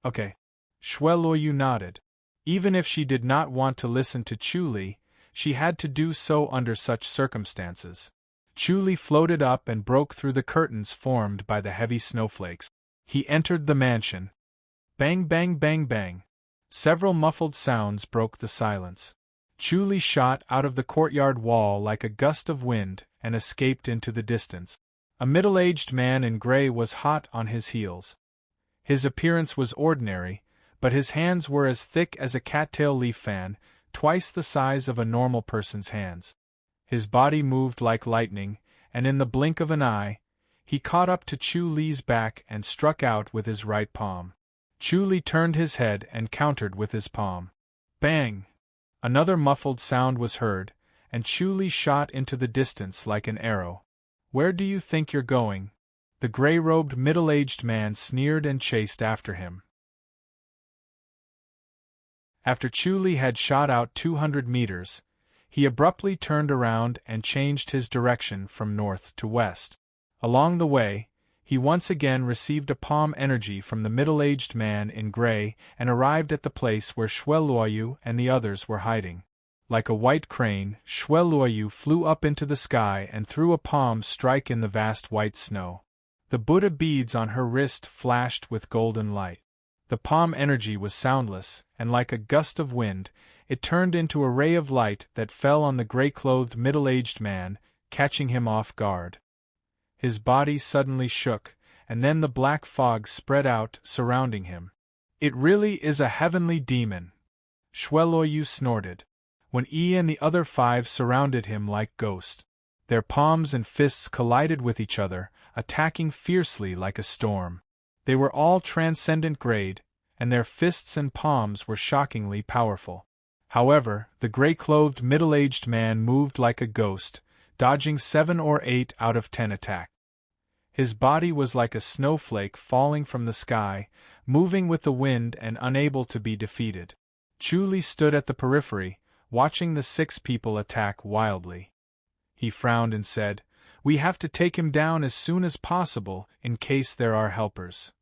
Okay. Shweloyu nodded. Even if she did not want to listen to Chuli, she had to do so under such circumstances. Chuli floated up and broke through the curtains formed by the heavy snowflakes. He entered the mansion. Bang, bang, bang, bang. Several muffled sounds broke the silence. Chuli shot out of the courtyard wall like a gust of wind and escaped into the distance. A middle-aged man in gray was hot on his heels. His appearance was ordinary, but his hands were as thick as a cattail leaf fan, twice the size of a normal person's hands. His body moved like lightning, and in the blink of an eye, he caught up to Chuli's back and struck out with his right palm. Chuli turned his head and countered with his palm. Bang! Another muffled sound was heard, and Chuli shot into the distance like an arrow. Where do you think you're going? The gray-robed middle-aged man sneered and chased after him. After Chu had shot out 200 meters, he abruptly turned around and changed his direction from north to west. Along the way, he once again received a palm energy from the middle-aged man in gray and arrived at the place where Shueluoyu and the others were hiding. Like a white crane, Shueluoyu flew up into the sky and threw a palm strike in the vast white snow. The Buddha beads on her wrist flashed with golden light. The palm energy was soundless, and like a gust of wind, it turned into a ray of light that fell on the gray-clothed middle-aged man, catching him off guard. His body suddenly shook, and then the black fog spread out, surrounding him. "It really is a heavenly demon," Shueluoyu snorted, when and the other 5 surrounded him like ghosts. Their palms and fists collided with each other, attacking fiercely like a storm. They were all transcendent grade, and their fists and palms were shockingly powerful. However, the gray-clothed middle-aged man moved like a ghost, dodging 7 or 8 out of 10 attacks. His body was like a snowflake falling from the sky, moving with the wind and unable to be defeated. Chu stood at the periphery, watching the 6 people attack wildly. He frowned and said, "We have to take him down as soon as possible in case there are helpers."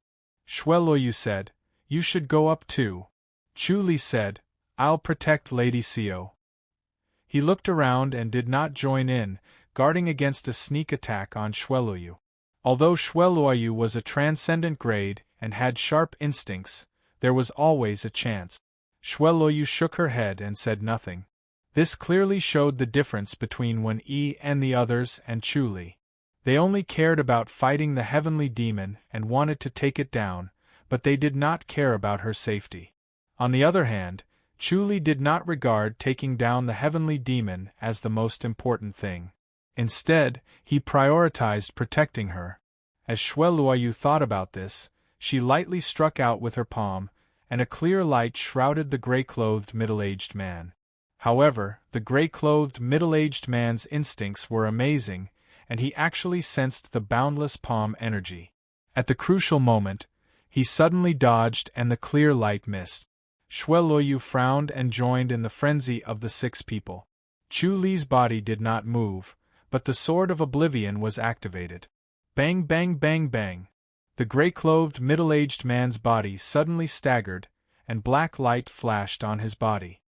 Shueluoyu said, "You should go up too." Chu said, "I'll protect Lady Xiao." He looked around and did not join in, guarding against a sneak attack on Shueluoyu. Although Shueluoyu was a transcendent grade and had sharp instincts, there was always a chance. Shueluoyu shook her head and said nothing. This clearly showed the difference between Wen Yi and the others and Chu. They only cared about fighting the heavenly demon and wanted to take it down, but they did not care about her safety. On the other hand, Chu did not regard taking down the heavenly demon as the most important thing. Instead, he prioritized protecting her. As Shueluoyu thought about this, she lightly struck out with her palm, and a clear light shrouded the gray-clothed middle-aged man. However, the gray-clothed middle-aged man's instincts were amazing, and he actually sensed the boundless palm energy. At the crucial moment, he suddenly dodged and the clear light missed. Shueluoyu frowned and joined in the frenzy of the 6 people. Chu-Li's body did not move, but the Sword of Oblivion was activated. Bang bang bang bang. The gray-clothed middle-aged man's body suddenly staggered, and black light flashed on his body.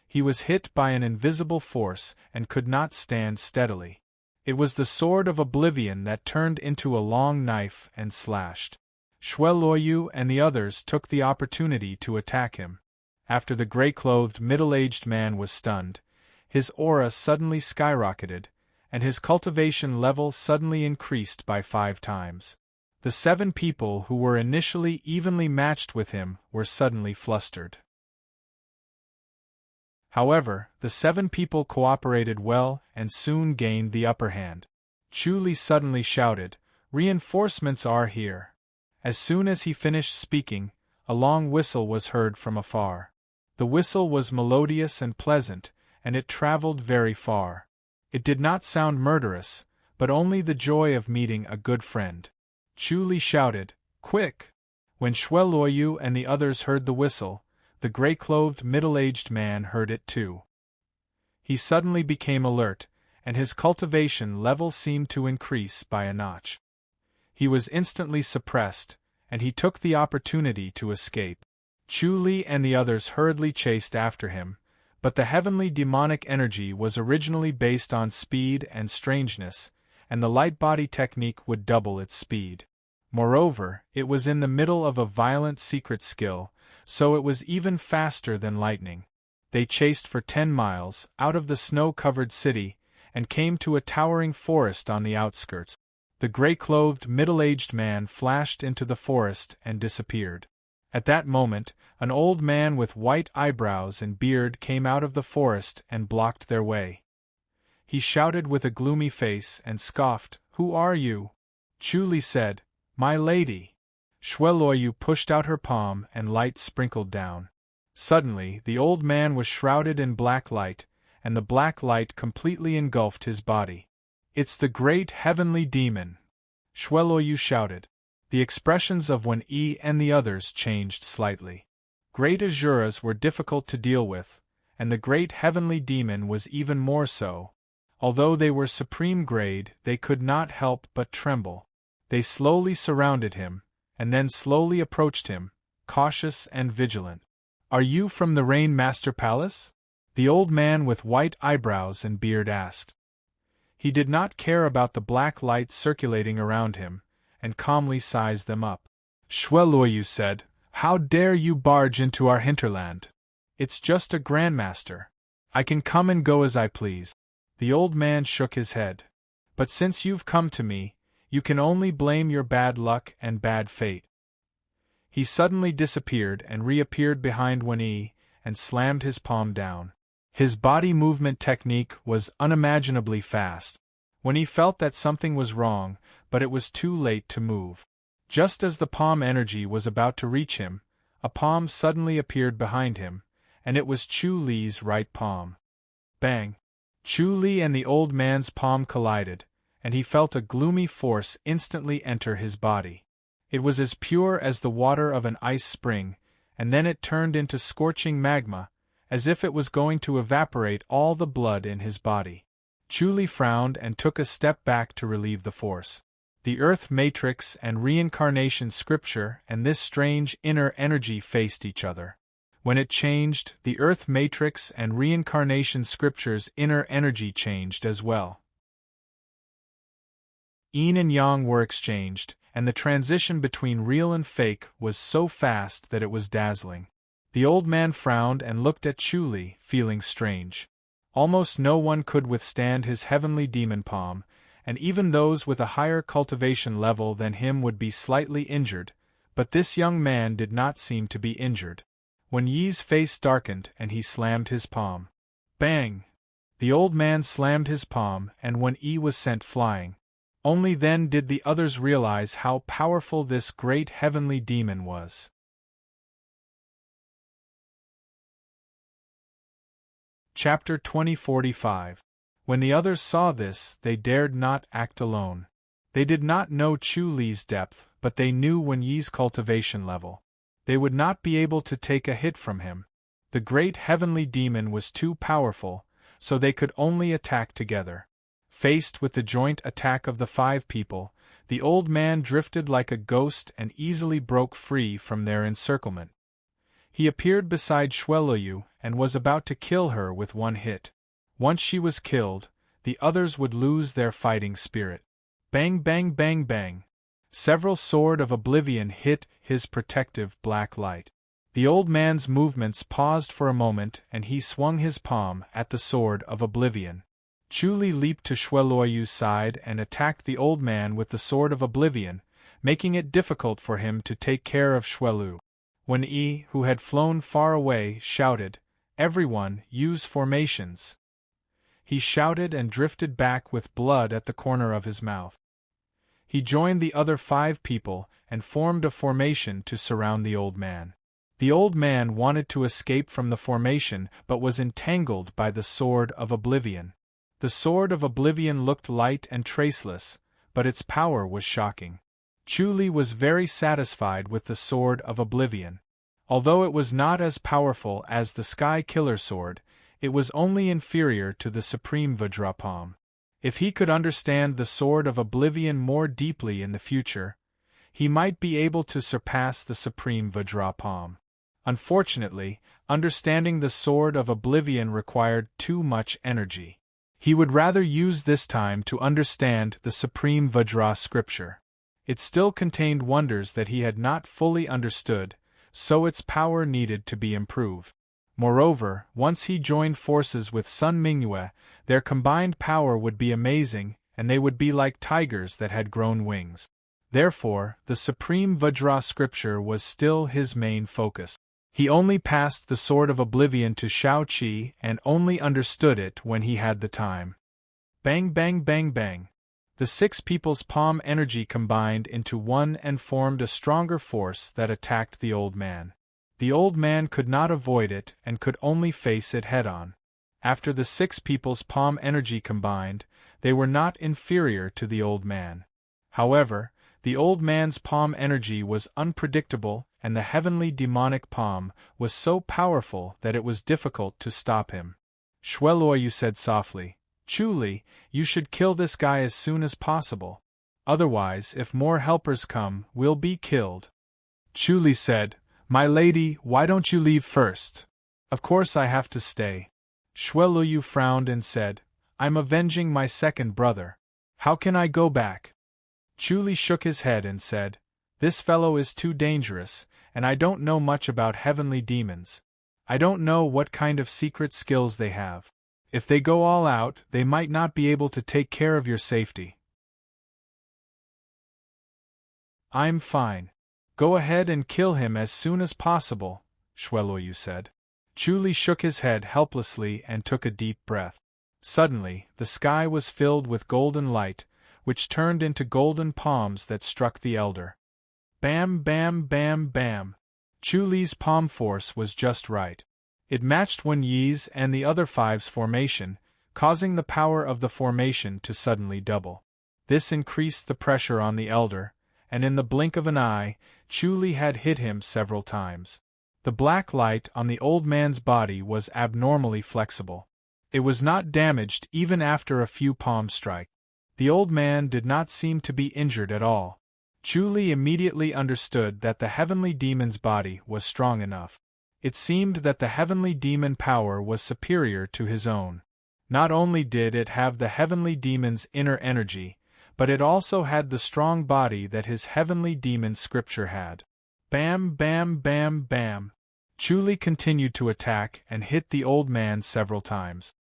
He was hit by an invisible force and could not stand steadily. It was the Sword of Oblivion that turned into a long knife and slashed. Shueluoyu and the others took the opportunity to attack him. After the gray-clothed middle-aged man was stunned, his aura suddenly skyrocketed, and his cultivation level suddenly increased by 5 times. The 7 people who were initially evenly matched with him were suddenly flustered. However, the 7 people cooperated well and soon gained the upper hand. Chu suddenly shouted, "Reinforcements are here!" As soon as he finished speaking, a long whistle was heard from afar. The whistle was melodious and pleasant, and it traveled very far. It did not sound murderous, but only the joy of meeting a good friend. Chu shouted, "Quick!" When Shueluoyu and the others heard the whistle, the gray-clothed middle-aged man heard it too. He suddenly became alert, and his cultivation level seemed to increase by a notch. He was instantly suppressed, and he took the opportunity to escape. Chu and the others hurriedly chased after him, but the heavenly demonic energy was originally based on speed and strangeness, and the light body technique would double its speed. Moreover, it was in the middle of a violent secret skill, so it was even faster than lightning. They chased for 10 miles out of the snow-covered city and came to a towering forest on the outskirts. The gray-clothed middle-aged man flashed into the forest and disappeared. At that moment, an old man with white eyebrows and beard came out of the forest and blocked their way. He shouted with a gloomy face and scoffed, "Who are you?" Chu said, "My lady." Shueluoyu pushed out her palm and light sprinkled down. Suddenly, the old man was shrouded in black light, and the black light completely engulfed his body. "It's the great heavenly demon!" Shueluoyu shouted. The expressions of Wen Yi and the others changed slightly. Great Asuras were difficult to deal with, and the great heavenly demon was even more so. Although they were supreme grade, they could not help but tremble. They slowly surrounded him, and then slowly approached him, cautious and vigilant. "Are you from the Rain Master Palace?" the old man with white eyebrows and beard asked. He did not care about the black lights circulating around him, and calmly sized them up. Shweloyu said, "How dare you barge into our hinterland? It's just a grandmaster. I can come and go as I please." The old man shook his head. "But since you've come to me, you can only blame your bad luck and bad fate." He suddenly disappeared and reappeared behind Wen-Yi, and slammed his palm down. His body movement technique was unimaginably fast. Wen-Yi felt that something was wrong, but it was too late to move. Just as the palm energy was about to reach him, a palm suddenly appeared behind him, and it was Chu Li's right palm. Bang! Chu Li and the old man's palm collided, and he felt a gloomy force instantly enter his body. It was as pure as the water of an ice spring, and then it turned into scorching magma, as if it was going to evaporate all the blood in his body. Chu Li frowned and took a step back to relieve the force. The Earth Matrix and Reincarnation Scripture and this strange inner energy faced each other. When it changed, the Earth Matrix and Reincarnation Scripture's inner energy changed as well. Yin and Yang were exchanged, and the transition between real and fake was so fast that it was dazzling. The old man frowned and looked at Chu Li, feeling strange. Almost no one could withstand his heavenly demon palm, and even those with a higher cultivation level than him would be slightly injured, but this young man did not seem to be injured. Wen-Yi's face darkened and he slammed his palm. Bang! The old man slammed his palm and Wen-Yi was sent flying. Only then did the others realize how powerful this great heavenly demon was. Chapter 2045. When the others saw this, they dared not act alone. They did not know Chu Li's depth, but they knew Wen-Yi's cultivation level. They would not be able to take a hit from him. The great heavenly demon was too powerful, so they could only attack together. Faced with the joint attack of the 5 people, the old man drifted like a ghost and easily broke free from their encirclement. He appeared beside Shweloyu and was about to kill her with one hit. Once she was killed, the others would lose their fighting spirit. Bang bang bang bang. Several Sword of Oblivion hit his protective black light. The old man's movements paused for a moment and he swung his palm at the Sword of Oblivion. Chu Li leaped to Shweloyu's side and attacked the old man with the Sword of Oblivion, making it difficult for him to take care of Shwelu. Wen-Yi, who had flown far away, shouted, "Everyone, use formations!" He shouted and drifted back with blood at the corner of his mouth. He joined the other 5 people and formed a formation to surround the old man. The old man wanted to escape from the formation but was entangled by the Sword of Oblivion. The Sword of Oblivion looked light and traceless, but its power was shocking. Chu Li was very satisfied with the Sword of Oblivion. Although it was not as powerful as the Sky Killer Sword, it was only inferior to the Supreme Vajra Palm. If he could understand the Sword of Oblivion more deeply in the future, he might be able to surpass the Supreme Vajra Palm. Unfortunately, understanding the Sword of Oblivion required too much energy. He would rather use this time to understand the Supreme Vajra Scripture. It still contained wonders that he had not fully understood, so its power needed to be improved. Moreover, once he joined forces with Sun Mingyue, their combined power would be amazing, and they would be like tigers that had grown wings. Therefore, the Supreme Vajra Scripture was still his main focus. He only passed the Sword of Oblivion to Shao-Chi and only understood it when he had the time. Bang bang bang bang. The 6 people's palm energy combined into one and formed a stronger force that attacked the old man. The old man could not avoid it and could only face it head-on. After the 6 people's palm energy combined, they were not inferior to the old man. However, the old man's palm energy was unpredictable and the heavenly demonic palm was so powerful that it was difficult to stop him. Shweloyu said softly, "Chuli, you should kill this guy as soon as possible. Otherwise, if more helpers come, we'll be killed." Chuli said, "My lady, why don't you leave first?" "Of course I have to stay." Shweloyu frowned and said, "I'm avenging my second brother. How can I go back?" Chuli shook his head and said, "This fellow is too dangerous, and I don't know much about heavenly demons. I don't know what kind of secret skills they have. If they go all out, they might not be able to take care of your safety." "I'm fine. Go ahead and kill him as soon as possible," Shweloyu said. Chuli shook his head helplessly and took a deep breath. Suddenly, the sky was filled with golden light, which turned into golden palms that struck the elder. Bam, bam, bam, bam. Chuli's palm force was just right. It matched Wen Yi's and the other five's formation, causing the power of the formation to suddenly double. This increased the pressure on the elder, and in the blink of an eye, Chuli had hit him several times. The black light on the old man's body was abnormally flexible. It was not damaged even after a few palm strikes. The old man did not seem to be injured at all. Chuli immediately understood that the heavenly demon's body was strong enough. It seemed that the heavenly demon power was superior to his own. Not only did it have the heavenly demon's inner energy, but it also had the strong body that his heavenly demon scripture had. Bam, bam, bam, bam. Chuli continued to attack and hit the old man several times.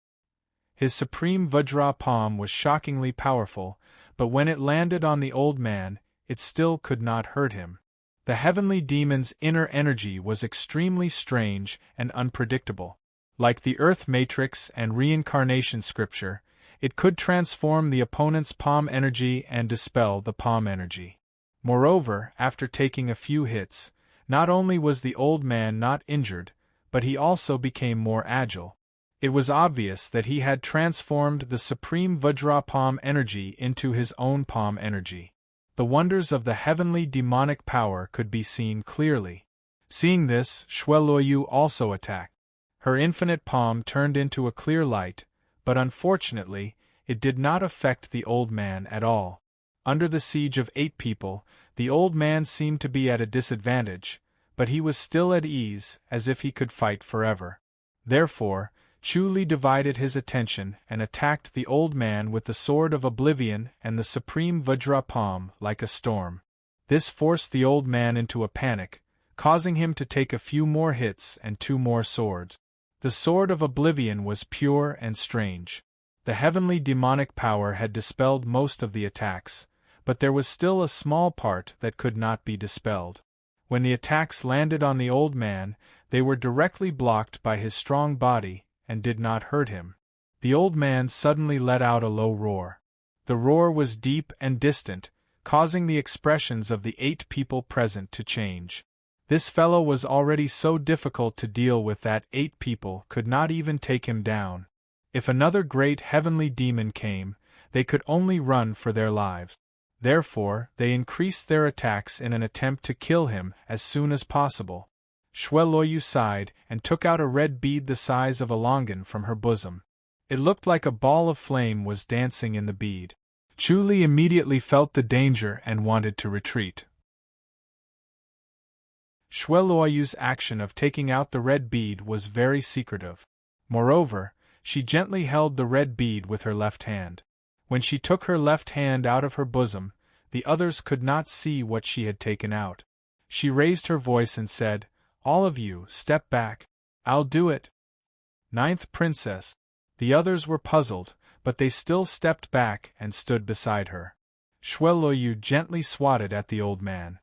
His supreme Vajra palm was shockingly powerful, but when it landed on the old man, it still could not hurt him. The heavenly demon's inner energy was extremely strange and unpredictable. Like the Earth Matrix and Reincarnation Scripture, it could transform the opponent's palm energy and dispel the palm energy. Moreover, after taking a few hits, not only was the old man not injured, but he also became more agile. It was obvious that he had transformed the supreme Vajra palm energy into his own palm energy. The wonders of the heavenly demonic power could be seen clearly. Seeing this, Shweloyu also attacked. Her infinite palm turned into a clear light, but unfortunately, it did not affect the old man at all. Under the siege of 8 people, the old man seemed to be at a disadvantage, but he was still at ease, as if he could fight forever. Therefore, Chuli divided his attention and attacked the old man with the Sword of Oblivion and the Supreme Vajra Palm like a storm. This forced the old man into a panic, causing him to take a few more hits and 2 more swords. The Sword of Oblivion was pure and strange. The heavenly demonic power had dispelled most of the attacks, but there was still a small part that could not be dispelled. When the attacks landed on the old man, they were directly blocked by his strong body, and did not hurt him. The old man suddenly let out a low roar. The roar was deep and distant, causing the expressions of the 8 people present to change. This fellow was already so difficult to deal with that 8 people could not even take him down. If another great heavenly demon came, they could only run for their lives. Therefore, they increased their attacks in an attempt to kill him as soon as possible. Shweloyu sighed and took out a red bead the size of a longan from her bosom. It looked like a ball of flame was dancing in the bead. Chuli immediately felt the danger and wanted to retreat. Shweloyu's action of taking out the red bead was very secretive. Moreover, she gently held the red bead with her left hand. When she took her left hand out of her bosom, the others could not see what she had taken out. She raised her voice and said, "All of you, step back. I'll do it." 9th Princess. The others were puzzled, but they still stepped back and stood beside her. Shweloyu gently swatted at the old man.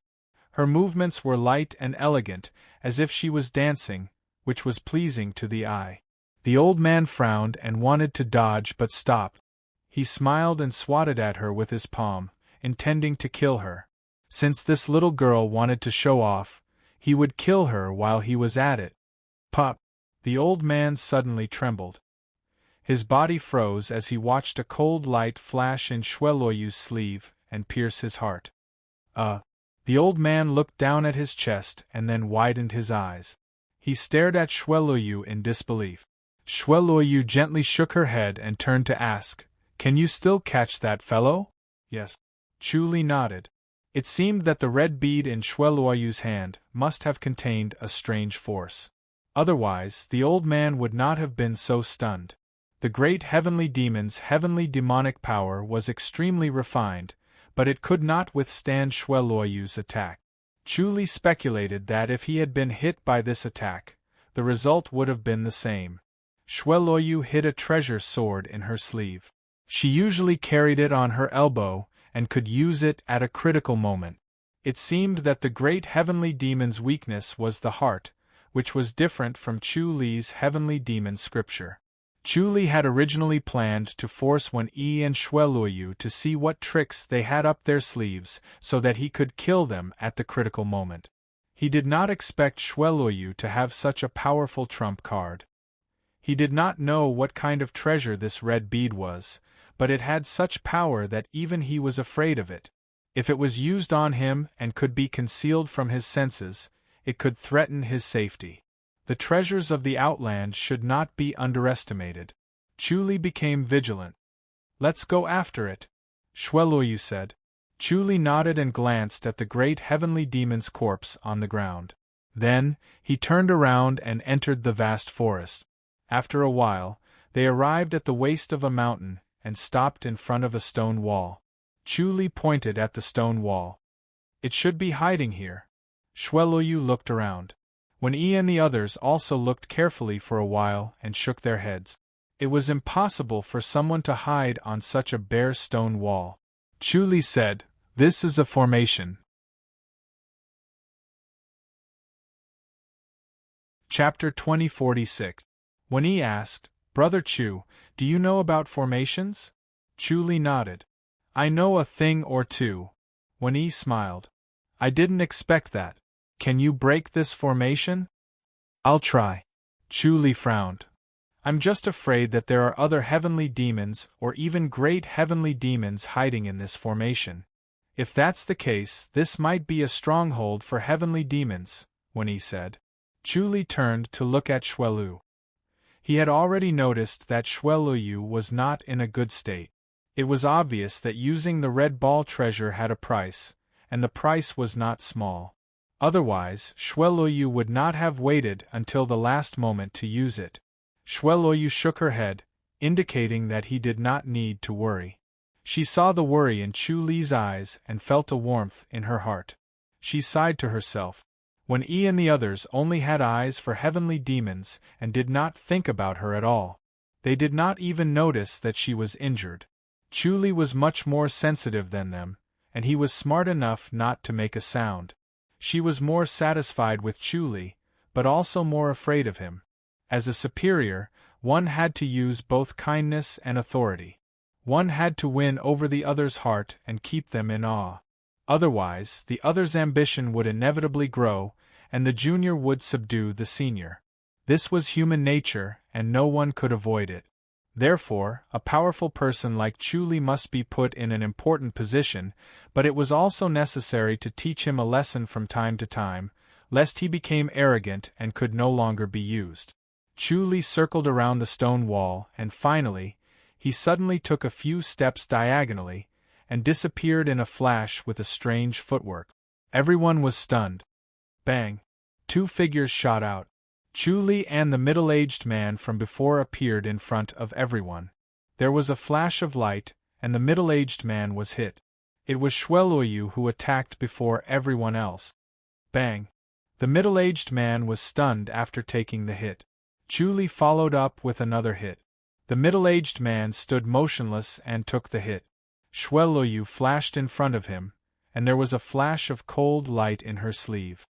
Her movements were light and elegant, as if she was dancing, which was pleasing to the eye. The old man frowned and wanted to dodge but stopped. He smiled and swatted at her with his palm, intending to kill her. Since this little girl wanted to show off, he would kill her while he was at it. Pop! The old man suddenly trembled. His body froze as he watched a cold light flash in Shweloyu's sleeve and pierce his heart. The old man looked down at his chest and then widened his eyes. He stared at Shweloyu in disbelief. Shweloyu gently shook her head and turned to ask, "Can you still catch that fellow?" "Yes." Chuli nodded. It seemed that the red bead in Shweloyu's hand must have contained a strange force. Otherwise, the old man would not have been so stunned. The great heavenly demon's heavenly demonic power was extremely refined, but it could not withstand Shweloyu's attack. Chuli speculated that if he had been hit by this attack, the result would have been the same. Shweloyu hid a treasure sword in her sleeve. She usually carried it on her elbow and could use it at a critical moment. It seemed that the great heavenly demon's weakness was the heart, which was different from Chuli's heavenly demon scripture. Chuli had originally planned to force Wen-Yi and Shweloyu to see what tricks they had up their sleeves so that he could kill them at the critical moment. He did not expect Shweloyu to have such a powerful trump card. He did not know what kind of treasure this red bead was, but it had such power that even he was afraid of it. If it was used on him and could be concealed from his senses, it could threaten his safety. The treasures of the Outland should not be underestimated. Chuli became vigilant. "Let's go after it," Shweloyu said. Chuli nodded and glanced at the great heavenly demon's corpse on the ground. Then, he turned around and entered the vast forest. After a while, they arrived at the waist of a mountain and stopped in front of a stone wall. Chuli pointed at the stone wall. "It should be hiding here." Shweloyu looked around. Wen-Yi and the others also looked carefully for a while and shook their heads. It was impossible for someone to hide on such a bare stone wall. Chuli said, "This is a formation." Chapter 2046. Wen-Yi asked, "Brother Chu, do you know about formations?" Chuli nodded. "I know a thing or two." Wen-Yi smiled. "I didn't expect that. Can you break this formation?" "I'll try." Chuli frowned. "I'm just afraid that there are other heavenly demons or even great heavenly demons hiding in this formation. If that's the case, this might be a stronghold for heavenly demons," Wen-Yi said. Chuli turned to look at Shweloyu. He had already noticed that Shweloyu was not in a good state. It was obvious that using the red ball treasure had a price, and the price was not small. Otherwise, Shweloyu would not have waited until the last moment to use it. Shweloyu shook her head, indicating that he did not need to worry. She saw the worry in Chuli's eyes and felt a warmth in her heart. She sighed to herself. Wen-Yi and the others only had eyes for heavenly demons and did not think about her at all. They did not even notice that she was injured. Chuli was much more sensitive than them, and he was smart enough not to make a sound. She was more satisfied with Chuli, but also more afraid of him. As a superior, one had to use both kindness and authority. One had to win over the other's heart and keep them in awe. Otherwise, the other's ambition would inevitably grow, and the junior would subdue the senior. This was human nature, and no one could avoid it. Therefore, a powerful person like Chuli must be put in an important position, but it was also necessary to teach him a lesson from time to time, lest he became arrogant and could no longer be used. Chuli circled around the stone wall, and finally, he suddenly took a few steps diagonally, and disappeared in a flash with a strange footwork. Everyone was stunned. Bang! 2 figures shot out. Chuli and the middle-aged man from before appeared in front of everyone. There was a flash of light, and the middle-aged man was hit. It was Shweloyu who attacked before everyone else. Bang! The middle-aged man was stunned after taking the hit. Chuli followed up with another hit. The middle-aged man stood motionless and took the hit. Shweloyu flashed in front of him, and there was a flash of cold light in her sleeve.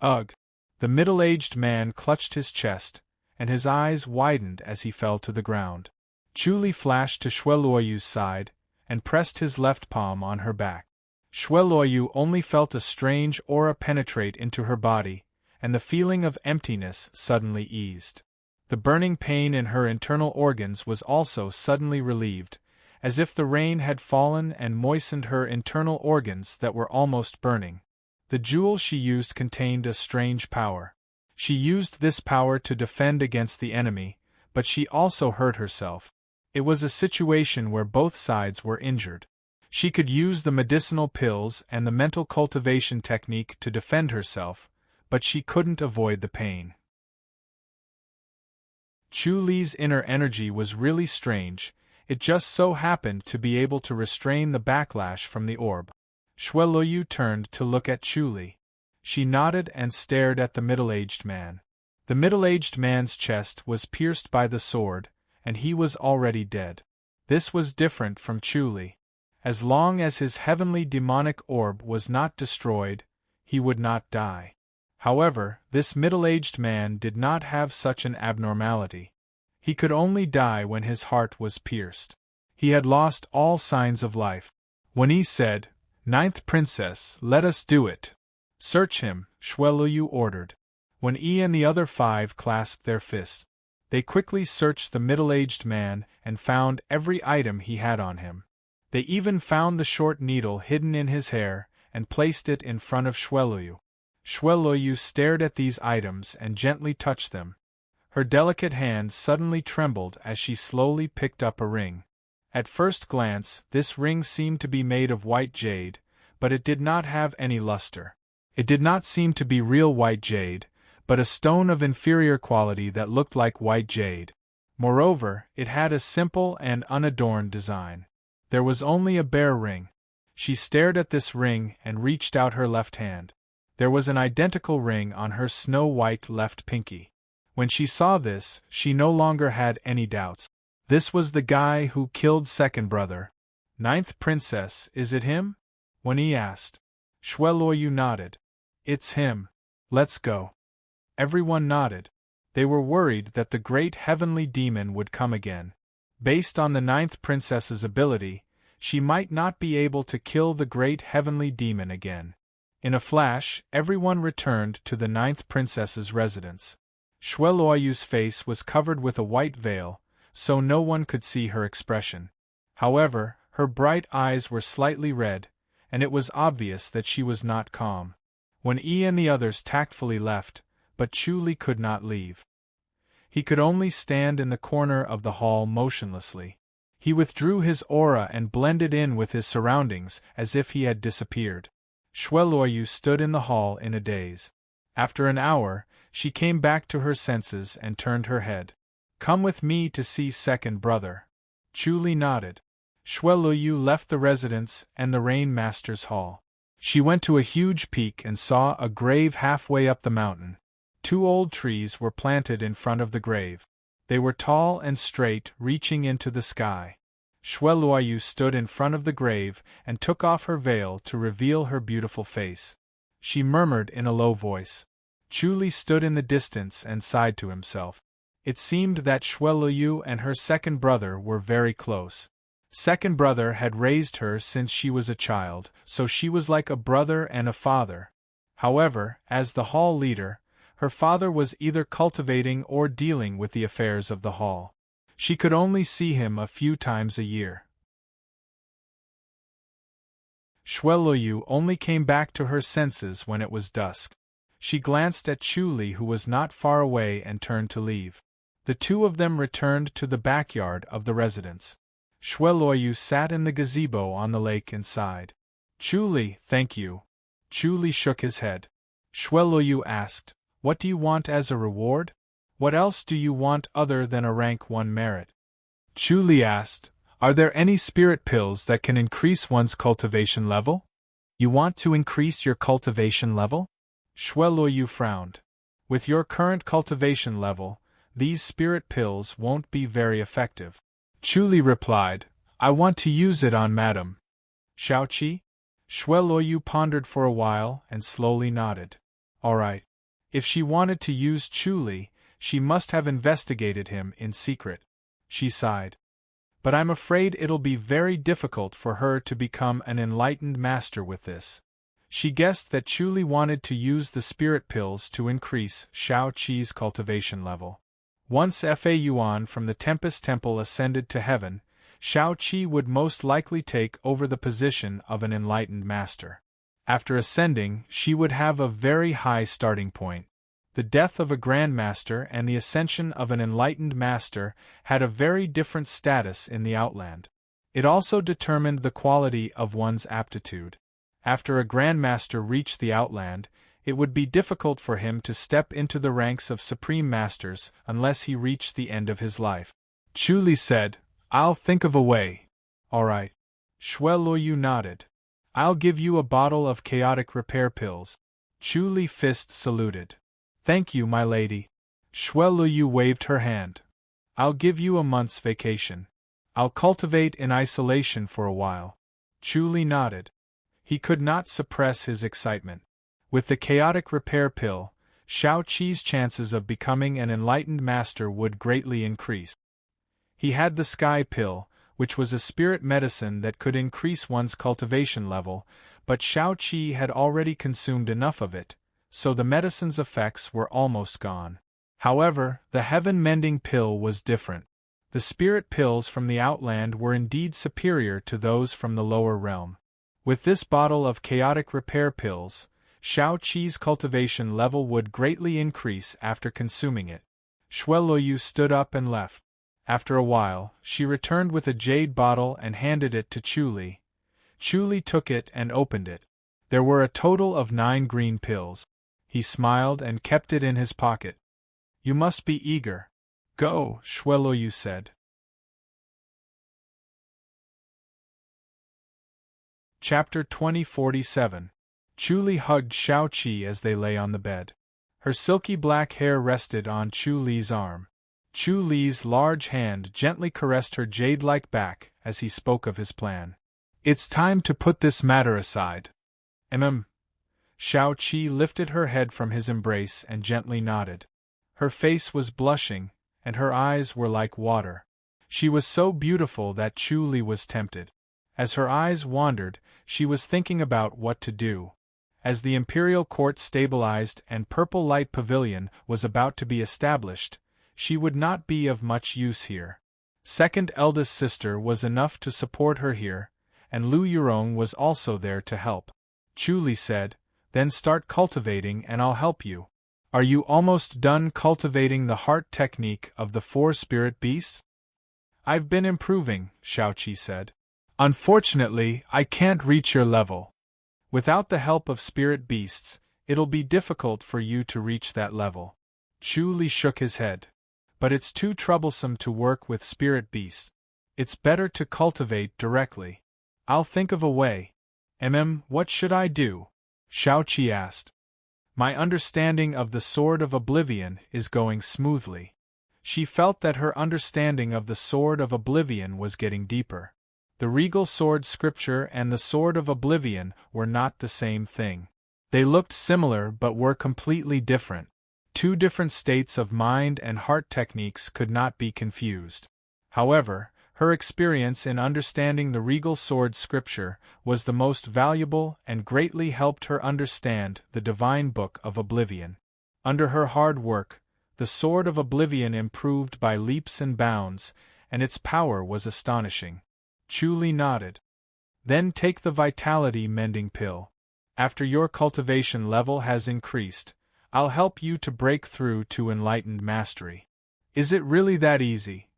Ugh! The middle-aged man clutched his chest, and his eyes widened as he fell to the ground. Chuli flashed to Shweloyu's side, and pressed his left palm on her back. Shweloyu only felt a strange aura penetrate into her body, and the feeling of emptiness suddenly eased. The burning pain in her internal organs was also suddenly relieved, as if the rain had fallen and moistened her internal organs that were almost burning. The jewel she used contained a strange power. She used this power to defend against the enemy, but she also hurt herself. It was a situation where both sides were injured. She could use the medicinal pills and the mental cultivation technique to defend herself, but she couldn't avoid the pain. Chu Li's inner energy was really strange. It just so happened to be able to restrain the backlash from the orb. Xue Luoyu turned to look at Chu Li. She nodded and stared at the middle-aged man. The middle-aged man's chest was pierced by the sword, and he was already dead. This was different from Chu Li. As long as his heavenly demonic orb was not destroyed, he would not die. However, this middle-aged man did not have such an abnormality. He could only die when his heart was pierced. He had lost all signs of life. When he said, "Ninth Princess, let us do it. Search him," Xue Luoyu ordered. When Yi and the other 5 clasped their fists, they quickly searched the middle-aged man and found every item he had on him. They even found the short needle hidden in his hair and placed it in front of Xue Luoyu. Xue Luoyu stared at these items and gently touched them. Her delicate hand suddenly trembled as she slowly picked up a ring. At first glance, this ring seemed to be made of white jade, but it did not have any luster. It did not seem to be real white jade, but a stone of inferior quality that looked like white jade. Moreover, it had a simple and unadorned design. There was only a bare ring. She stared at this ring and reached out her left hand. There was an identical ring on her snow-white left pinky. When she saw this, she no longer had any doubts. This was the guy who killed second brother. "Ninth Princess, is it him?" When he asked. Xue Luoyu nodded. "It's him. Let's go." Everyone nodded. They were worried that the great heavenly demon would come again. Based on the ninth princess's ability, she might not be able to kill the great heavenly demon again. In a flash, everyone returned to the ninth princess's residence. Xue Luoyu's face was covered with a white veil, so no one could see her expression. However, her bright eyes were slightly red, and it was obvious that she was not calm. When Yi and the others tactfully left, but Chu Li could not leave. He could only stand in the corner of the hall motionlessly. He withdrew his aura and blended in with his surroundings as if he had disappeared. Xue Luoyu stood in the hall in a daze. After an hour, she came back to her senses and turned her head. "Come with me to see second brother." Chu Li nodded. Xue Luoyu left the residence and the Rain Master's hall. She went to a huge peak and saw a grave halfway up the mountain. 2 old trees were planted in front of the grave. They were tall and straight, reaching into the sky. Xue Luoyu stood in front of the grave and took off her veil to reveal her beautiful face. She murmured in a low voice. Chu Li stood in the distance and sighed to himself. It seemed that Xue Luoyu and her second brother were very close. Second brother had raised her since she was a child, so she was like a brother and a father. However, as the hall leader, her father was either cultivating or dealing with the affairs of the hall. She could only see him a few times a year. Xue Luoyu only came back to her senses when it was dusk. She glanced at Chu Li, who was not far away, and turned to leave. The 2 of them returned to the backyard of the residence. Xue Luoyu sat in the gazebo on the lake and sighed. "Chu Li, thank you." Chu Li shook his head. Xue Luoyu asked, "What do you want as a reward? What else do you want other than a rank 1 merit?" Chu Li asked, "Are there any spirit pills that can increase one's cultivation level?" "You want to increase your cultivation level?" Xue Luoyu frowned. "With your current cultivation level, these spirit pills won't be very effective." Chu Li replied, "I want to use it on Madame Xiaoqi." Xue Luoyu pondered for a while and slowly nodded. All right. If she wanted to use Chu Li, she must have investigated him in secret. She sighed. But I'm afraid it'll be very difficult for her to become an enlightened master with this. She guessed that Chu Li wanted to use the spirit pills to increase Xiao Qi's cultivation level. Once Fa Yuan from the Tempest Temple ascended to heaven, Xiao Qi would most likely take over the position of an enlightened master. After ascending, she would have a very high starting point. The death of a grandmaster and the ascension of an enlightened master had a very different status in the Outland. It also determined the quality of one's aptitude. After a grandmaster reached the Outland, it would be difficult for him to step into the ranks of supreme masters unless he reached the end of his life. Chu Li said, "I'll think of a way." "All right." Xue Luoyu nodded. "I'll give you a bottle of chaotic repair pills." Chu Li fist saluted. "Thank you, my lady." Xue Luoyu waved her hand. "I'll give you a month's vacation. I'll cultivate in isolation for a while." Chu Li nodded. He could not suppress his excitement. With the chaotic repair pill, Shao Qi's chances of becoming an enlightened master would greatly increase. He had the sky pill, which was a spirit medicine that could increase one's cultivation level, but Shao Qi had already consumed enough of it, so the medicine's effects were almost gone. However, the heaven-mending pill was different. The spirit pills from the Outland were indeed superior to those from the lower realm. With this bottle of chaotic repair pills, Shao Qi's cultivation level would greatly increase after consuming it. Xue Luoyu stood up and left. After a while, she returned with a jade bottle and handed it to Chu Li. Chu Li took it and opened it. There were a total of 9 green pills. He smiled and kept it in his pocket. "You must be eager." "Go," Xue Luoyu said. Chapter 2047. Chu Li hugged Shao Qi as they lay on the bed. Her silky black hair rested on Chu Li's arm. Chu Li's large hand gently caressed her jade-like back as he spoke of his plan. "It's time to put this matter aside." Shao Qi lifted her head from his embrace and gently nodded. Her face was blushing, and her eyes were like water. She was so beautiful that Chu Li was tempted. As her eyes wandered, she was thinking about what to do. As the imperial court stabilized and Purple Light Pavilion was about to be established, she would not be of much use here. Second eldest sister was enough to support her here, and Lu Yurong was also there to help. Chu Li said, "Then start cultivating and I'll help you." "Are you almost done cultivating the heart technique of the 4 spirit beasts?" "I've been improving," Shao Qi said. "Unfortunately, I can't reach your level. Without the help of spirit beasts, it'll be difficult for you to reach that level." Chu Li shook his head. "But it's too troublesome to work with spirit beasts. It's better to cultivate directly." "I'll think of a way." What should I do?" Shao Qi asked. "My understanding of the Sword of Oblivion is going smoothly." She felt that her understanding of the Sword of Oblivion was getting deeper. The Regal Sword Scripture and the Sword of Oblivion were not the same thing. They looked similar but were completely different. 2 different states of mind and heart techniques could not be confused. However, her experience in understanding the Regal Sword Scripture was the most valuable and greatly helped her understand the Divine Book of Oblivion. Under her hard work, the Sword of Oblivion improved by leaps and bounds, and its power was astonishing. Chu Li nodded. "Then take the Vitality Mending Pill. After your cultivation level has increased, I'll help you to break through to enlightened mastery." "Is it really that easy?"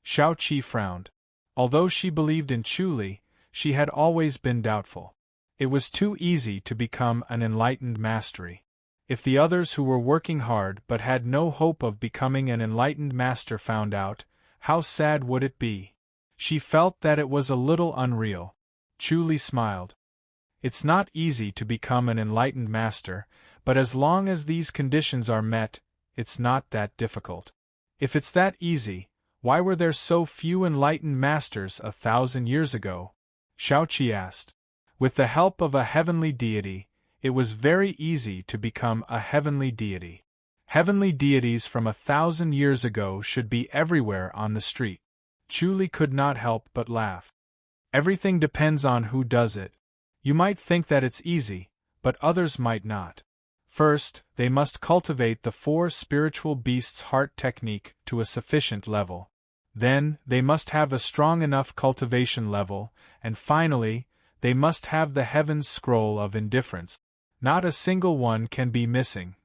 Shao Qi frowned. Although she believed in Chu Li, she had always been doubtful. It was too easy to become an enlightened mastery. If the others who were working hard but had no hope of becoming an enlightened master found out, how sad would it be? She felt that it was a little unreal. Chu Li smiled. "It's not easy to become an enlightened master, but as long as these conditions are met, it's not that difficult." "If it's that easy, why were there so few enlightened masters 1,000 years ago?" Shao Qi asked. With the help of a heavenly deity, it was very easy to become a heavenly deity. Heavenly deities from 1,000 years ago should be everywhere on the street. Chu Li could not help but laugh. "Everything depends on who does it. You might think that it's easy, but others might not. First, they must cultivate the 4 spiritual beasts' heart technique to a sufficient level. Then, they must have a strong enough cultivation level, and finally, They must have the heaven's scroll of indifference. Not a single one can be missing.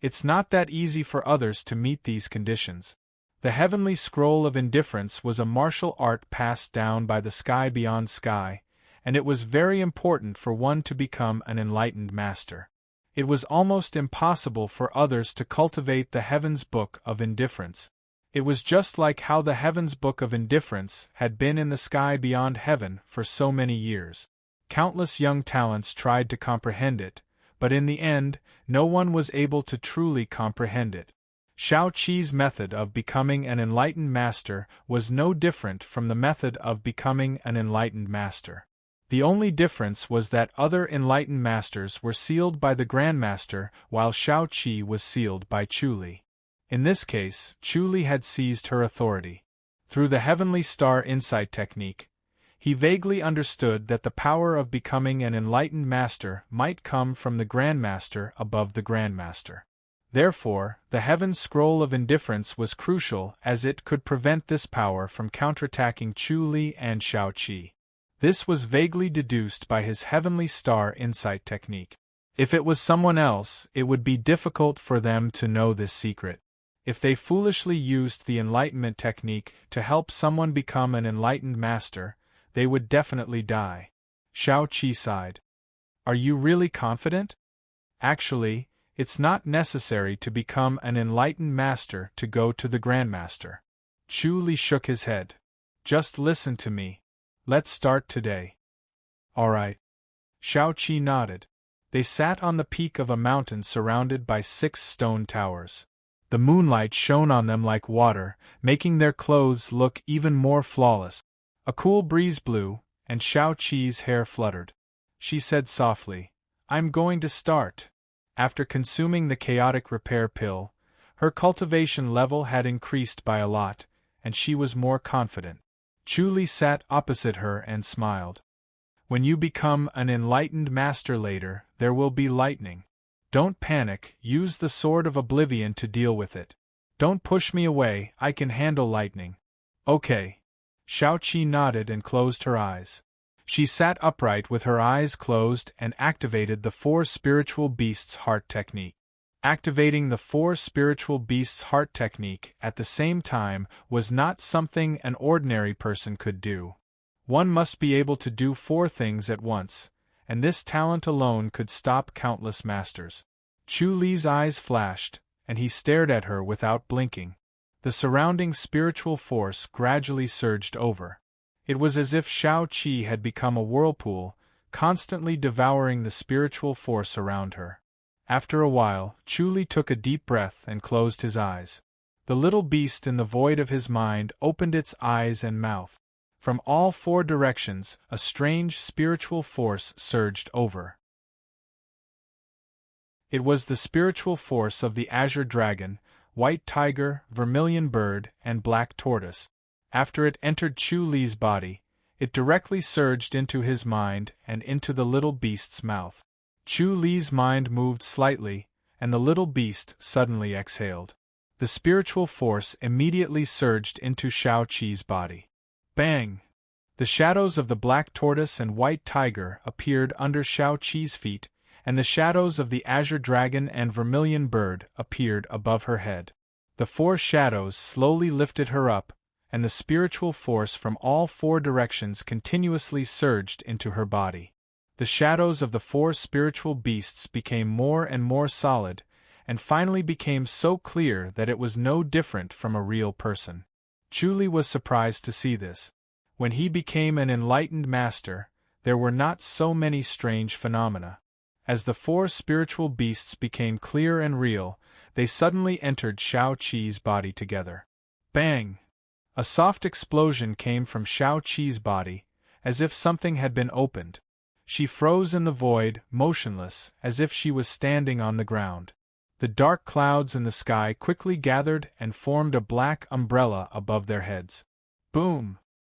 It's not that easy for others to meet these conditions. The heavenly scroll of indifference was a martial art passed down by the sky beyond sky, and it was very important for one to become an enlightened master. It was almost impossible for others to cultivate the heaven's book of indifference. It was just like how the heaven's book of indifference had been in the sky beyond heaven for so many years. Countless young talents tried to comprehend it, but in the end, no one was able to truly comprehend it. Shao-Chi's method of becoming an enlightened master was no different from the method of becoming an enlightened master. The only difference was that other enlightened masters were sealed by the Grandmaster while Shao-Chi was sealed by Chu-Li. In this case, Chu-Li had seized her authority. Through the Heavenly Star Insight technique, he vaguely understood that the power of becoming an enlightened master might come from the Grandmaster above the Grandmaster. Therefore, the Heaven's Scroll of Indifference was crucial as it could prevent this power from counterattacking Chu-Li and Shao-Chi. This was vaguely deduced by his Heavenly Star Insight technique. If it was someone else, it would be difficult for them to know this secret. If they foolishly used the enlightenment technique to help someone become an enlightened master, they would definitely die. Shao-Chi sighed. Are you really confident? Actually, it's not necessary to become an enlightened master to go to the Grandmaster. Chu-Li shook his head. Just listen to me. Let's start today. All right. Shao-Chi nodded. They sat on the peak of a mountain surrounded by 6 stone towers. The moonlight shone on them like water, making their clothes look even more flawless. A cool breeze blew, and Shao-Chi's hair fluttered. She said softly, I'm going to start. After consuming the chaotic repair pill, her cultivation level had increased by a lot, and she was more confident. Chu-Li sat opposite her and smiled. When you become an enlightened master later, there will be lightning. Don't panic, use the Sword of Oblivion to deal with it. Don't push me away, I can handle lightning. Okay. Shao-Chi nodded and closed her eyes. She sat upright with her eyes closed and activated the 4 spiritual beasts' heart technique. Activating the 4 spiritual beasts' heart technique at the same time was not something an ordinary person could do. One must be able to do 4 things at once, and this talent alone could stop countless masters. Chu-Li's eyes flashed, and he stared at her without blinking. The surrounding spiritual force gradually surged over. It was as if Shao-Chi had become a whirlpool, constantly devouring the spiritual force around her. After a while, Chu-Li took a deep breath and closed his eyes. The little beast in the void of his mind opened its eyes and mouth. From all 4 directions, a strange spiritual force surged over. It was the spiritual force of the azure dragon, white tiger, vermilion bird, and black tortoise. After it entered Chu-Li's body, it directly surged into his mind and into the little beast's mouth. Chu-Li's mind moved slightly, and the little beast suddenly exhaled. The spiritual force immediately surged into Shao-Chi's body. Bang! The shadows of the black tortoise and white tiger appeared under Shao-Chi's feet, and the shadows of the azure dragon and vermilion bird appeared above her head. The 4 shadows slowly lifted her up, and the spiritual force from all 4 directions continuously surged into her body. The shadows of the 4 spiritual beasts became more and more solid, and finally became so clear that it was no different from a real person. Chu-Li was surprised to see this. When he became an enlightened master, there were not so many strange phenomena. As the 4 spiritual beasts became clear and real, they suddenly entered Shao-Chi's body together. Bang! A soft explosion came from Shao-Chi's body, as if something had been opened. She froze in the void, motionless, as if she was standing on the ground. The dark clouds in the sky quickly gathered and formed a black umbrella above their heads. Boom!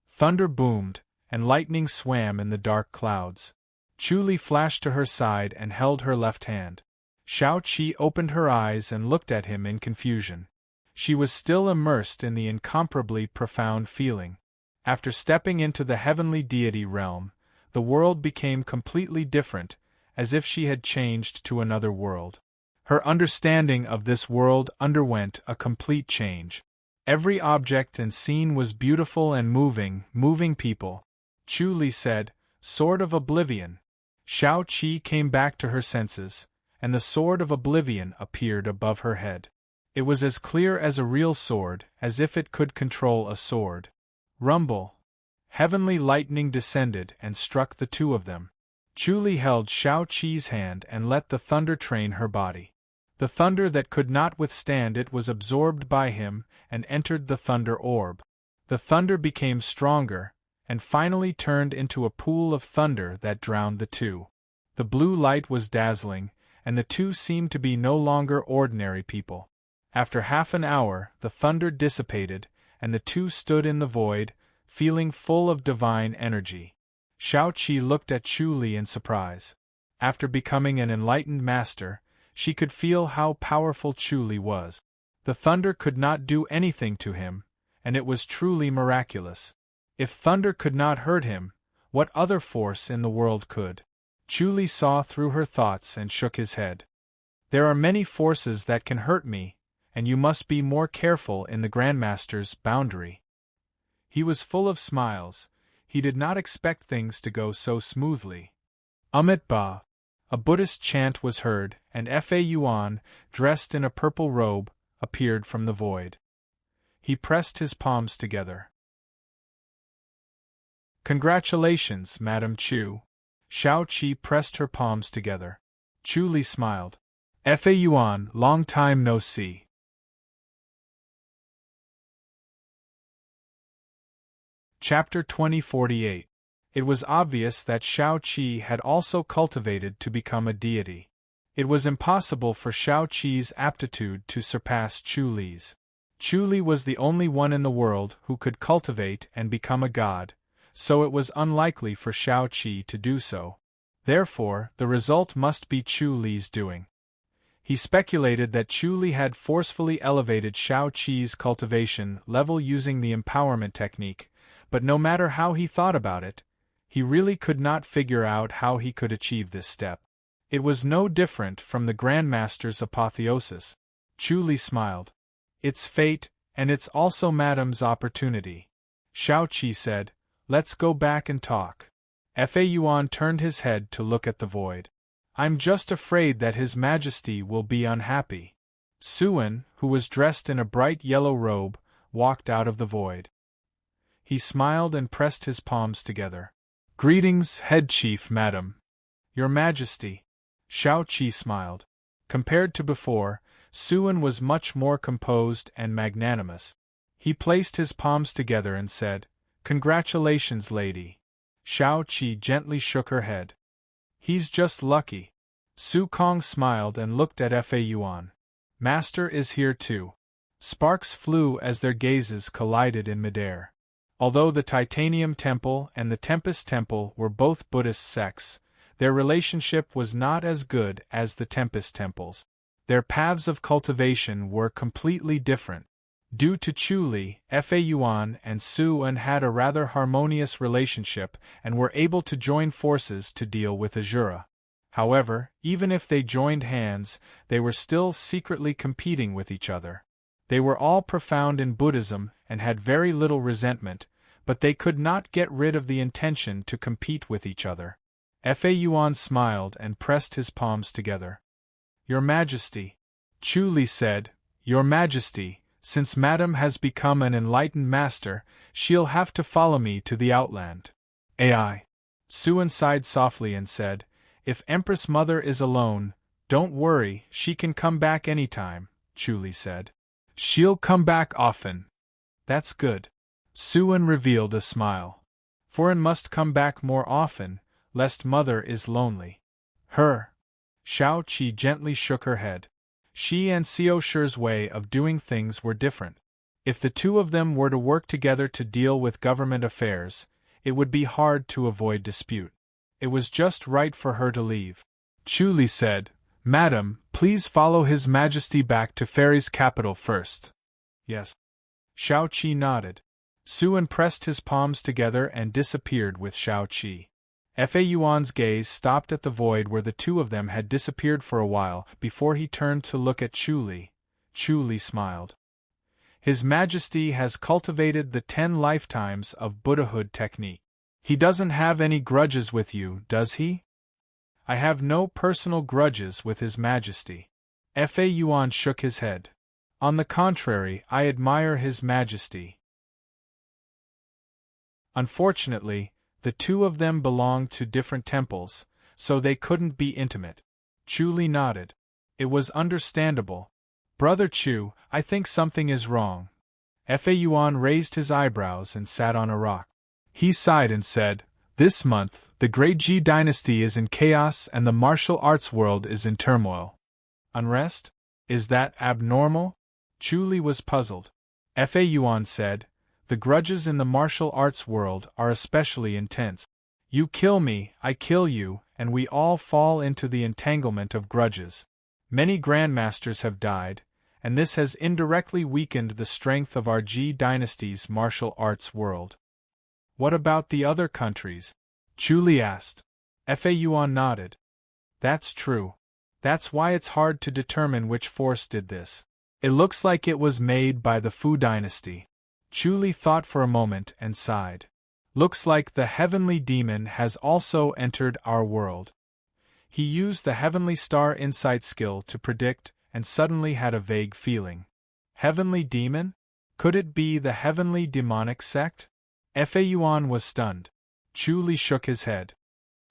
Thunder boomed, and lightning swam in the dark clouds. Chu-Li flashed to her side and held her left hand. Shao-Chi opened her eyes and looked at him in confusion. She was still immersed in the incomparably profound feeling. After stepping into the heavenly deity realm, the world became completely different, as if she had changed to another world. Her understanding of this world underwent a complete change. Every object and scene was beautiful and moving people. Chu Li said, "Sword of Oblivion." Shao Qi came back to her senses, and the Sword of Oblivion appeared above her head. It was as clear as a real sword, as if it could control a sword. Rumble! Heavenly lightning descended and struck the two of them. Chu Li held Shao Qi's hand and let the thunder train her body. The thunder that could not withstand it was absorbed by him and entered the thunder orb. The thunder became stronger, and finally turned into a pool of thunder that drowned the two. The blue light was dazzling, and the two seemed to be no longer ordinary people. After half an hour, the thunder dissipated, and the two stood in the void, feeling full of divine energy. Shao Qi looked at Chu Li in surprise. After becoming an enlightened master, she could feel how powerful Chu Li was. The thunder could not do anything to him, and it was truly miraculous. If thunder could not hurt him, what other force in the world could? Chu Li saw through her thoughts and shook his head. "There are many forces that can hurt me, and you must be more careful in the Grandmaster's boundary." He was full of smiles. He did not expect things to go so smoothly. Amit Ba. A Buddhist chant was heard, and Fa Yuan, dressed in a purple robe, appeared from the void. He pressed his palms together. "Congratulations, Madam Chu." Shao Qi pressed her palms together. Chu Li smiled. "Fa Yuan, long time no see." Chapter 2048. It was obvious that Shao Qi had also cultivated to become a deity. It was impossible for Shao Qi's aptitude to surpass Chu Li's. Chu Li was the only one in the world who could cultivate and become a god, so it was unlikely for Shao Qi to do so. Therefore, the result must be Chu Li's doing. He speculated that Chu Li had forcefully elevated Shao Qi's cultivation level using the empowerment technique, but no matter how he thought about it, he really could not figure out how he could achieve this step. It was no different from the Grandmaster's apotheosis. Chu Li smiled. "It's fate, and it's also Madame's opportunity." Shao Qi said, "Let's go back and talk." Fa Yuan turned his head to look at the void. "I'm just afraid that His Majesty will be unhappy." Suan, who was dressed in a bright yellow robe, walked out of the void. He smiled and pressed his palms together. "Greetings, Head Chief Madam." "Your Majesty." Shao Qi smiled. Compared to before, Suan was much more composed and magnanimous. He placed his palms together and said, "Congratulations, lady." Shao Qi gently shook her head. "He's just lucky." Su Kong smiled and looked at Fa Yuan. "Master is here too." Sparks flew as their gazes collided in midair. Although the Titanium Temple and the Tempest Temple were both Buddhist sects, their relationship was not as good as the Tempest Temples. Their paths of cultivation were completely different. Due to Chu Li, Fa Yuan and Suan had a rather harmonious relationship and were able to join forces to deal with Azura. However, even if they joined hands, they were still secretly competing with each other. They were all profound in Buddhism and had very little resentment, but they could not get rid of the intention to compete with each other. Fa Yuan smiled and pressed his palms together. "Your Majesty." Chu Li said, "Your Majesty, since Madame has become an enlightened master, she'll have to follow me to the outland." Ai. Suan sighed softly and said, "If Empress Mother is alone, don't worry, she can come back anytime," Chu Li said. "She'll come back often." "That's good." Suan revealed a smile. "Foreign must come back more often, lest Mother is lonely." "Her." Shao Qi gently shook her head. She and Xiao Shi's way of doing things were different. If the two of them were to work together to deal with government affairs, it would be hard to avoid dispute. It was just right for her to leave. Chu Li said, "Madam, please follow His Majesty back to Fairy's capital first." "Yes." Shao Qi nodded. Suan pressed his palms together and disappeared with Shao Qi. Fa Yuan's gaze stopped at the void where the two of them had disappeared for a while before he turned to look at Chu Li. Chu Li smiled. His Majesty has cultivated the 10 lifetimes of Buddhahood technique. He doesn't have any grudges with you, does he? I have no personal grudges with His Majesty. Fa Yuan shook his head. On the contrary, I admire His Majesty. Unfortunately, the two of them belonged to different temples, so they couldn't be intimate. Chu Li nodded. It was understandable. Brother Chu, I think something is wrong. Fa Yuan raised his eyebrows and sat on a rock. He sighed and said, This month, the Great Ji dynasty is in chaos and the martial arts world is in turmoil. Unrest? Is that abnormal? Chu Li was puzzled. Fa Yuan said, The grudges in the martial arts world are especially intense. You kill me, I kill you, and we all fall into the entanglement of grudges. Many grandmasters have died, and this has indirectly weakened the strength of our Ji dynasty's martial arts world. What about the other countries? Chu Li asked. Fa Yuan nodded. That's true. That's why it's hard to determine which force did this. It looks like it was made by the Fu dynasty. Chu Li thought for a moment and sighed. Looks like the heavenly demon has also entered our world. He used the heavenly star insight skill to predict and suddenly had a vague feeling. Heavenly demon? Could it be the heavenly demonic sect? Fa Yuan was stunned. Chu Li shook his head.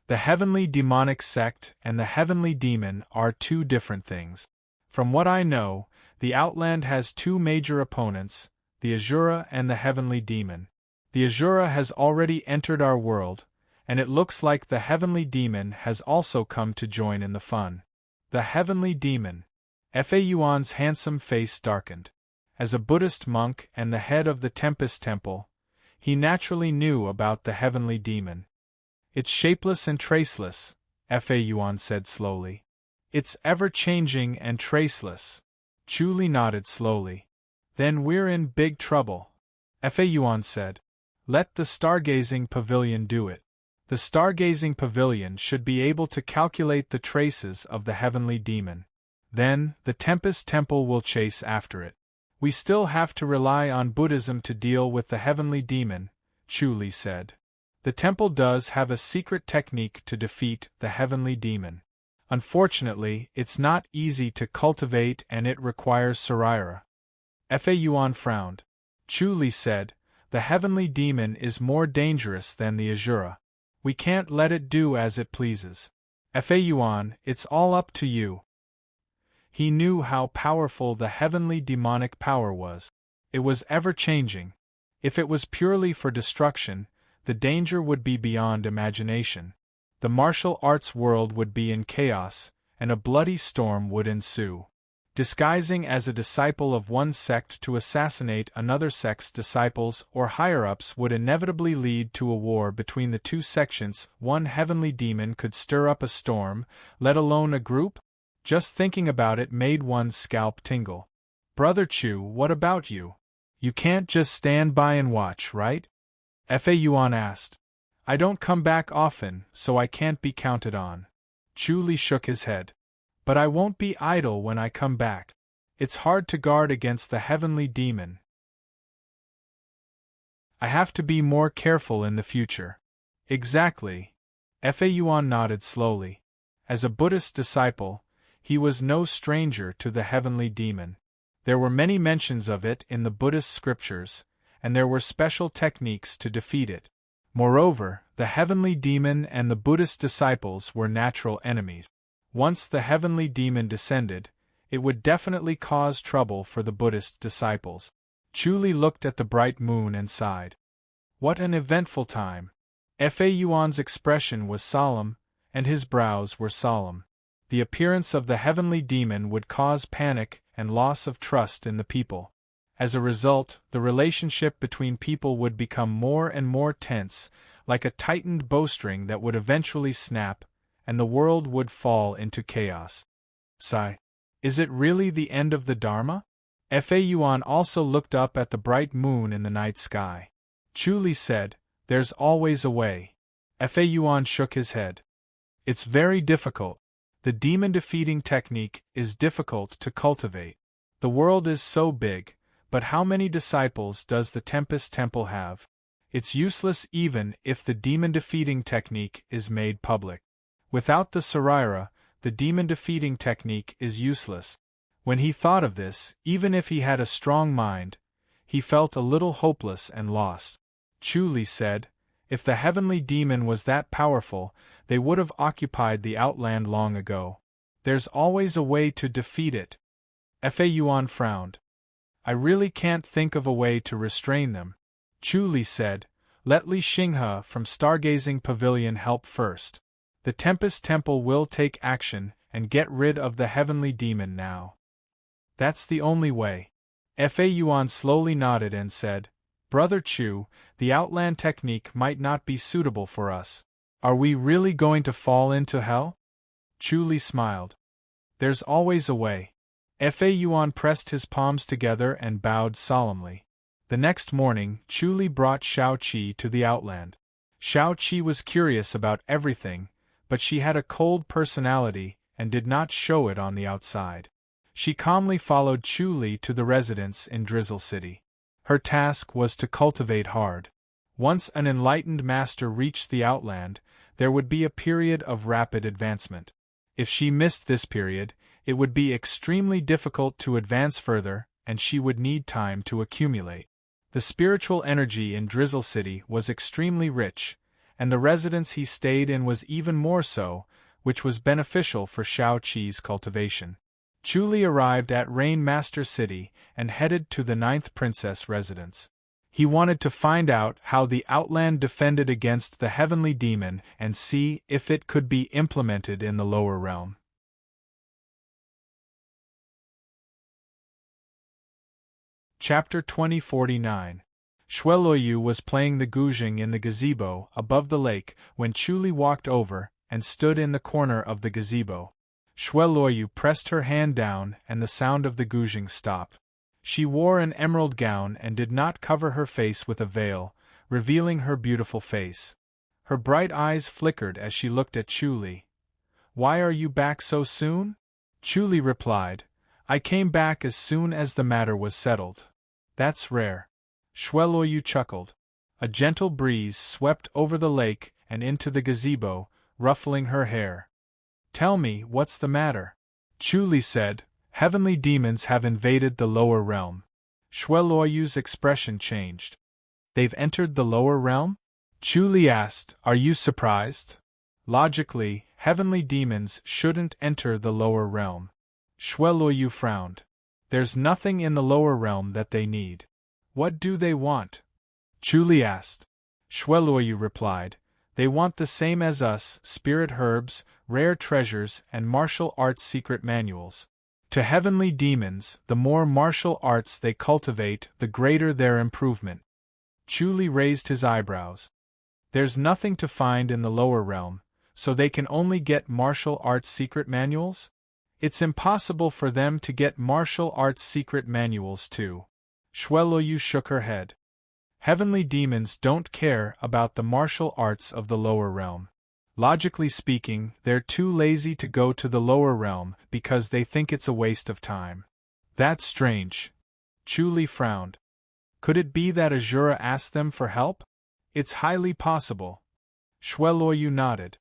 The heavenly demonic sect and the heavenly demon are two different things. From what I know, the Outland has two major opponents, the Asura and the heavenly demon. The Asura has already entered our world, and it looks like the heavenly demon has also come to join in the fun. The heavenly demon. Fa Yuan's handsome face darkened. As a Buddhist monk and the head of the Tempest Temple, he naturally knew about the heavenly demon. It's shapeless and traceless, Fa Yuan said slowly. It's ever-changing and traceless. Chu Li nodded slowly. Then we're in big trouble, Fa Yuan said. Let the Stargazing Pavilion do it. The Stargazing Pavilion should be able to calculate the traces of the heavenly demon. Then, the Tempest Temple will chase after it. We still have to rely on Buddhism to deal with the heavenly demon, Chu Li said. The temple does have a secret technique to defeat the heavenly demon. Unfortunately, it's not easy to cultivate and it requires Saraira. Fa Yuan frowned. Chu Li said, The heavenly demon is more dangerous than the Asura. We can't let it do as it pleases. Fa Yuan, it's all up to you. He knew how powerful the heavenly demonic power was. It was ever-changing. If it was purely for destruction, the danger would be beyond imagination. The martial arts world would be in chaos, and a bloody storm would ensue. Disguising as a disciple of one sect to assassinate another sect's disciples or higher-ups would inevitably lead to a war between the two sections. One heavenly demon could stir up a storm, let alone a group? Just thinking about it made one's scalp tingle. Brother Chu, what about you? You can't just stand by and watch, right? Fa Yuan asked. I don't come back often, so I can't be counted on. Chu Li shook his head. But I won't be idle when I come back. It's hard to guard against the heavenly demon. I have to be more careful in the future. Exactly. Fa Yuan nodded slowly. As a Buddhist disciple, he was no stranger to the heavenly demon. There were many mentions of it in the Buddhist scriptures, and there were special techniques to defeat it. Moreover, the heavenly demon and the Buddhist disciples were natural enemies. Once the heavenly demon descended, it would definitely cause trouble for the Buddhist disciples. Chu Li looked at the bright moon and sighed. What an eventful time! Fa Yuan's expression was solemn, and his brows were solemn. The appearance of the heavenly demon would cause panic and loss of trust in the people. As a result, the relationship between people would become more and more tense, like a tightened bowstring that would eventually snap, and the world would fall into chaos. Sigh. Is it really the end of the Dharma? Fa Yuan also looked up at the bright moon in the night sky. Chu Li said, "There's always a way." Fa Yuan shook his head. "It's very difficult. The demon-defeating technique is difficult to cultivate. The world is so big, but how many disciples does the Tempest Temple have? It's useless even if the demon-defeating technique is made public. Without the Saraira, the demon-defeating technique is useless." When he thought of this, even if he had a strong mind, he felt a little hopeless and lost. Chu Li said, "If the heavenly demon was that powerful, they would have occupied the outland long ago. There's always a way to defeat it." Fa Yuan frowned. "I really can't think of a way to restrain them." Chu Li said, "Let Li Xinghe from Stargazing Pavilion help first. The Tempest Temple will take action and get rid of the heavenly demon now. That's the only way." Fa Yuan slowly nodded and said, "Brother Chu, the Outland technique might not be suitable for us. Are we really going to fall into hell?" Chu Li smiled. "There's always a way." Fa Yuan pressed his palms together and bowed solemnly. The next morning, Chu Li brought Xiao Qi to the Outland. Xiao Qi was curious about everything, but she had a cold personality and did not show it on the outside. She calmly followed Chu Li to the residence in Drizzle City. Her task was to cultivate hard. Once an enlightened master reached the Outland, there would be a period of rapid advancement. If she missed this period, it would be extremely difficult to advance further, and she would need time to accumulate. The spiritual energy in Drizzle City was extremely rich, and the residence he stayed in was even more so, which was beneficial for Xiao Qi's cultivation. Chu Li arrived at Rain Master City and headed to the 9th Princess residence. He wanted to find out how the Outland defended against the heavenly demon and see if it could be implemented in the lower realm. Chapter 2049. Shueluoyu was playing the guzheng in the gazebo above the lake when Chu Li walked over and stood in the corner of the gazebo. Shueluoyu pressed her hand down and the sound of the guzheng stopped. She wore an emerald gown and did not cover her face with a veil, revealing her beautiful face. Her bright eyes flickered as she looked at Chu Li. "Why are you back so soon?" Chu Li replied, "I came back as soon as the matter was settled." "That's rare." Shueluoyu chuckled. A gentle breeze swept over the lake and into the gazebo, ruffling her hair. "Tell me, what's the matter?" Chu Li said, "Heavenly demons have invaded the lower realm." Shueluoyu's expression changed. "They've entered the lower realm?" Chu Li asked, "Are you surprised?" Logically, heavenly demons shouldn't enter the lower realm. Shueluoyu frowned. "There's nothing in the lower realm that they need." "What do they want?" Chu Li asked. Shueluoyu replied, "They want the same as us: spirit herbs, rare treasures, and martial arts secret manuals. To heavenly demons, the more martial arts they cultivate, the greater their improvement." Chu Li raised his eyebrows. "There's nothing to find in the lower realm, so they can only get martial arts secret manuals? It's impossible for them to get martial arts secret manuals too." Shueluoyu shook her head. "Heavenly demons don't care about the martial arts of the lower realm. Logically speaking, they're too lazy to go to the lower realm because they think it's a waste of time." "That's strange." Chu Li frowned. "Could it be that Azura asked them for help?" "It's highly possible." Shueluoyu nodded.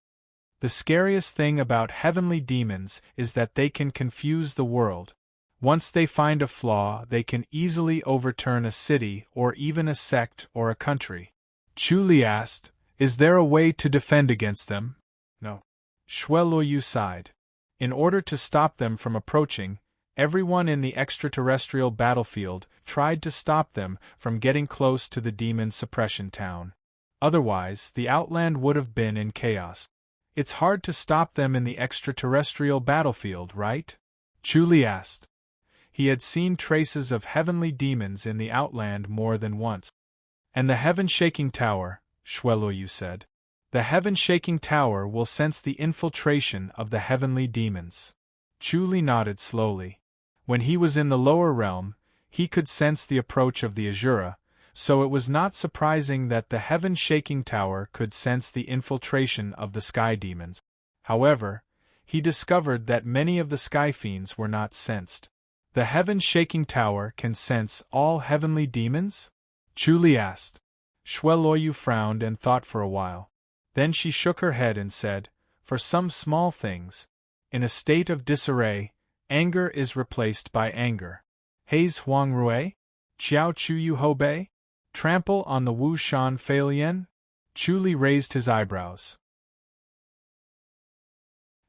"The scariest thing about heavenly demons is that they can confuse the world. Once they find a flaw, they can easily overturn a city or even a sect or a country." Chu Li asked, "Is there a way to defend against them?" "No." Shueluoyu sighed. "In order to stop them from approaching, everyone in the extraterrestrial battlefield tried to stop them from getting close to the demon suppression town. Otherwise, the Outland would have been in chaos. It's hard to stop them in the extraterrestrial battlefield, right?" Chu Li asked. He had seen traces of heavenly demons in the Outland more than once. "And the heaven-shaking tower," Shueluoyu said. "The heaven-shaking tower will sense the infiltration of the heavenly demons." Chu Li nodded slowly. When he was in the lower realm, he could sense the approach of the Azura, so it was not surprising that the heaven-shaking tower could sense the infiltration of the sky demons. However, he discovered that many of the sky fiends were not sensed. The heaven-shaking tower can sense all heavenly demons? Chuli asked. Shueloyu frowned and thought for a while. Then she shook her head and said, for some small things. In a state of disarray, anger is replaced by anger. Hei's Huang Rui? Qiao Chu Yu Hobei? Trample on the Wu Shan Feilian? Chuli raised his eyebrows.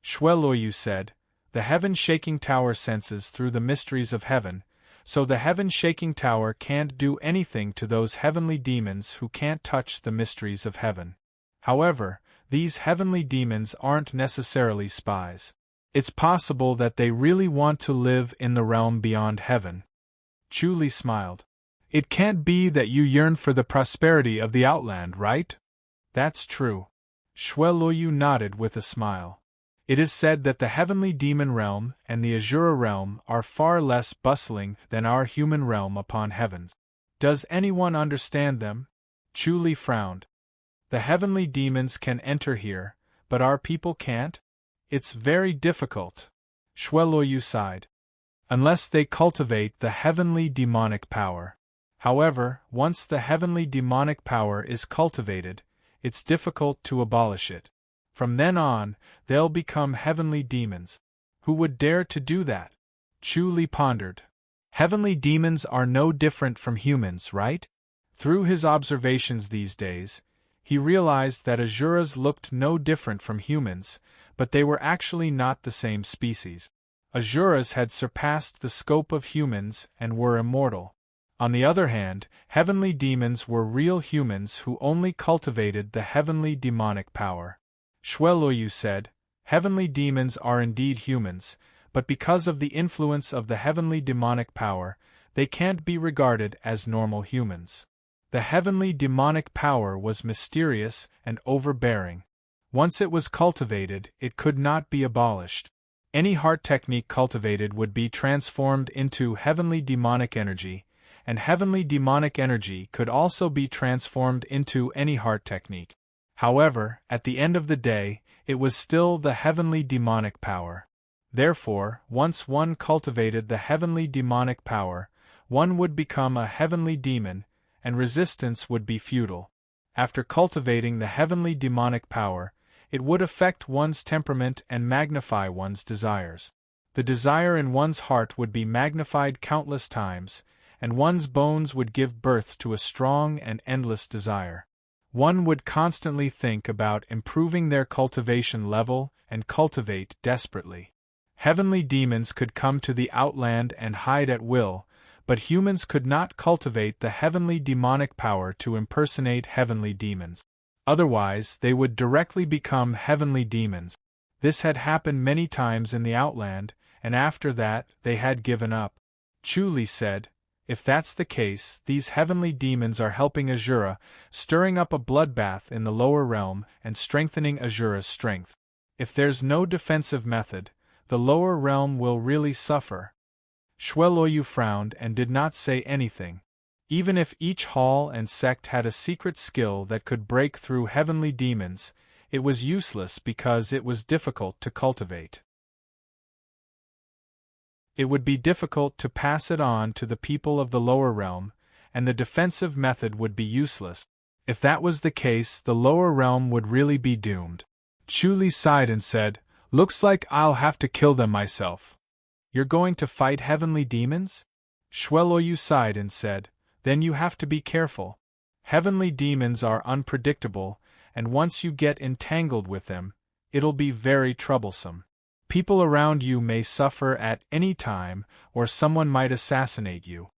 Shueloyu said, the heaven-shaking tower senses through the mysteries of heaven, so the heaven-shaking tower can't do anything to those heavenly demons who can't touch the mysteries of heaven. However, these heavenly demons aren't necessarily spies. It's possible that they really want to live in the realm beyond heaven. Chuli smiled. It can't be that you yearn for the prosperity of the outland, right? That's true. Shueloyu nodded with a smile. It is said that the heavenly demon realm and the Azura realm are far less bustling than our human realm upon heavens. Does anyone understand them? Chuli frowned. The heavenly demons can enter here, but our people can't? It's very difficult. Shueloyu sighed. Unless they cultivate the heavenly demonic power. However, once the heavenly demonic power is cultivated, it's difficult to abolish it. From then on, they'll become heavenly demons. Who would dare to do that? Chuli pondered. Heavenly demons are no different from humans, right? Through his observations these days, he realized that Azuras looked no different from humans, but they were actually not the same species. Azuras had surpassed the scope of humans and were immortal. On the other hand, heavenly demons were real humans who only cultivated the heavenly demonic power. Shueloyu said, heavenly demons are indeed humans, but because of the influence of the heavenly demonic power, they can't be regarded as normal humans. The heavenly demonic power was mysterious and overbearing. Once it was cultivated, it could not be abolished. Any heart technique cultivated would be transformed into heavenly demonic energy, and heavenly demonic energy could also be transformed into any heart technique. However, at the end of the day, it was still the heavenly demonic power. Therefore, once one cultivated the heavenly demonic power, one would become a heavenly demon, and resistance would be futile. After cultivating the heavenly demonic power, it would affect one's temperament and magnify one's desires. The desire in one's heart would be magnified countless times, and one's bones would give birth to a strong and endless desire. One would constantly think about improving their cultivation level and cultivate desperately. Heavenly demons could come to the outland and hide at will, but humans could not cultivate the heavenly demonic power to impersonate heavenly demons. Otherwise, they would directly become heavenly demons. This had happened many times in the outland, and after that, they had given up. Chuli said, if that's the case, these heavenly demons are helping Azura, stirring up a bloodbath in the lower realm and strengthening Azura's strength. If there's no defensive method, the lower realm will really suffer. Shueloyu frowned and did not say anything. Even if each hall and sect had a secret skill that could break through heavenly demons, it was useless because it was difficult to cultivate. It would be difficult to pass it on to the people of the lower realm, and the defensive method would be useless. If that was the case, the lower realm would really be doomed. Chuli sighed and said, looks like I'll have to kill them myself. You're going to fight heavenly demons? Shueloyu sighed and said, then you have to be careful. Heavenly demons are unpredictable, and once you get entangled with them, it'll be very troublesome. People around you may suffer at any time, or someone might assassinate you.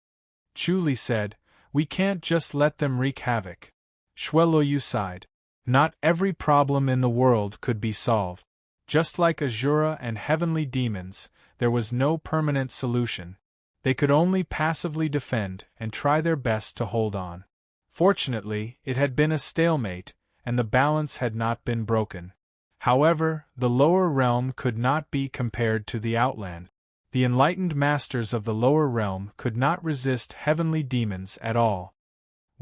Chuli said, we can't just let them wreak havoc. Shueloyu sighed. Not every problem in the world could be solved. Just like Azura and heavenly demons, there was no permanent solution. They could only passively defend and try their best to hold on. Fortunately, it had been a stalemate, and the balance had not been broken. However, the lower realm could not be compared to the outland. The enlightened masters of the lower realm could not resist heavenly demons at all.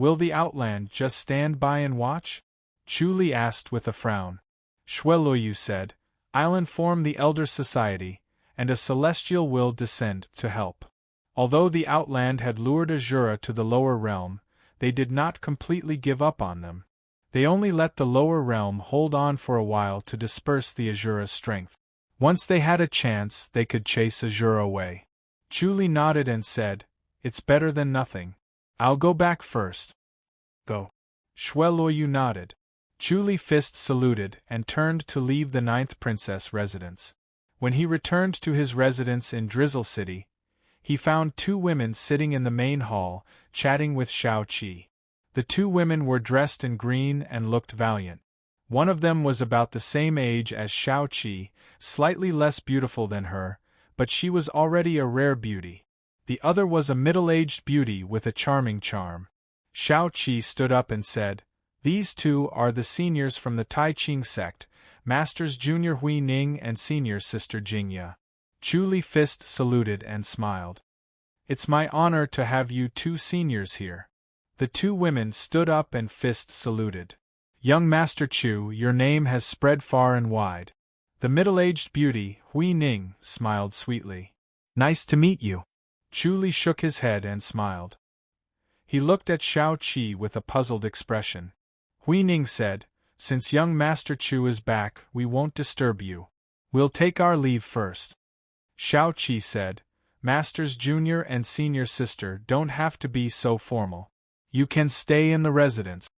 Will the Outland just stand by and watch? Chu Li asked with a frown. Shueluoyu said, I'll inform the Elder Society, and a celestial will descend to help. Although the Outland had lured Azura to the lower realm, they did not completely give up on them. They only let the lower realm hold on for a while to disperse the Azura's strength. Once they had a chance, they could chase Azura away. Chu Li nodded and said, It's better than nothing. I'll go back first. Go. Shueluoyu nodded. Chu Li fist saluted and turned to leave the ninth princess residence. When he returned to his residence in Drizzle City, he found two women sitting in the main hall, chatting with Shao Qi. The two women were dressed in green and looked valiant. One of them was about the same age as Shao Qi, slightly less beautiful than her, but she was already a rare beauty. The other was a middle-aged beauty with a charming charm. Shao Qi stood up and said, These two are the seniors from the Tai Ching sect, Masters Junior Hui Ning and Senior Sister Jingya. Chu Li fist saluted and smiled. It's my honor to have you two seniors here. The two women stood up and fist saluted. Young Master Chu, your name has spread far and wide. The middle-aged beauty, Hui Ning, smiled sweetly. Nice to meet you. Chu Li shook his head and smiled. He looked at Shao Qi with a puzzled expression. Hui Ning said, Since young Master Chu is back, we won't disturb you. We'll take our leave first. Shao Qi said, Masters Junior and Senior Sister don't have to be so formal. You can stay in the residence.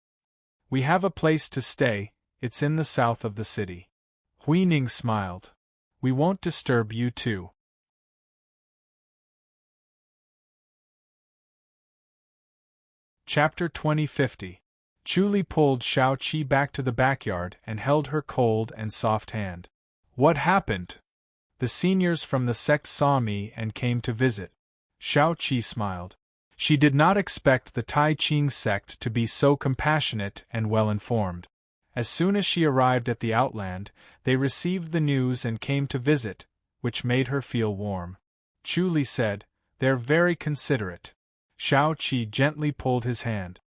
We have a place to stay, it's in the south of the city. Hui Ning smiled. We won't disturb you two. Chapter 2050. Chu Li pulled Shao Qi back to the backyard and held her cold and soft hand. What happened? The seniors from the sect saw me and came to visit. Shao Qi smiled. She did not expect the Tai Ching sect to be so compassionate and well-informed. As soon as she arrived at the Outland, they received the news and came to visit, which made her feel warm. Chu Li said, They're very considerate. Shao Qi gently pulled his hand.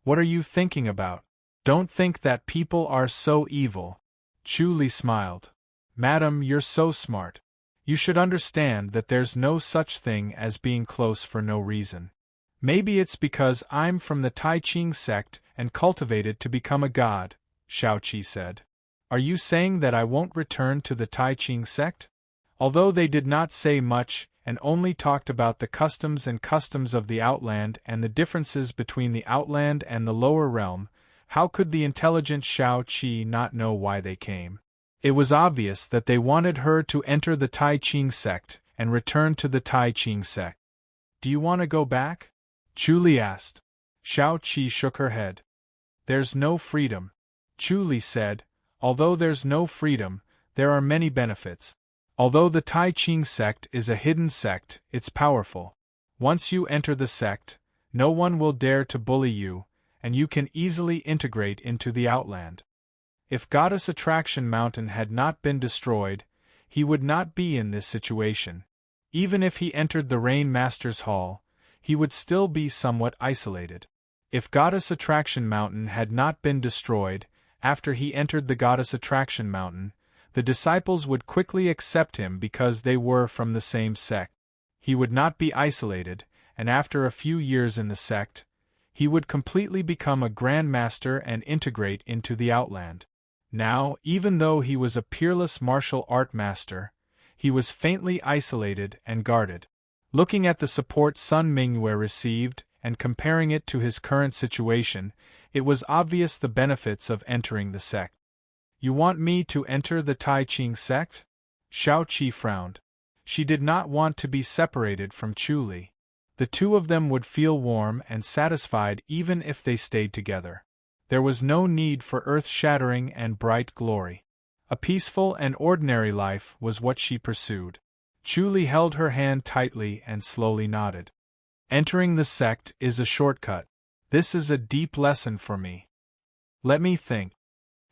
What are you thinking about? Don't think that people are so evil. Chu Li smiled. Madam, you're so smart. You should understand that there's no such thing as being close for no reason. Maybe it's because I'm from the Tai Ching sect and cultivated to become a god, Shao Qi said. Are you saying that I won't return to the Tai Ching sect? Although they did not say much and only talked about the customs of the Outland and the differences between the Outland and the lower realm, how could the intelligent Shao Qi not know why they came? It was obvious that they wanted her to enter the Tai Ching sect and return to the Tai Ching sect. Do you want to go back? Chu Li asked. Shao Qi shook her head. There's no freedom. Chu Li said, Although there's no freedom, there are many benefits. Although the Tai Ching sect is a hidden sect, it's powerful. Once you enter the sect, no one will dare to bully you, and you can easily integrate into the Outland. If Goddess Attraction Mountain had not been destroyed, he would not be in this situation. Even if he entered the Rain Master's Hall, he would still be somewhat isolated. If Goddess Attraction Mountain had not been destroyed, after he entered the Goddess Attraction Mountain, the disciples would quickly accept him because they were from the same sect. He would not be isolated, and after a few years in the sect, he would completely become a Grand Master and integrate into the Outland. Now, even though he was a peerless martial art master, he was faintly isolated and guarded. Looking at the support Sun Mingyue received and comparing it to his current situation, it was obvious the benefits of entering the sect. You want me to enter the Tai Ching sect? Shao Qi frowned. She did not want to be separated from Chu Li. The two of them would feel warm and satisfied even if they stayed together. There was no need for earth-shattering and bright glory. A peaceful and ordinary life was what she pursued. Chu Li held her hand tightly and slowly nodded. Entering the sect is a shortcut. This is a deep lesson for me. Let me think.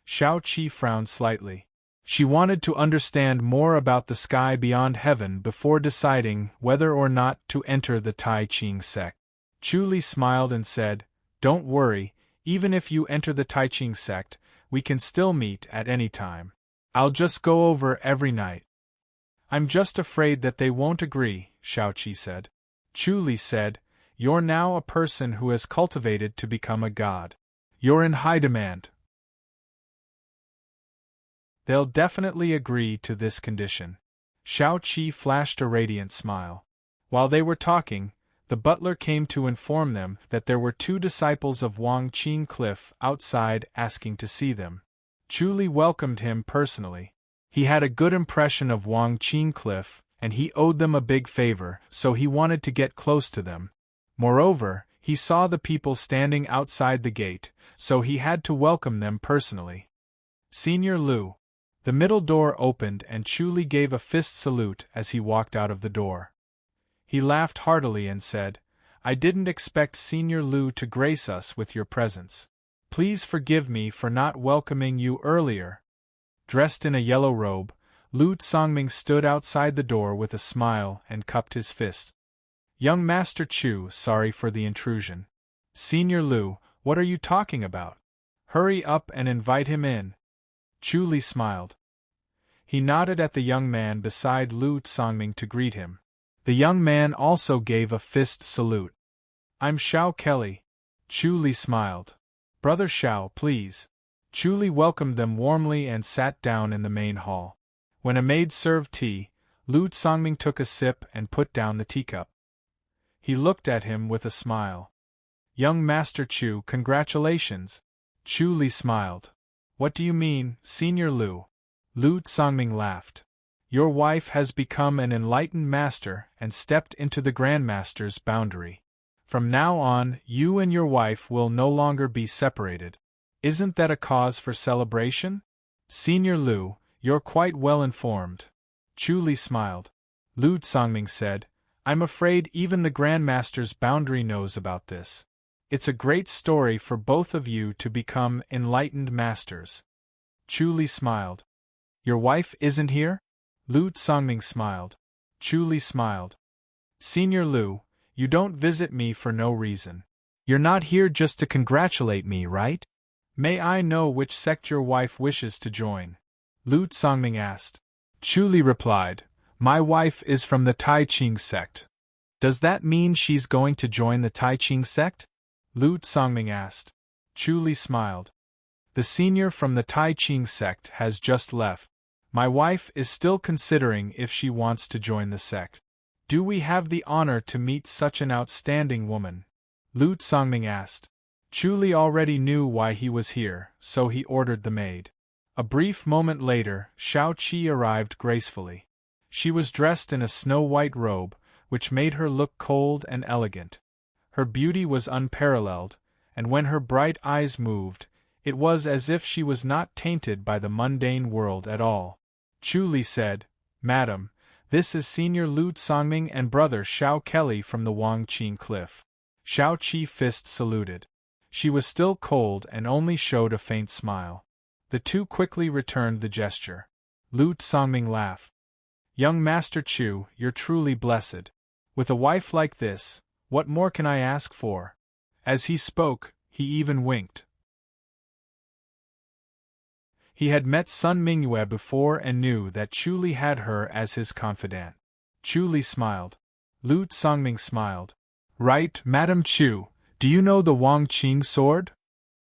Shao Qi frowned slightly. She wanted to understand more about the sky beyond heaven before deciding whether or not to enter the Tai Ching sect. Chu Li smiled and said, Don't worry, even if you enter the Tai Ching sect, we can still meet at any time. I'll just go over every night. I'm just afraid that they won't agree, Shao-Chi said. Chu Li said, you're now a person who has cultivated to become a god. You're in high demand. They'll definitely agree to this condition. Shao-Chi flashed a radiant smile. While they were talking, the butler came to inform them that there were 2 disciples of Wang Qing Cliff outside asking to see them. Chu Li welcomed him personally. He had a good impression of Wang Qing Cliff, and he owed them a big favor, so he wanted to get close to them. Moreover, he saw the people standing outside the gate, so he had to welcome them personally. Senior Lu. The middle door opened and Chu Li gave a fist salute as he walked out of the door. He laughed heartily and said, I didn't expect Senior Lu to grace us with your presence. Please forgive me for not welcoming you earlier. Dressed in a yellow robe, Lu Songming stood outside the door with a smile and cupped his fist. Young Master Chu, sorry for the intrusion. Senior Lu, what are you talking about? Hurry up and invite him in. Chu Li smiled. He nodded at the young man beside Lu Songming to greet him. The young man also gave a fist salute. I'm Xiao Kelly. Chu Li smiled. Brother Xiao, please. Chu Li welcomed them warmly and sat down in the main hall. When a maid served tea, Lu Songming took a sip and put down the teacup. He looked at him with a smile. Young Master Chu, congratulations. Chu Li smiled. What do you mean, Senior Lu? Lu Songming laughed. Your wife has become an enlightened master and stepped into the Grandmaster's boundary. From now on, you and your wife will no longer be separated. Isn't that a cause for celebration? Senior Lu, you're quite well informed. Chu Li smiled. Lu Songming said, I'm afraid even the Grandmaster's boundary knows about this. It's a great story for both of you to become enlightened masters. Chu Li smiled. Your wife isn't here? Lu Songming smiled. Chu Li smiled. Senior Lu, you don't visit me for no reason. You're not here just to congratulate me, right? May I know which sect your wife wishes to join? Lu Songming asked. Chu Li replied, My wife is from the Tai Ching sect. Does that mean she's going to join the Tai Ching sect? Lu Songming asked. Chu Li smiled. The senior from the Tai Ching sect has just left. My wife is still considering if she wants to join the sect. Do we have the honor to meet such an outstanding woman? Lu Songming asked. Chu Li already knew why he was here, so he ordered the maid. A brief moment later, Shao-Chi arrived gracefully. She was dressed in a snow-white robe, which made her look cold and elegant. Her beauty was unparalleled, and when her bright eyes moved, it was as if she was not tainted by the mundane world at all. Chu Li said, Madam, this is Senior Lu Songming and brother Xiao Kelly from the Wang Qing Cliff. Shao-Chi fist saluted. She was still cold and only showed a faint smile. The two quickly returned the gesture. Lu Songming laughed. Young Master Chu, you're truly blessed. With a wife like this, what more can I ask for? As he spoke, he even winked. He had met Sun Mingyue before and knew that Chu Li had her as his confidant. Chu Li smiled. Lu Songming smiled. Right, Madam Chu, do you know the Wang Qing sword?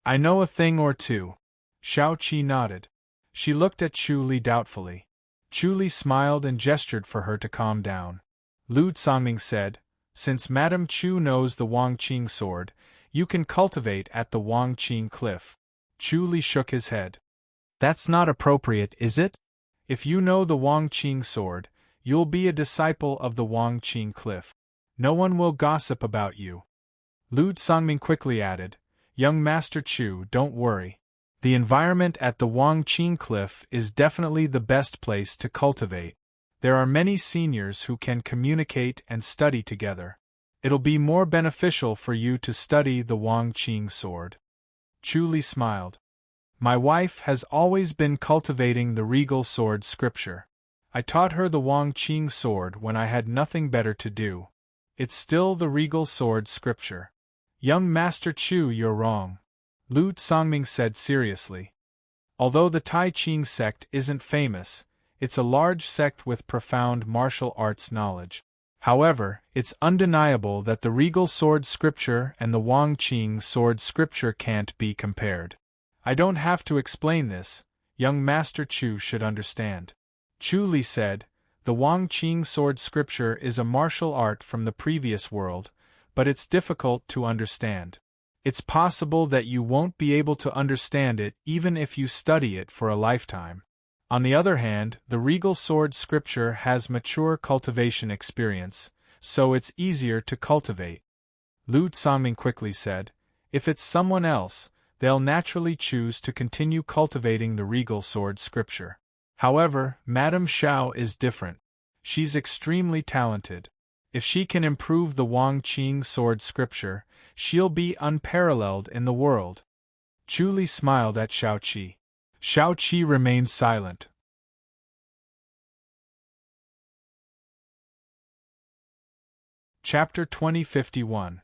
I know a thing or two. Shao-Chi nodded. She looked at Chu Li doubtfully. Chu Li smiled and gestured for her to calm down. Lu Songming said, Since Madam Chu knows the Wang Qing sword, you can cultivate at the Wang Qing cliff. Chu Li shook his head. That's not appropriate, is it? If you know the Wang Qing sword, you'll be a disciple of the Wang Qing cliff. No one will gossip about you. Lu Songming quickly added, Young Master Chu, don't worry. The environment at the Wang Qing cliff is definitely the best place to cultivate. There are many seniors who can communicate and study together. It'll be more beneficial for you to study the Wang Qing sword. Chu Li smiled. My wife has always been cultivating the regal sword scripture. I taught her the Wang Qing sword when I had nothing better to do. It's still the regal sword scripture. Young Master Chu, you're wrong, Lu Songming said seriously. Although the Tai Ching sect isn't famous, it's a large sect with profound martial arts knowledge. However, it's undeniable that the Regal Sword Scripture and the Wang Qing Sword Scripture can't be compared. I don't have to explain this, young Master Chu should understand. Chu Li said, the Wang Qing Sword Scripture is a martial art from the previous world, but it's difficult to understand. It's possible that you won't be able to understand it even if you study it for a lifetime. On the other hand, the Regal Sword Scripture has mature cultivation experience, so it's easier to cultivate. Lu Songming quickly said, if it's someone else, they'll naturally choose to continue cultivating the Regal Sword Scripture. However, Madame Xiao is different. She's extremely talented. If she can improve the Wang Qing Sword Scripture, she'll be unparalleled in the world. Chu Li smiled at Xiao Qi. Xiao Qi remained silent. Chapter 2051.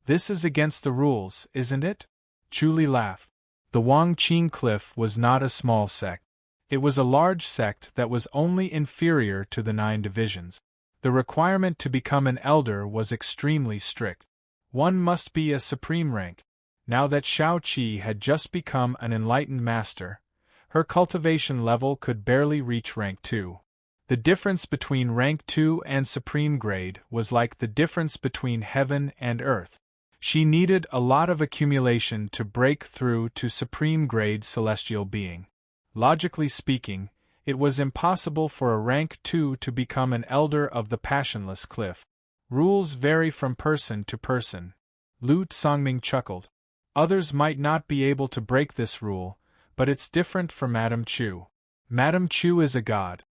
This is against the rules, isn't it? Chu Li laughed. The Wang Qing cliff was not a small sect. It was a large sect that was only inferior to the 9 divisions. The requirement to become an elder was extremely strict. One must be a supreme rank. Now that Xiao Qi had just become an enlightened master, her cultivation level could barely reach rank 2. The difference between rank 2 and supreme grade was like the difference between heaven and earth. She needed a lot of accumulation to break through to supreme grade celestial being. Logically speaking, it was impossible for a rank 2 to become an elder of the Passionless Cliff. Rules vary from person to person. Lu Songming chuckled. Others might not be able to break this rule, but it's different for Madame Chu. Madame Chu is a god.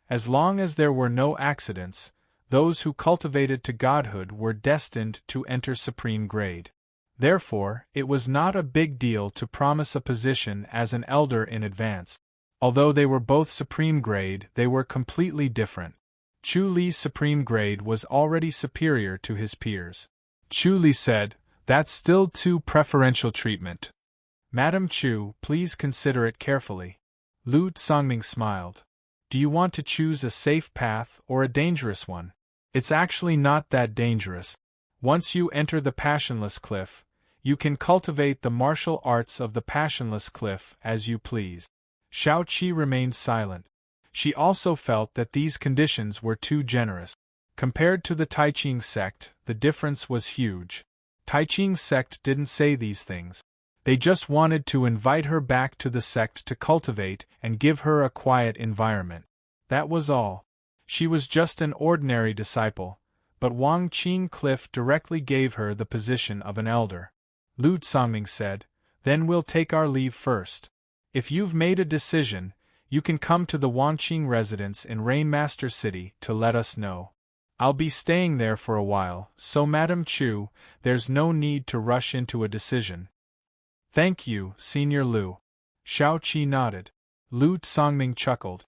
As long as there were no accidents, those who cultivated to godhood were destined to enter supreme grade. Therefore, it was not a big deal to promise a position as an elder in advance. Although they were both supreme grade, they were completely different. Chu Li's supreme grade was already superior to his peers. Chu Li said, that's still too preferential treatment. Madame Chu, please consider it carefully. Lu Songming smiled. Do you want to choose a safe path or a dangerous one? It's actually not that dangerous. Once you enter the Passionless Cliff, you can cultivate the martial arts of the Passionless Cliff as you please. Xiao Qi remained silent. She also felt that these conditions were too generous. Compared to the Tai Ching sect, the difference was huge. Tai Ching sect didn't say these things. They just wanted to invite her back to the sect to cultivate and give her a quiet environment. That was all. She was just an ordinary disciple, but Wang Qing Cliff directly gave her the position of an elder. Lu Songming said, then we'll take our leave first. If you've made a decision, you can come to the Wangqing residence in Rainmaster City to let us know. I'll be staying there for a while, so Madame Chu, there's no need to rush into a decision. Thank you, Senior Lu. Xiao Qi nodded. Lu Songming chuckled.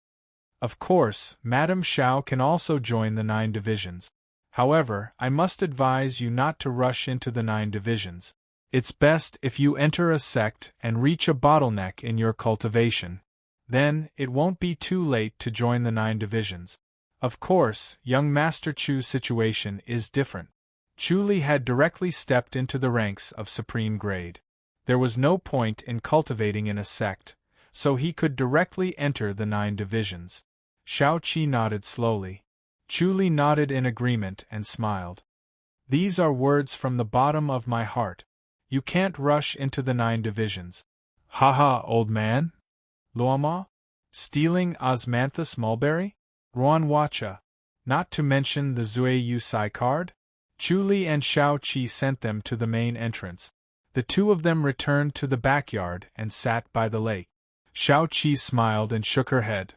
Of course, Madame Xiao can also join the 9 divisions. However, I must advise you not to rush into the 9 divisions. It's best if you enter a sect and reach a bottleneck in your cultivation. Then, it won't be too late to join the 9 divisions. Of course, young Master Chu's situation is different. Chu Li had directly stepped into the ranks of supreme grade. There was no point in cultivating in a sect, so he could directly enter the 9 divisions. Xiao Qi nodded slowly. Chu Li nodded in agreement and smiled. These are words from the bottom of my heart. You can't rush into the 9 divisions. Haha, old man? Luoma? Stealing Osmanthus mulberry? Ruan Wacha. Not to mention the Zui Yu Sai card? Chu Li and Xiao Qi sent them to the main entrance. The two of them returned to the backyard and sat by the lake. Xiao Qi smiled and shook her head.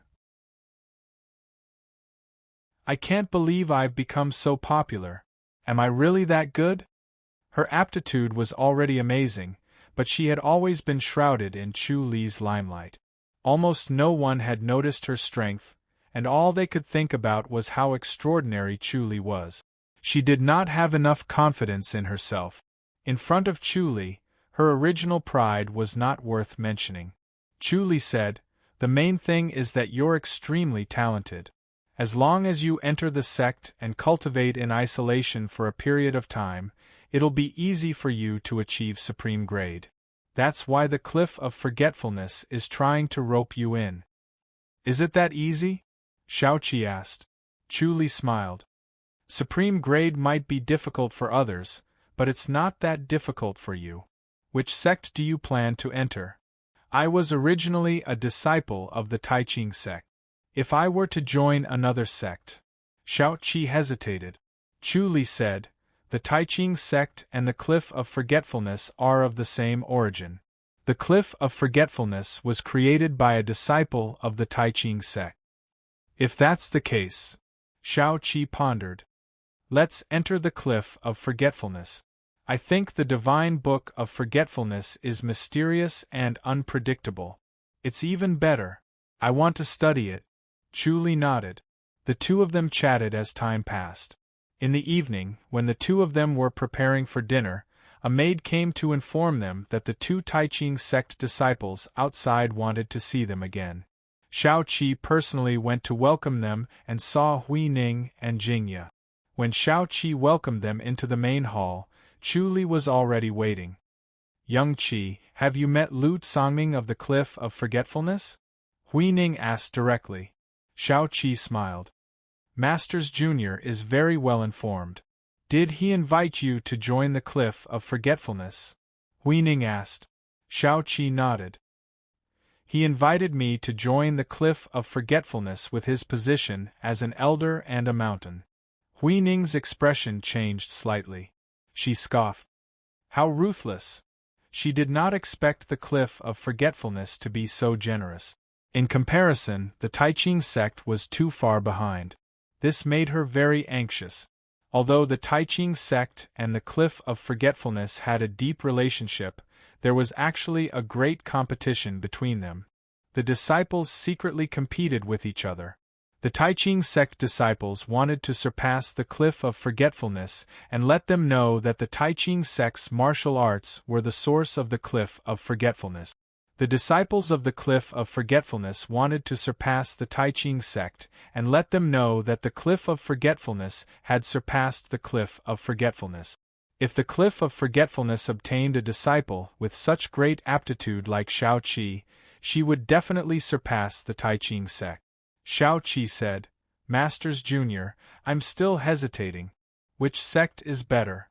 I can't believe I've become so popular. Am I really that good? Her aptitude was already amazing, but she had always been shrouded in Chu Li's limelight. Almost no one had noticed her strength, and all they could think about was how extraordinary Chu Li was. She did not have enough confidence in herself. In front of Chu Li, her original pride was not worth mentioning. Chu Li said, "The main thing is that you're extremely talented. As long as you enter the sect and cultivate in isolation for a period of time, it'll be easy for you to achieve supreme grade. That's why the Cliff of Forgetfulness is trying to rope you in." "Is it that easy?" Xiaoqi asked. Chu Li smiled. "Supreme grade might be difficult for others, but it's not that difficult for you. Which sect do you plan to enter?" "I was originally a disciple of the Taiqing sect. If I were to join another sect..." Xiaoqi hesitated. Chu Li said, "The Taiqing sect and the Cliff of Forgetfulness are of the same origin. The Cliff of Forgetfulness was created by a disciple of the Taiqing sect." "If that's the case," Xiaoqi pondered, "let's enter the Cliff of Forgetfulness. I think the divine book of forgetfulness is mysterious and unpredictable. It's even better. I want to study it." Chu Li nodded. The two of them chatted as time passed. In the evening, when the two of them were preparing for dinner, a maid came to inform them that the two Taiqing sect disciples outside wanted to see them again. Xiaoqi personally went to welcome them and saw Hui Ning and Jingya. When Xiaoqi welcomed them into the main hall, Chu Li was already waiting. "Young Qi, have you met Lu Songming of the Cliff of Forgetfulness?" Hui Ning asked directly. Xiaoqi smiled. "Masters Junior is very well informed. Did he invite you to join the Cliff of Forgetfulness?" Hui Ning asked. Xiaoqi nodded. "He invited me to join the Cliff of Forgetfulness with his position as an elder and a mountain." Hui Ning's expression changed slightly. She scoffed. How ruthless! She did not expect the Cliff of Forgetfulness to be so generous. In comparison, the Taiqing sect was too far behind. This made her very anxious. Although the Taiqing sect and the Cliff of Forgetfulness had a deep relationship, there was actually a great competition between them. The disciples secretly competed with each other. The Taiqing sect disciples wanted to surpass the Cliff of Forgetfulness and let them know that the Taiqing sect's martial arts were the source of the Cliff of Forgetfulness. The disciples of the Cliff of Forgetfulness wanted to surpass the Taiqing sect and let them know that the Cliff of Forgetfulness had surpassed the Cliff of Forgetfulness. If the Cliff of Forgetfulness obtained a disciple with such great aptitude like Xiaoqi, she would definitely surpass the Taiqing sect. Xiaoqi said, "Masters Junior, I'm still hesitating. Which sect is better?"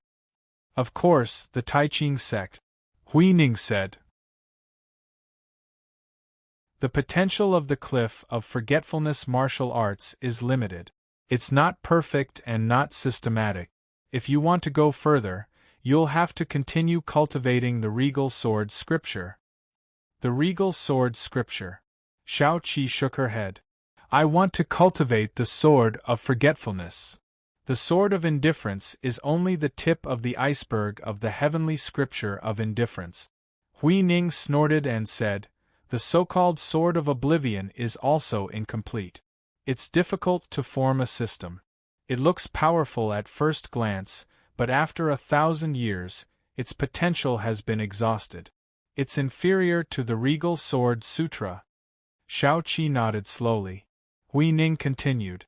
"Of course, the Taiqing sect," Hui Ning said. The potential of the Cliff of Forgetfulness martial arts is limited. It's not perfect and not systematic. If you want to go further, you'll have to continue cultivating the Regal Sword Scripture. The Regal Sword Scripture. Xiaoqi shook her head. "I want to cultivate the Sword of Forgetfulness. The Sword of Indifference is only the tip of the iceberg of the heavenly scripture of indifference." Hui Ning snorted and said, "The so-called Sword of Oblivion is also incomplete. It's difficult to form a system. It looks powerful at first glance, but after 1,000 years, its potential has been exhausted. It's inferior to the Regal Sword Sutra." Xiaoqi nodded slowly. Hui Ning continued.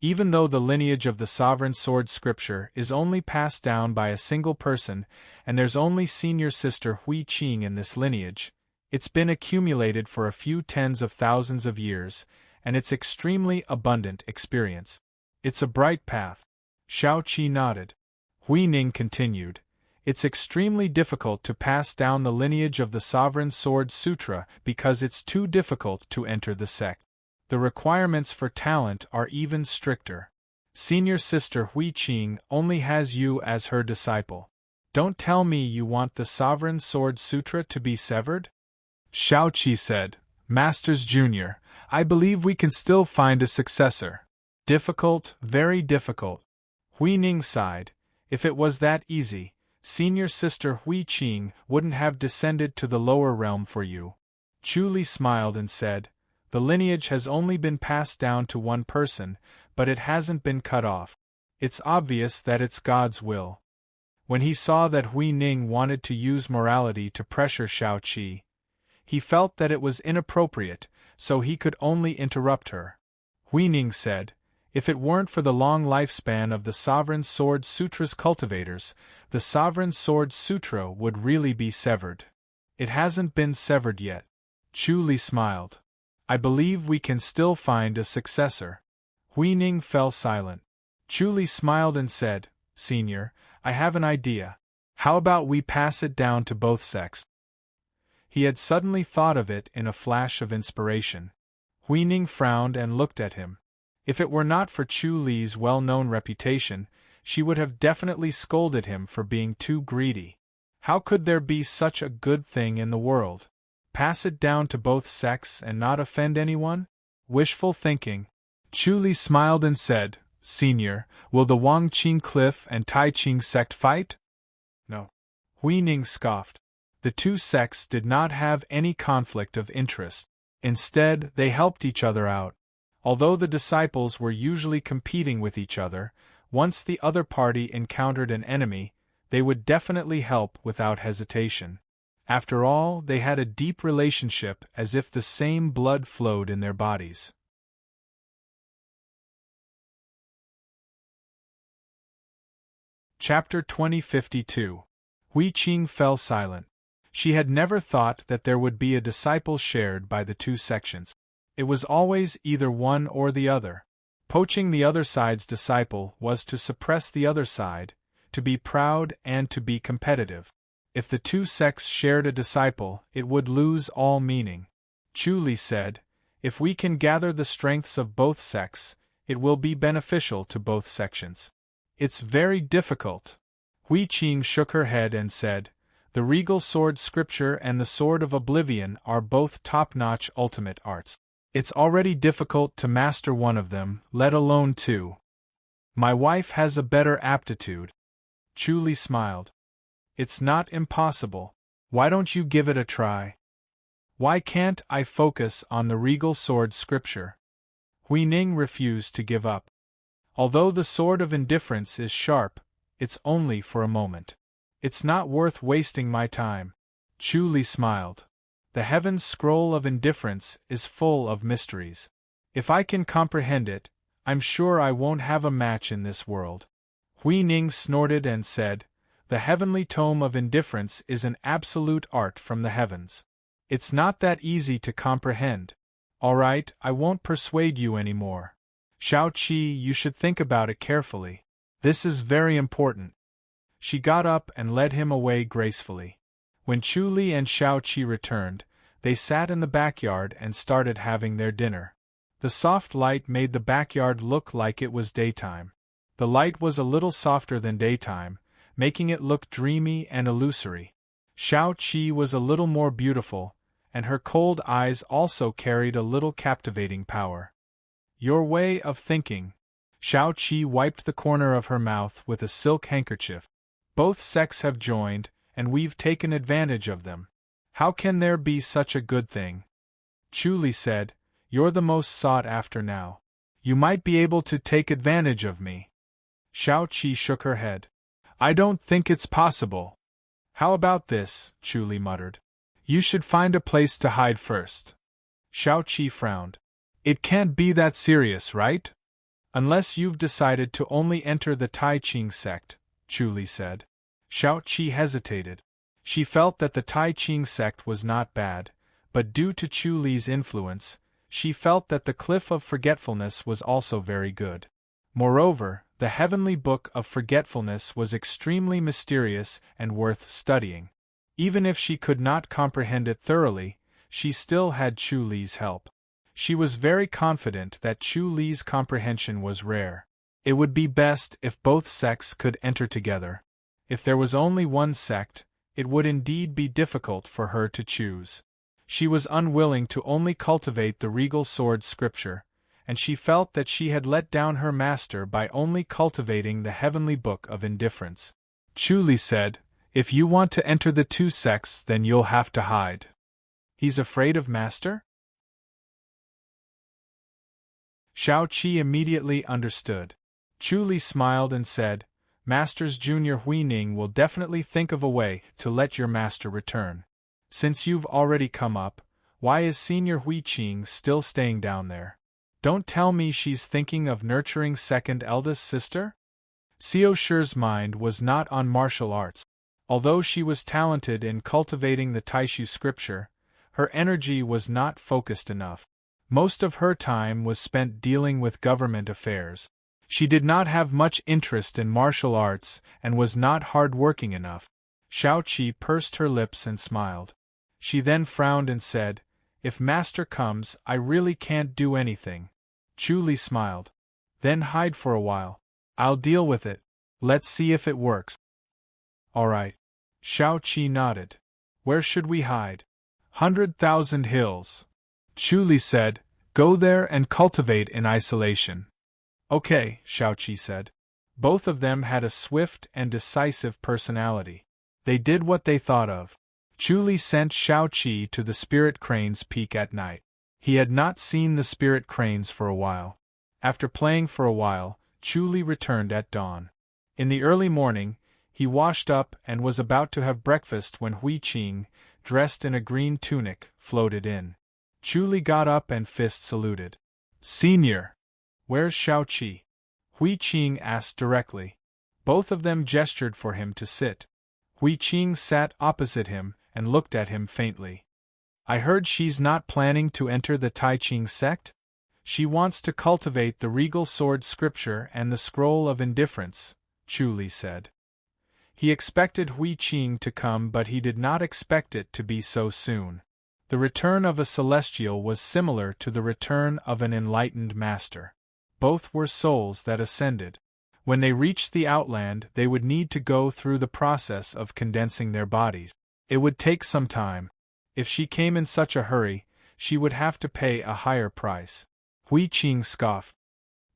"Even though the lineage of the Sovereign Sword Scripture is only passed down by a single person, and there's only senior sister Hui Qing in this lineage, it's been accumulated for a few tens of thousands of years, and it's extremely abundant experience. It's a bright path." Xiaoqi nodded. Hui Ning continued. "It's extremely difficult to pass down the lineage of the Sovereign Sword Sutra because it's too difficult to enter the sect. The requirements for talent are even stricter. Senior sister Hui Qing only has you as her disciple. Don't tell me you want the Sovereign Sword Sutra to be severed?" Xiaoqi said, "Masters Junior, I believe we can still find a successor." "Difficult, very difficult." Hui Ning sighed. "If it was that easy, senior sister Hui Qing wouldn't have descended to the lower realm for you." Chu Li smiled and said, "The lineage has only been passed down to one person, but it hasn't been cut off. It's obvious that it's God's will." When he saw that Hui Ning wanted to use morality to pressure Shao Qi, he felt that it was inappropriate, so he could only interrupt her. Hui Ning said, "If it weren't for the long lifespan of the Sovereign Sword Sutra's cultivators, the Sovereign Sword Sutra would really be severed. It hasn't been severed yet." Chu Li smiled. "I believe we can still find a successor." Hui Ning fell silent. Chu Li smiled and said, "Senior, I have an idea. How about we pass it down to both sects?" He had suddenly thought of it in a flash of inspiration. Hui Ning frowned and looked at him. If it were not for Chu Li's well-known reputation, she would have definitely scolded him for being too greedy. How could there be such a good thing in the world? Pass it down to both sects and not offend anyone? Wishful thinking. Chu Li smiled and said, "Senior, will the Wang Qing Cliff and Tai Qing sect fight?" "No." Hui Ning scoffed. The two sects did not have any conflict of interest. Instead, they helped each other out. Although the disciples were usually competing with each other, once the other party encountered an enemy, they would definitely help without hesitation. After all, they had a deep relationship, as if the same blood flowed in their bodies. Chapter 2052. Hui Qing fell silent. She had never thought that there would be a disciple shared by the two sections. It was always either one or the other. Poaching the other side's disciple was to suppress the other side, to be proud and to be competitive. If the two sects shared a disciple, it would lose all meaning. Chu Li said, "If we can gather the strengths of both sects, it will be beneficial to both sections." "It's very difficult." Hui Qing shook her head and said, "The Regal Sword Scripture and the Sword of Oblivion are both top-notch ultimate arts. It's already difficult to master one of them, let alone two. My wife has a better aptitude." Chu Li smiled. "It's not impossible. Why don't you give it a try?" "Why can't I focus on the Regal Sword Scripture?" Hui Ning refused to give up. "Although the Sword of Indifference is sharp, it's only for a moment. It's not worth wasting my time." Chu Li smiled. "The Heaven's Scroll of Indifference is full of mysteries. If I can comprehend it, I'm sure I won't have a match in this world." Hui Ning snorted and said, "The Heavenly Tome of Indifference is an absolute art from the heavens. It's not that easy to comprehend. All right, I won't persuade you anymore. Shao Qi, you should think about it carefully. This is very important." She got up and led him away gracefully. When Chu Li and Shao Qi returned, they sat in the backyard and started having their dinner. The soft light made the backyard look like it was daytime. The light was a little softer than daytime, making it look dreamy and illusory. Shao Qi was a little more beautiful, and her cold eyes also carried a little captivating power. "Your way of thinking." Shao Qi wiped the corner of her mouth with a silk handkerchief. "Both sects have joined, and we've taken advantage of them. How can there be such a good thing?" Chu Li said, "You're the most sought after now. You might be able to take advantage of me." Shao Qi shook her head. "I don't think it's possible." "How about this?" Chu Li muttered. "You should find a place to hide first." Shao Qi frowned. "It can't be that serious, right?" "Unless you've decided to only enter the Tai Qing sect," Chu Li said. Shao Qi hesitated. She felt that the Tai Qing sect was not bad, but due to Chu Li's influence, she felt that the Cliff of Forgetfulness was also very good. Moreover, the Heavenly Book of Forgetfulness was extremely mysterious and worth studying. Even if she could not comprehend it thoroughly, she still had Chu Li's help. She was very confident that Chu Li's comprehension was rare. It would be best if both sects could enter together. If there was only one sect, it would indeed be difficult for her to choose. She was unwilling to only cultivate the Regal Sword Scripture, and she felt that she had let down her master by only cultivating the Heavenly Book of Indifference. Chu Li said, "If you want to enter the two sects, then you'll have to hide." "He's afraid of master?" Shao Qi immediately understood. Chu Li smiled and said, Master's Junior Huining will definitely think of a way to let your master return. Since you've already come up, why is Senior Huiqing still staying down there? Don't tell me she's thinking of nurturing second eldest sister? Xiao Shi's mind was not on martial arts. Although she was talented in cultivating the Taishu scripture, her energy was not focused enough. Most of her time was spent dealing with government affairs. She did not have much interest in martial arts and was not hard-working enough. Xiao Qi pursed her lips and smiled. She then frowned and said, "If Master comes, I really can't do anything." Chu Li smiled. "Then hide for a while. I'll deal with it. Let's see if it works." "All right." Xiao Qi nodded. "Where should we hide?" 100,000 Hills. Chu Li said, "Go there and cultivate in isolation." "Okay," Xiao Qi said. Both of them had a swift and decisive personality. They did what they thought of. Chu Li sent Xiao Qi to the Spirit Crane's peak at night. He had not seen the Spirit Cranes for a while. After playing for a while, Chu Li returned at dawn. In the early morning, he washed up and was about to have breakfast when Huiqing, dressed in a green tunic, floated in. Chu Li got up and fist saluted. "Senior! Where's Xiao Qi?" Huiqing asked directly. Both of them gestured for him to sit. Huiqing sat opposite him and looked at him faintly. "I heard she's not planning to enter the Tai Ching sect? She wants to cultivate the regal sword scripture and the scroll of indifference," Chu Li said. He expected Huiqing to come, but he did not expect it to be so soon. The return of a celestial was similar to the return of an enlightened master. Both were souls that ascended. When they reached the outland, they would need to go through the process of condensing their bodies. It would take some time. If she came in such a hurry, she would have to pay a higher price. Huiqing scoffed.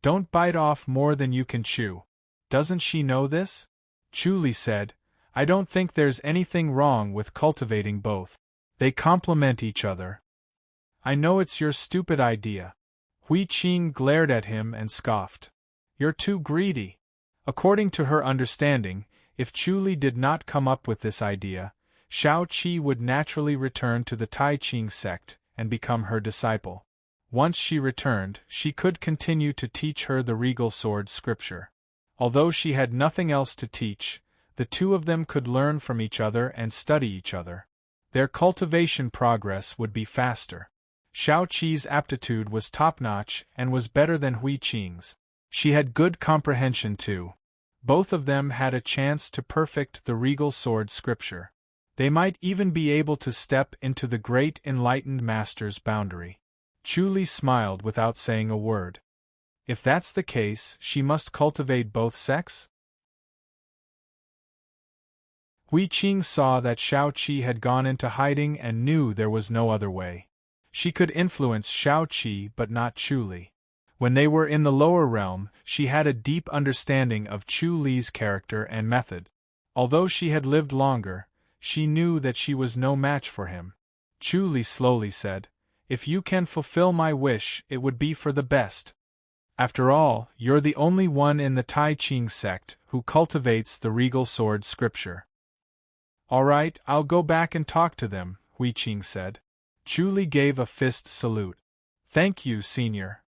"Don't bite off more than you can chew. Doesn't she know this?" Chu Li said, "I don't think there's anything wrong with cultivating both. They complement each other." "I know it's your stupid idea." Huiqing glared at him and scoffed. "You're too greedy." According to her understanding, if Chu Li did not come up with this idea, Xiao Qi would naturally return to the Tai Ching sect and become her disciple. Once she returned, she could continue to teach her the regal sword scripture. Although she had nothing else to teach, the two of them could learn from each other and study each other. Their cultivation progress would be faster. Xiao Qi's aptitude was top-notch and was better than Huiqing's. She had good comprehension too. Both of them had a chance to perfect the regal sword scripture. They might even be able to step into the great enlightened master's boundary. Chu Li smiled without saying a word. If that's the case, she must cultivate both sects? Huiqing saw that Xiao Qi had gone into hiding and knew there was no other way. She could influence Xiao Qi but not Chu Li. When they were in the lower realm, she had a deep understanding of Chu Li's character and method. Although she had lived longer, she knew that she was no match for him. Chu Li slowly said, "If you can fulfill my wish, it would be for the best. After all, you're the only one in the Tai Ching sect who cultivates the regal sword scripture." "All right, I'll go back and talk to them," Huiqing said. Chu Li gave a fist salute. "Thank you, senior."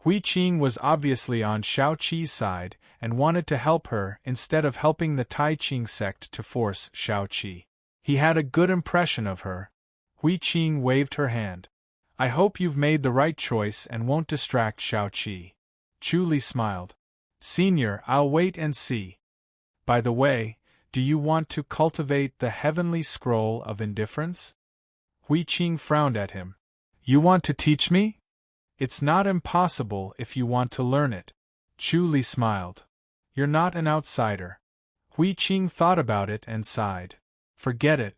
Huiqing was obviously on Xiao Qi's side and wanted to help her instead of helping the Tai Ching sect to force Xiao Qi. He had a good impression of her. Huiqing waved her hand. "I hope you've made the right choice and won't distract Xiao Qi." Chu Li smiled. "Senior, I'll wait and see. By the way, do you want to cultivate the heavenly scroll of indifference?" Huiqing frowned at him. "You want to teach me? It's not impossible if you want to learn it." Chu Li smiled. "You're not an outsider." Huiqing thought about it and sighed. Forget it.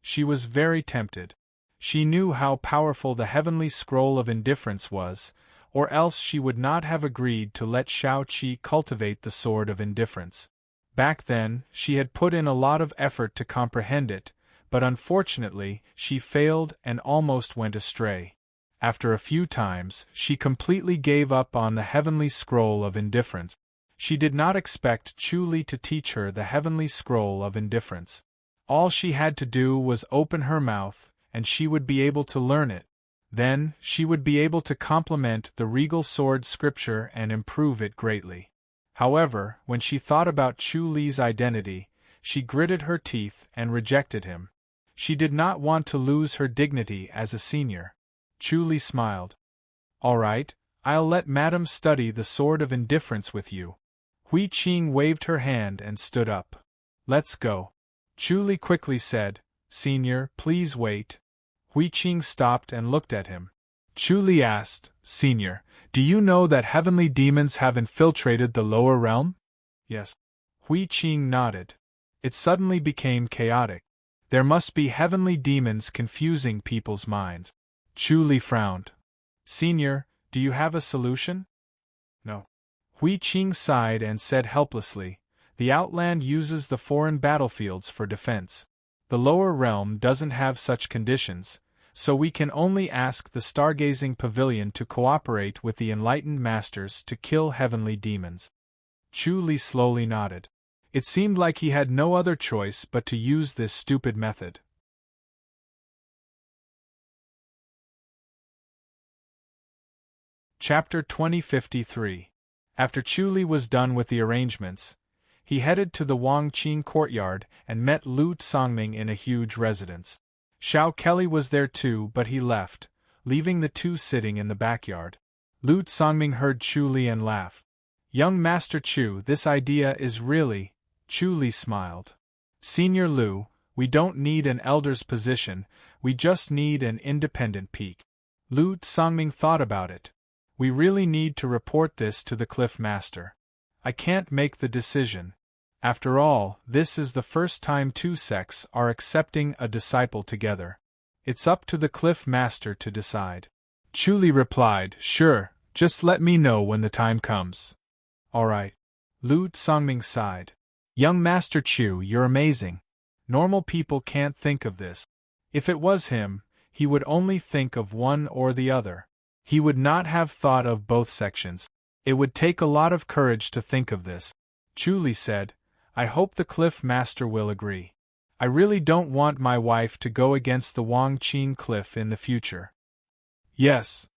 She was very tempted. She knew how powerful the heavenly scroll of indifference was, or else she would not have agreed to let Xiao Qi cultivate the sword of indifference. Back then, she had put in a lot of effort to comprehend it, but unfortunately, she failed and almost went astray. After a few times, she completely gave up on the heavenly scroll of indifference. She did not expect Chu Li to teach her the heavenly scroll of indifference. All she had to do was open her mouth, and she would be able to learn it. Then, she would be able to complement the regal sword scripture and improve it greatly. However, when she thought about Chu Li's identity, she gritted her teeth and rejected him. She did not want to lose her dignity as a senior. Chu Li smiled. "All right, I'll let Madam study the sword of indifference with you." Hui Qing waved her hand and stood up. "Let's go." Chu Li quickly said, "Senior, please wait." Hui Qing stopped and looked at him. Chu Li asked, "Senior, do you know that heavenly demons have infiltrated the lower realm?" "Yes." Hui Qing nodded. It suddenly became chaotic. There must be heavenly demons confusing people's minds. Chu Li frowned. "Senior, do you have a solution?" "No." Hui Qing sighed and said helplessly, "The Outland uses the foreign battlefields for defense. The lower realm doesn't have such conditions, so we can only ask the Stargazing Pavilion to cooperate with the Enlightened Masters to kill heavenly demons." Chu Li slowly nodded. It seemed like he had no other choice but to use this stupid method. Chapter 2053. After Chu Li was done with the arrangements, he headed to the Wangqing courtyard and met Lu Songming in a huge residence. Xiao Kelly was there too, but he left, leaving the two sitting in the backyard. Lu Songming heard Chu Li and laughed. "Young Master Chu, this idea is really—" Chu Li smiled. "Senior Lu, we don't need an elder's position, we just need an independent peak." Lu Songming thought about it. "We really need to report this to the Cliff Master. I can't make the decision. After all, this is the first time two sects are accepting a disciple together. It's up to the Cliff Master to decide." Chu Li replied, "Sure, just let me know when the time comes." "All right." Lu Songming sighed. "Young Master Chu, you're amazing. Normal people can't think of this. If it was him, he would only think of one or the other. He would not have thought of both sections. It would take a lot of courage to think of this." Chu Li said, "I hope the Cliff Master will agree. I really don't want my wife to go against the Wangqing Cliff in the future." "Yes."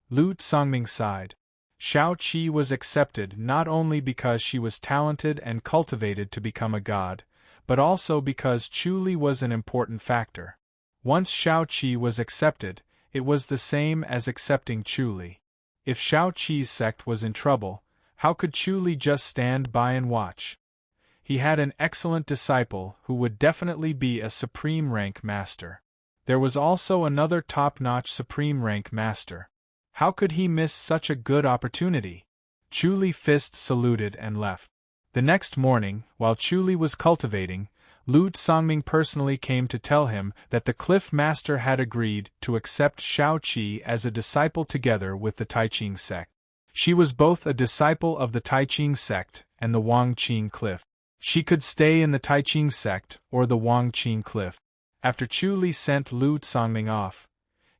Lu Songming sighed. Shao Qi was accepted not only because she was talented and cultivated to become a god, but also because Chu Li was an important factor. Once Shao Qi was accepted, it was the same as accepting Chu Li. If Shao Qi's sect was in trouble, how could Chu Li just stand by and watch? He had an excellent disciple who would definitely be a supreme rank master. There was also another top-notch supreme rank master. How could he miss such a good opportunity? Chu Li fist saluted and left. The next morning, while Chu Li was cultivating, Lu Songming personally came to tell him that the Cliff Master had agreed to accept Shao Qi as a disciple together with the Taiqing sect. She was both a disciple of the Taiqing sect and the Wangqing Cliff. She could stay in the Taiqing sect or the Wangqing Cliff. After Chu Li sent Lu Songming off,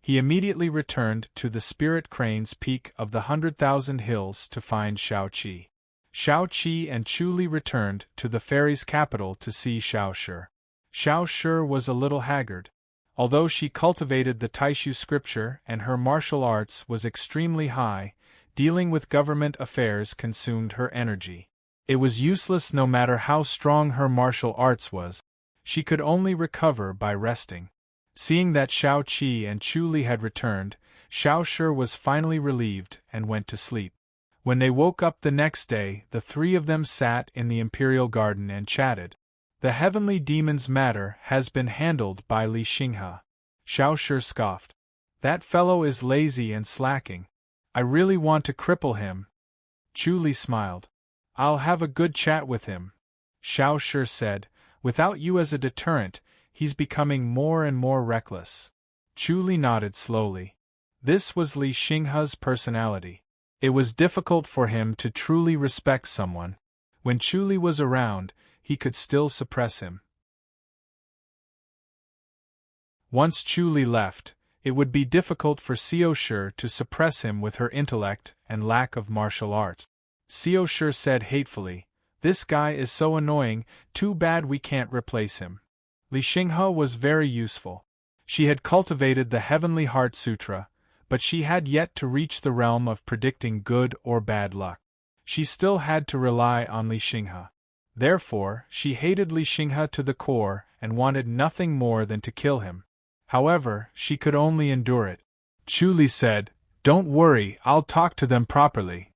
he immediately returned to the Spirit Crane's peak of the 100,000 hills to find Shao Qi. Shao Qi and Chu Li returned to the fairy's capital to see Shao Shi. Shao Shi was a little haggard. Although she cultivated the Taishu scripture and her martial arts was extremely high, dealing with government affairs consumed her energy. It was useless no matter how strong her martial arts was. She could only recover by resting. Seeing that Shao Qi and Chu Li had returned, Shao Shi was finally relieved and went to sleep. When they woke up the next day, the three of them sat in the imperial garden and chatted. "The heavenly demon's matter has been handled by Li Xinghe." Shao Shi scoffed. "That fellow is lazy and slacking. I really want to cripple him." Chu Li smiled. "I'll have a good chat with him." Shao Shi said, "Without you as a deterrent, he's becoming more and more reckless." Chu Li nodded slowly. This was Li Xinghe's personality. It was difficult for him to truly respect someone. When Chu Li was around, he could still suppress him. Once Chu Li left, it would be difficult for Xiao Shi to suppress him with her intellect and lack of martial arts. Seo Shi said hatefully. This guy is so annoying, too bad we can't replace him. Li Xinghe was very useful. She had cultivated the Heavenly Heart Sutra, but she had yet to reach the realm of predicting good or bad luck. She still had to rely on Li Xinghe. Therefore, she hated Li Xinghe to the core and wanted nothing more than to kill him. However, she could only endure it. Chu Li said, "Don't worry, I'll talk to them properly.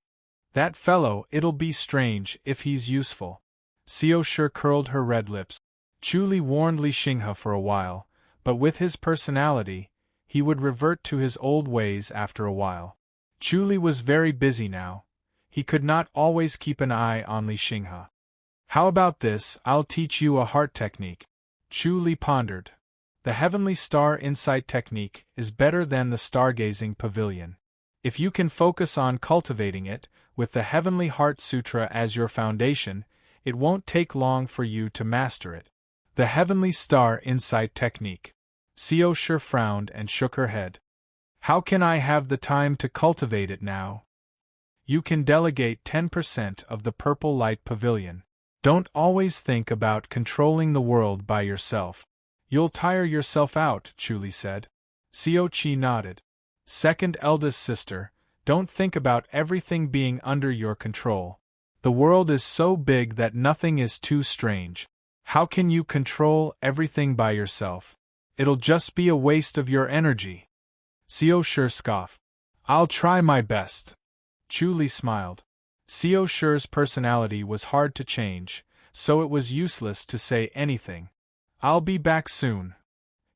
That fellow, it'll be strange if he's useful." Seo Shi curled her red lips. Chu Li warned Li Xinghe for a while, but with his personality, he would revert to his old ways after a while. Chu Li was very busy now. He could not always keep an eye on Li Xinghe. "How about this, I'll teach you a heart technique." Chu Li pondered. The Heavenly Star Insight technique is better than the Stargazing Pavilion. If you can focus on cultivating it, with the Heavenly Heart Sutra as your foundation, it won't take long for you to master it. The Heavenly Star Insight technique. Seo Shi frowned and shook her head. "How can I have the time to cultivate it now?" "You can delegate 10% of the Purple Light Pavilion. Don't always think about controlling the world by yourself. You'll tire yourself out," Chu Li said. Seo Chi nodded. "Second eldest sister, don't think about everything being under your control. The world is so big that nothing is too strange. How can you control everything by yourself? It'll just be a waste of your energy." Seo Shi scoffed. "I'll try my best." Chu Li smiled. Seo Shi's personality was hard to change, so it was useless to say anything. "I'll be back soon."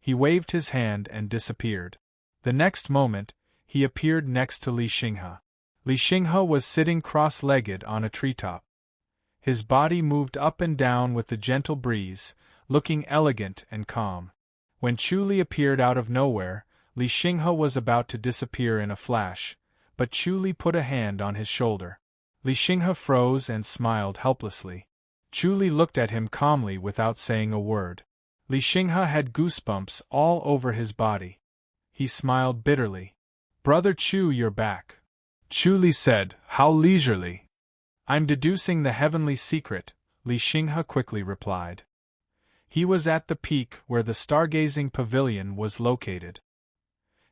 He waved his hand and disappeared. The next moment, he appeared next to Li Xinghe. Li Xinghe was sitting cross-legged on a treetop. His body moved up and down with the gentle breeze, looking elegant and calm. When Chu Li appeared out of nowhere, Li Xinghe was about to disappear in a flash, but Chu Li put a hand on his shoulder. Li Xinghe froze and smiled helplessly. Chu Li looked at him calmly without saying a word. Li Xinghe had goosebumps all over his body. He smiled bitterly. "Brother Chu, you're back." Chu Li said, "How leisurely." "I'm deducing the heavenly secret," Li Xinghe quickly replied. He was at the peak where the stargazing pavilion was located.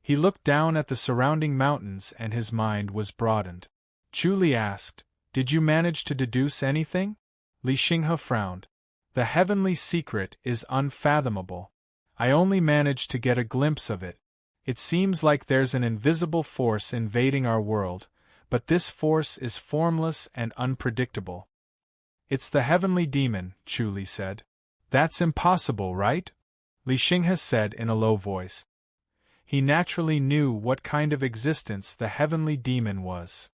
He looked down at the surrounding mountains and his mind was broadened. Chu Li asked, "Did you manage to deduce anything?" Li Xinghe frowned. "The heavenly secret is unfathomable. I only managed to get a glimpse of it. It seems like there's an invisible force invading our world, but this force is formless and unpredictable." "It's the heavenly demon," Chu Li said. "That's impossible, right?" Li Xinghe said in a low voice. He naturally knew what kind of existence the heavenly demon was.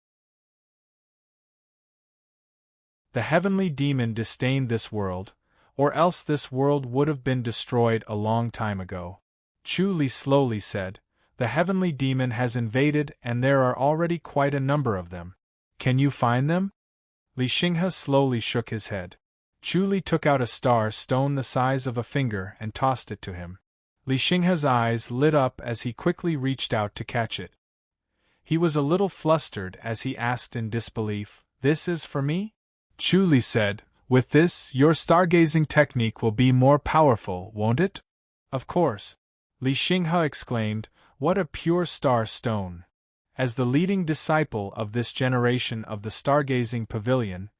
The heavenly demon disdained this world, or else this world would have been destroyed a long time ago. Chu Li slowly said, "The heavenly demon has invaded and there are already quite a number of them. Can you find them?" Li Xinghe slowly shook his head. Chu Li took out a star stone the size of a finger and tossed it to him. Li Xinghe's eyes lit up as he quickly reached out to catch it. He was a little flustered as he asked in disbelief, "This is for me?" Chu Li said, "With this, your stargazing technique will be more powerful, won't it?" "Of course." Li Xinghe exclaimed, "What a pure star stone!" As the leading disciple of this generation of the stargazing pavilion,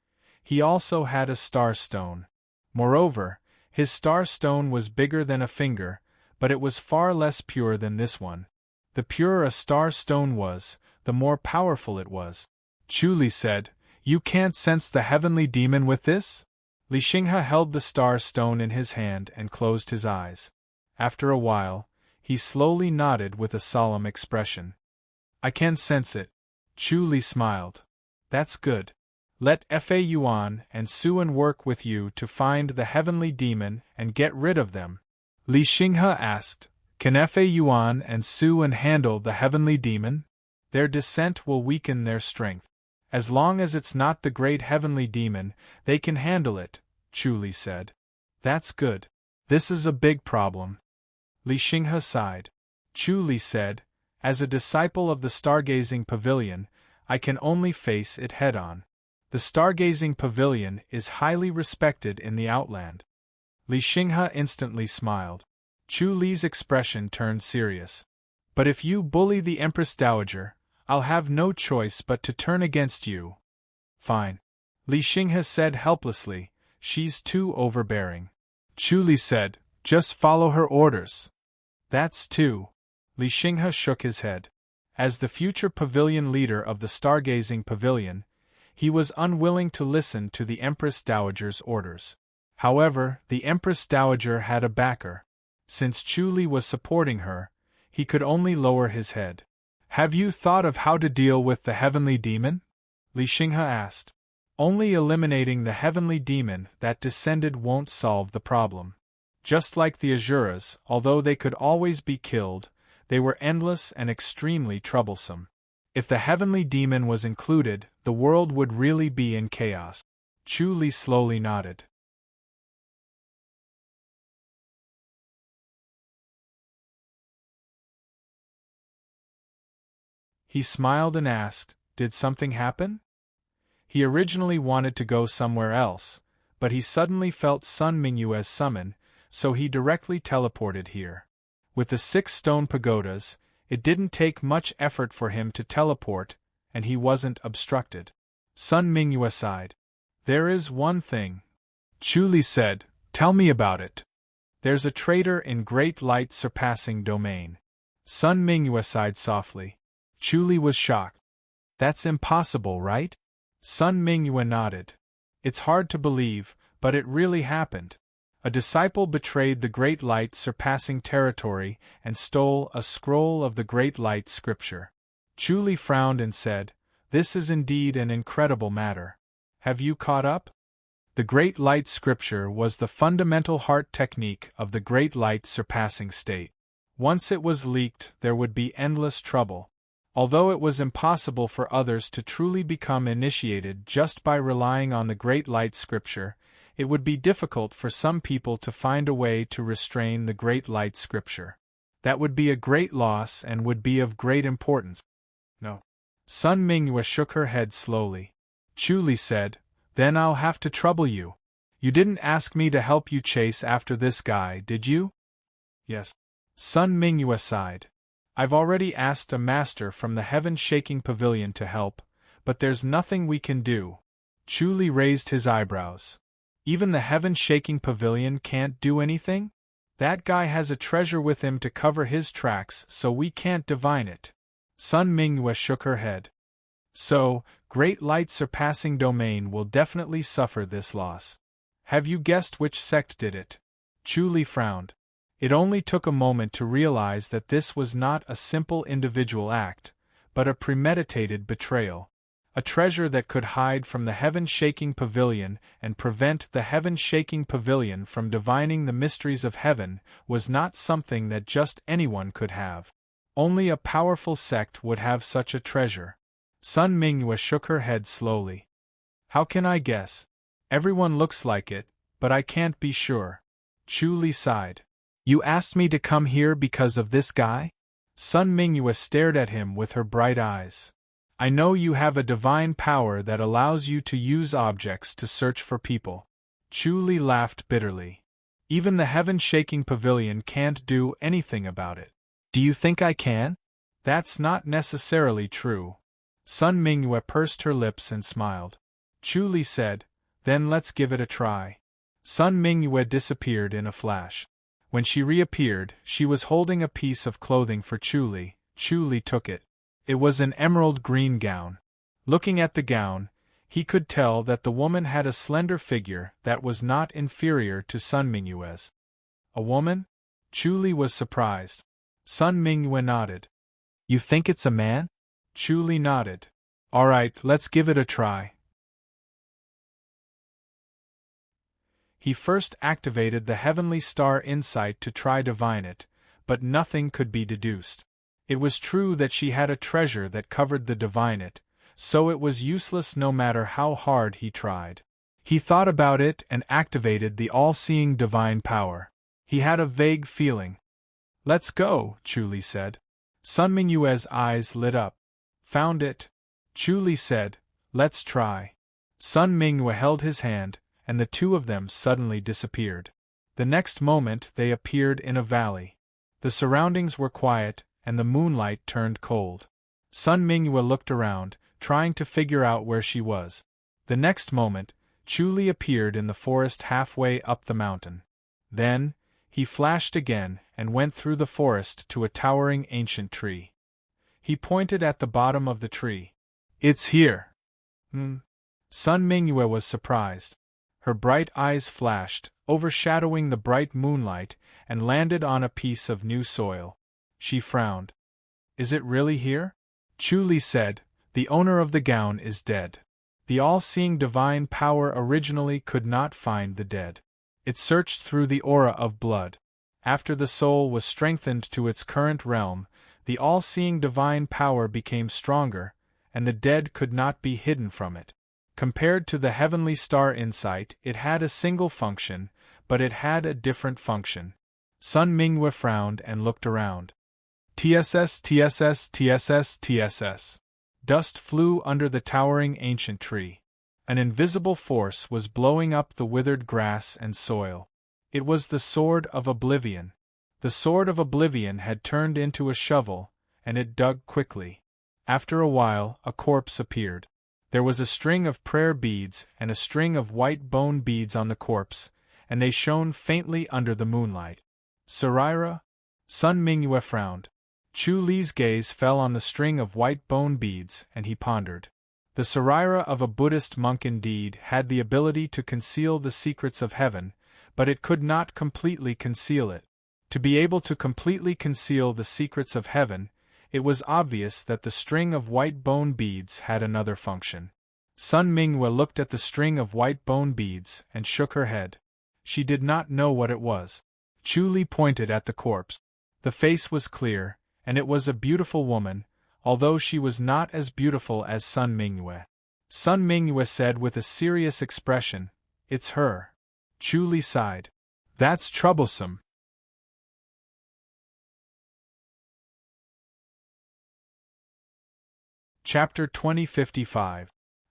he also had a star stone. Moreover, his star stone was bigger than a finger, but it was far less pure than this one. The purer a star stone was, the more powerful it was. Chu Li said, "You can't sense the heavenly demon with this?" Li Xinghe held the star stone in his hand and closed his eyes. After a while, he slowly nodded with a solemn expression. "I can sense it." Chu Li smiled. "That's good. Let Fa Yuan and Suan work with you to find the heavenly demon and get rid of them." Li Xinghe asked, "Can Fa Yuan and Suan handle the heavenly demon?" "Their descent will weaken their strength. As long as it's not the great heavenly demon, they can handle it," Chu Li said. "That's good. This is a big problem." Li Xinghe sighed. Chu Li said, "As a disciple of the stargazing pavilion, I can only face it head-on. The stargazing pavilion is highly respected in the outland. Li Xinghe instantly smiled. Chu Li's expression turned serious. But if you bully the Empress Dowager, I'll have no choice but to turn against you. Fine. Li Xinghe said helplessly, she's too overbearing. Chu Li said, just follow her orders. That's too. Li Xinghe shook his head. As the future pavilion leader of the stargazing pavilion, he was unwilling to listen to the Empress Dowager's orders. However, the Empress Dowager had a backer. Since Chu Li was supporting her, he could only lower his head. Have you thought of how to deal with the heavenly demon? Li Xinghe asked. Only eliminating the heavenly demon that descended won't solve the problem. Just like the Asuras, although they could always be killed, they were endless and extremely troublesome. If the heavenly demon was included, the world would really be in chaos. Chu Li slowly nodded. He smiled and asked, did something happen? He originally wanted to go somewhere else, but he suddenly felt Sun Mingyue's summon, so he directly teleported here. With the 6 stone pagodas, it didn't take much effort for him to teleport, and he wasn't obstructed. Sun Mingyue sighed. There is one thing. Chu Li said, tell me about it. There's a traitor in Great Light Surpassing Domain. Sun Mingyue sighed softly. Chu Li was shocked. That's impossible, right? Sun Mingyue nodded. It's hard to believe, but it really happened. A disciple betrayed the Great Light Surpassing Territory and stole a scroll of the Great Light Scripture. Chu Li frowned and said, this is indeed an incredible matter. Have you caught up? The Great Light Scripture was the fundamental heart technique of the Great Light Surpassing state. Once it was leaked, there would be endless trouble. Although it was impossible for others to truly become initiated just by relying on the Great Light Scripture, it would be difficult for some people to find a way to restrain the Great Light Scripture. That would be a great loss and would be of great importance. No. Sun Mingyue shook her head slowly. Chu Li said, then I'll have to trouble you. You didn't ask me to help you chase after this guy, did you? Yes. Sun Mingyue sighed. I've already asked a master from the heaven-shaking pavilion to help, but there's nothing we can do. Chu Li raised his eyebrows. Even the heaven-shaking pavilion can't do anything? That guy has a treasure with him to cover his tracks, so we can't divine it. Sun Mingyue shook her head. So, Great Light Surpassing Domain will definitely suffer this loss. Have you guessed which sect did it? Chu Li frowned. It only took a moment to realize that this was not a simple individual act, but a premeditated betrayal. A treasure that could hide from the heaven-shaking pavilion and prevent the heaven-shaking pavilion from divining the mysteries of heaven was not something that just anyone could have. Only a powerful sect would have such a treasure. Sun Mingyue shook her head slowly. How can I guess? Everyone looks like it, but I can't be sure. Chu Li sighed. You asked me to come here because of this guy? Sun Mingyue stared at him with her bright eyes. I know you have a divine power that allows you to use objects to search for people. Chu Li laughed bitterly. Even the heaven-shaking pavilion can't do anything about it. Do you think I can? That's not necessarily true. Sun Mingyue pursed her lips and smiled. Chu Li said, then let's give it a try. Sun Mingyue disappeared in a flash. When she reappeared, she was holding a piece of clothing for Chu Li. Chu Li took it. It was an emerald green gown. Looking at the gown, he could tell that the woman had a slender figure that was not inferior to Sun Mingyue's. A woman? Chu Li was surprised. Sun Mingyue nodded. You think it's a man? Chu Li nodded. All right, let's give it a try. He first activated the Heavenly Star Insight to try divine it, but nothing could be deduced. It was true that she had a treasure that covered the divine it, so it was useless no matter how hard he tried. He thought about it and activated the all-seeing divine power. He had a vague feeling. Let's go, Chu Li said. Sun Mingyue's eyes lit up. Found it. Chu Li said, let's try. Sun Mingyue held his hand, and the two of them suddenly disappeared. The next moment they appeared in a valley. The surroundings were quiet, and the moonlight turned cold. Sun Mingyue looked around, trying to figure out where she was. The next moment, Chu Li appeared in the forest halfway up the mountain. Then, he flashed again and went through the forest to a towering ancient tree. He pointed at the bottom of the tree. "It's here!" Sun Mingyue was surprised. Her bright eyes flashed, overshadowing the bright moonlight, and landed on a piece of new soil. She frowned. "Is it really here?" Chu Li said, "The owner of the gown is dead. The all-seeing divine power originally could not find the dead. It searched through the aura of blood. After the soul was strengthened to its current realm, the all-seeing divine power became stronger, and the dead could not be hidden from it. Compared to the heavenly star insight, it had a single function, but it had a different function." Sun Mingyue frowned and looked around. TSS, TSS, TSS, TSS. Dust flew under the towering ancient tree. An invisible force was blowing up the withered grass and soil. It was the Sword of Oblivion. The Sword of Oblivion had turned into a shovel, and it dug quickly. After a while, a corpse appeared. There was a string of prayer beads and a string of white bone beads on the corpse, and they shone faintly under the moonlight. "Saraira?" Sun Mingyue frowned. Chu Li's gaze fell on the string of white bone beads, and he pondered. The Saraira of a Buddhist monk indeed had the ability to conceal the secrets of heaven, but it could not completely conceal it. To be able to completely conceal the secrets of heaven, it was obvious that the string of white bone beads had another function. Sun Mingyue looked at the string of white bone beads and shook her head. She did not know what it was. Chu Li pointed at the corpse. The face was clear, and it was a beautiful woman, although she was not as beautiful as Sun Mingyue. Sun Mingyue said with a serious expression, "It's her." Chu Li sighed. "That's troublesome." Chapter 2055.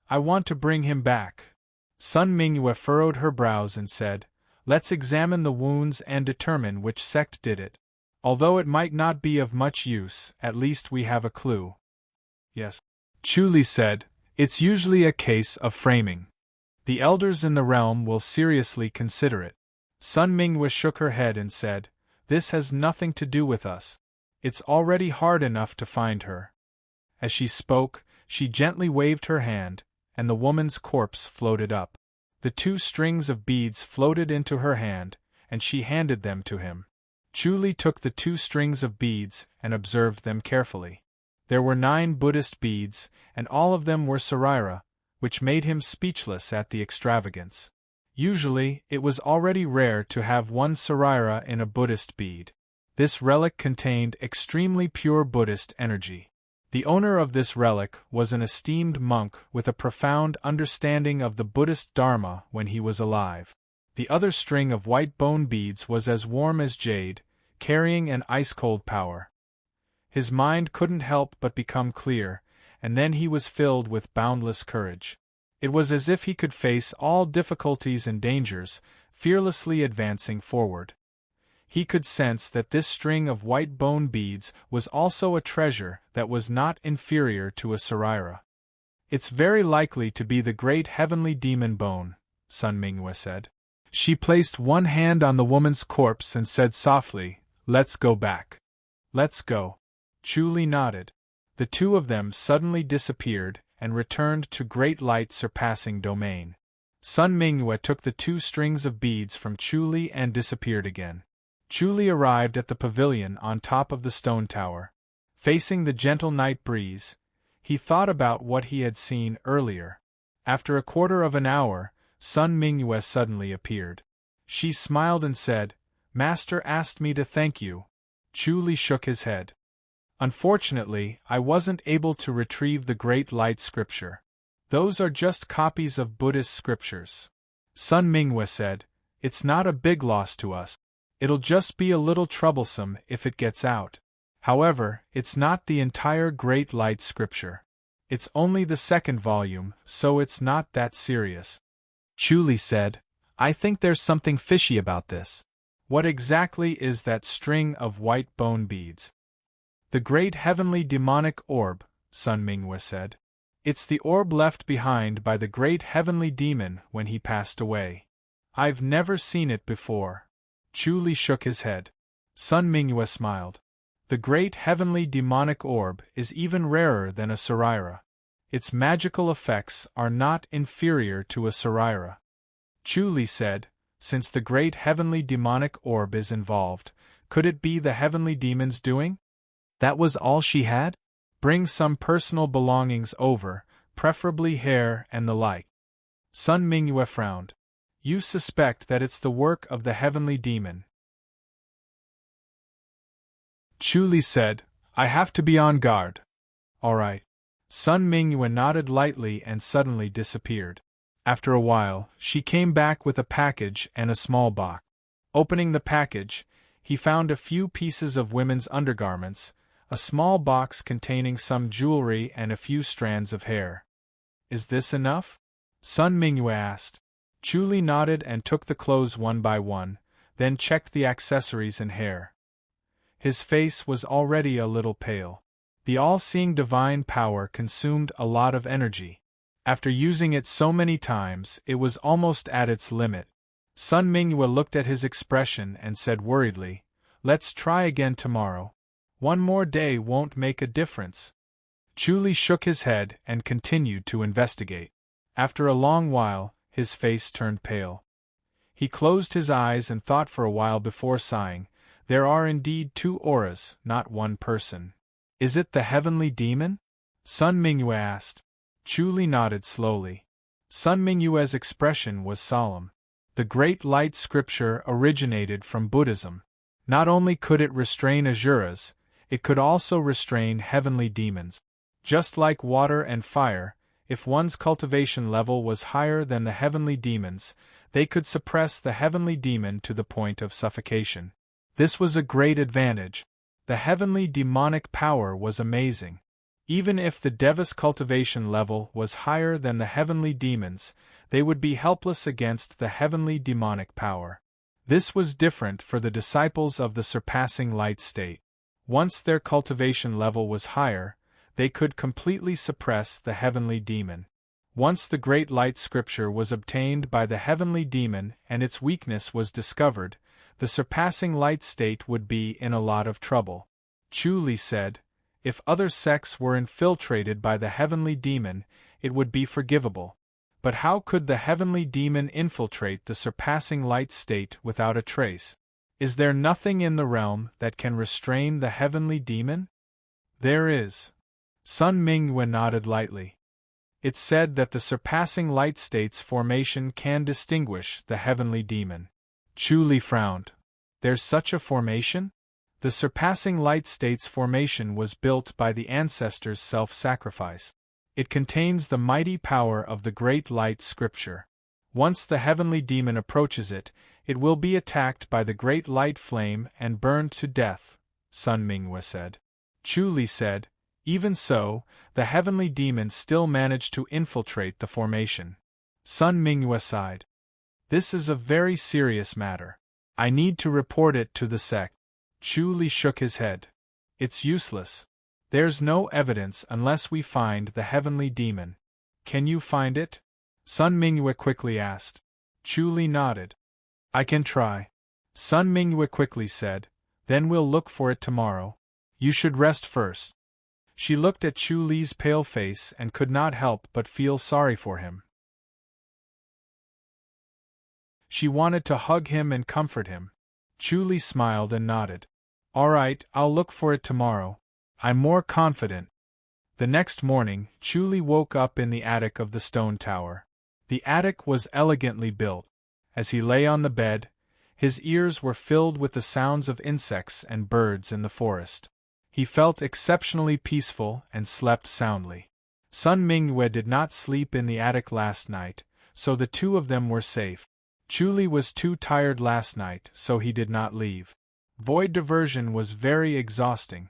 I want to bring him back. Sun Mingyue furrowed her brows and said, "Let's examine the wounds and determine which sect did it. Although it might not be of much use, at least we have a clue." "Yes," Chu Li said, "it's usually a case of framing. The elders in the realm will seriously consider it." Sun Mingyue shook her head and said, "This has nothing to do with us. It's already hard enough to find her." As she spoke, she gently waved her hand, and the woman's corpse floated up. The two strings of beads floated into her hand, and she handed them to him. Chu Li took the two strings of beads and observed them carefully. There were 9 Buddhist beads, and all of them were Saraira, which made him speechless at the extravagance. Usually, it was already rare to have one Saraira in a Buddhist bead. This relic contained extremely pure Buddhist energy. The owner of this relic was an esteemed monk with a profound understanding of the Buddhist Dharma when he was alive. The other string of white bone beads was as warm as jade, carrying an ice-cold power. His mind couldn't help but become clear, and then he was filled with boundless courage. It was as if he could face all difficulties and dangers, fearlessly advancing forward. He could sense that this string of white bone beads was also a treasure that was not inferior to a Saraira. "It's very likely to be the great heavenly demon bone," Sun Mingyue said. She placed one hand on the woman's corpse and said softly, "Let's go back." "Let's go." Chu Li nodded. The two of them suddenly disappeared and returned to great light surpassing domain. Sun Mingyue took the 2 strings of beads from Chu Li and disappeared again. Chu Li arrived at the pavilion on top of the stone tower. Facing the gentle night breeze, he thought about what he had seen earlier. After a quarter of an hour, Sun Mingyue suddenly appeared. She smiled and said, "Master asked me to thank you." Chu Li shook his head. "Unfortunately, I wasn't able to retrieve the Great Light Scripture. Those are just copies of Buddhist scriptures." Sun Mingyue said, "It's not a big loss to us. It'll just be a little troublesome if it gets out. However, it's not the entire Great Light Scripture. It's only the second volume, so it's not that serious. Chuli said, I think there's something fishy about this. What exactly is that string of white bone beads? The great heavenly demonic orb, Sun Mingyue said. It's the orb left behind by the great heavenly demon when he passed away. I've never seen it before. Chuli shook his head. Sun Mingyue smiled. The great heavenly demonic orb is even rarer than a saraira. Its magical effects are not inferior to a saraira. Chuli said, since the great heavenly demonic orb is involved, could it be the heavenly demon's doing? That was all she had? Bring some personal belongings over, preferably hair and the like. Sun Mingyue frowned. You suspect that it's the work of the heavenly demon. Chuli said, I have to be on guard. All right. Sun Mingyue nodded lightly and suddenly disappeared. After a while, she came back with a package and a small box. Opening the package, he found a few pieces of women's undergarments, a small box containing some jewelry and a few strands of hair. Is this enough? Sun Mingyue asked. Chuli nodded and took the clothes one by one, then checked the accessories and hair. His face was already a little pale. The all-seeing divine power consumed a lot of energy. After using it so many times, it was almost at its limit. Sun Mingyue looked at his expression and said worriedly, Let's try again tomorrow. One more day won't make a difference. Chuli shook his head and continued to investigate. After a long while, his face turned pale. He closed his eyes and thought for a while before sighing, There are indeed two auras, not one person. Is it the heavenly demon? Sun Mingyue asked. Chuli nodded slowly. Sun Mingyue's expression was solemn. The great light scripture originated from Buddhism. Not only could it restrain asuras, it could also restrain heavenly demons. Just like water and fire, if one's cultivation level was higher than the heavenly demons, they could suppress the heavenly demon to the point of suffocation. This was a great advantage. The heavenly demonic power was amazing. Even if the Deva's cultivation level was higher than the heavenly demons, they would be helpless against the heavenly demonic power. This was different for the disciples of the surpassing light state. Once their cultivation level was higher, they could completely suppress the heavenly demon. Once the great light scripture was obtained by the heavenly demon and its weakness was discovered, the surpassing light state would be in a lot of trouble. Chuli said, if other sects were infiltrated by the heavenly demon, it would be forgivable. But how could the heavenly demon infiltrate the surpassing light state without a trace? Is there nothing in the realm that can restrain the heavenly demon? There is. Sun Mingyue nodded lightly. It's said that the surpassing light state's formation can distinguish the heavenly demon. Chuli frowned. There's such a formation? The surpassing light state's formation was built by the ancestors' self-sacrifice. It contains the mighty power of the great light scripture. Once the heavenly demon approaches it, it will be attacked by the great light flame and burned to death, Sun Mingyue said. Chuli said, even so, the heavenly demon still managed to infiltrate the formation. Sun Mingyue sighed. This is a very serious matter. I need to report it to the sect. Chuli shook his head. It's useless. There's no evidence unless we find the heavenly demon. Can you find it? Sun Mingyue quickly asked. Chuli nodded. I can try. Sun Mingyue quickly said, then we'll look for it tomorrow. You should rest first. She looked at Chuli's pale face and could not help but feel sorry for him. She wanted to hug him and comfort him. Chuli smiled and nodded. All right, I'll look for it tomorrow. I'm more confident. The next morning, Chuli woke up in the attic of the stone tower. The attic was elegantly built. As he lay on the bed, his ears were filled with the sounds of insects and birds in the forest. He felt exceptionally peaceful and slept soundly. Sun Mingyue did not sleep in the attic last night, so the two of them were safe. Chuli was too tired last night, so he did not leave. Void diversion was very exhausting.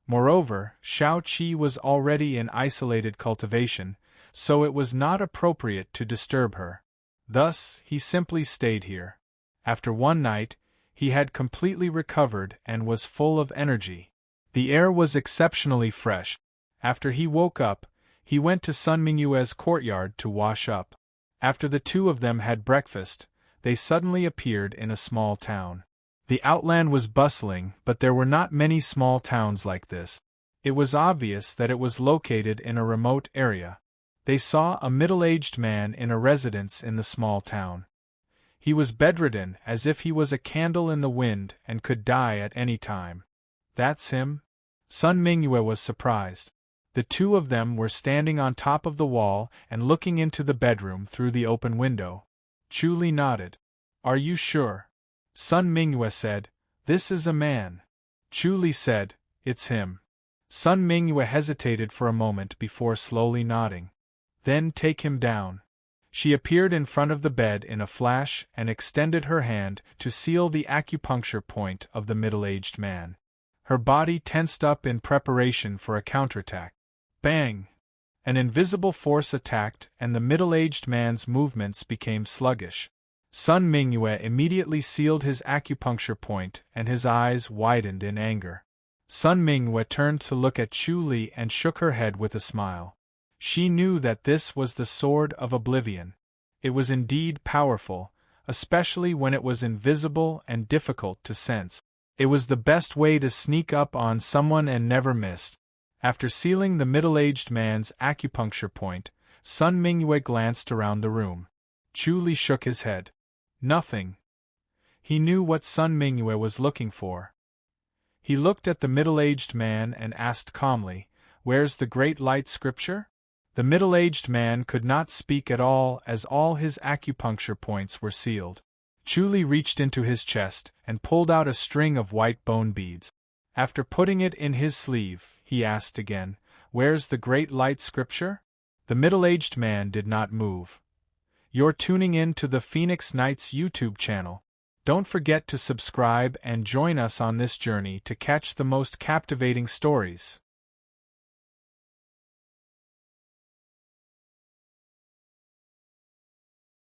Moreover, Shao Qi was already in isolated cultivation, so it was not appropriate to disturb her. Thus, he simply stayed here. After one night, he had completely recovered and was full of energy. The air was exceptionally fresh. After he woke up, he went to Sun Mingyue's courtyard to wash up. After the two of them had breakfast, they suddenly appeared in a small town. The outland was bustling, but there were not many small towns like this. It was obvious that it was located in a remote area. They saw a middle-aged man in a residence in the small town. He was bedridden, as if he was a candle in the wind and could die at any time. "That's him?" Sun Mingyue was surprised. The two of them were standing on top of the wall and looking into the bedroom through the open window. Chu Li nodded. "Are you sure?" Sun Mingyue said, "This is a man." Chu Li said, "It's him." Sun Mingyue hesitated for a moment before slowly nodding. "Then take him down." She appeared in front of the bed in a flash and extended her hand to seal the acupuncture point of the middle-aged man. Her body tensed up in preparation for a counterattack. Bang! An invisible force attacked, and the middle-aged man's movements became sluggish. Sun Mingyue immediately sealed his acupuncture point, and his eyes widened in anger. Sun Mingyue turned to look at Chu Li and shook her head with a smile. She knew that this was the Sword of Oblivion. It was indeed powerful, especially when it was invisible and difficult to sense. It was the best way to sneak up on someone and never miss. After sealing the middle-aged man's acupuncture point, Sun Mingyue glanced around the room. Chu Li shook his head. Nothing. He knew what Sun Mingyue was looking for. He looked at the middle-aged man and asked calmly, "Where's the Great Light Scripture?" The middle-aged man could not speak at all as all his acupuncture points were sealed. Chu Li reached into his chest and pulled out a string of white bone beads. After putting it in his sleeve, he asked again, "Where's the Great Light Scripture?" The middle-aged man did not move. You're tuning in to the Phoenix Knights YouTube channel. Don't forget to subscribe and join us on this journey to catch the most captivating stories.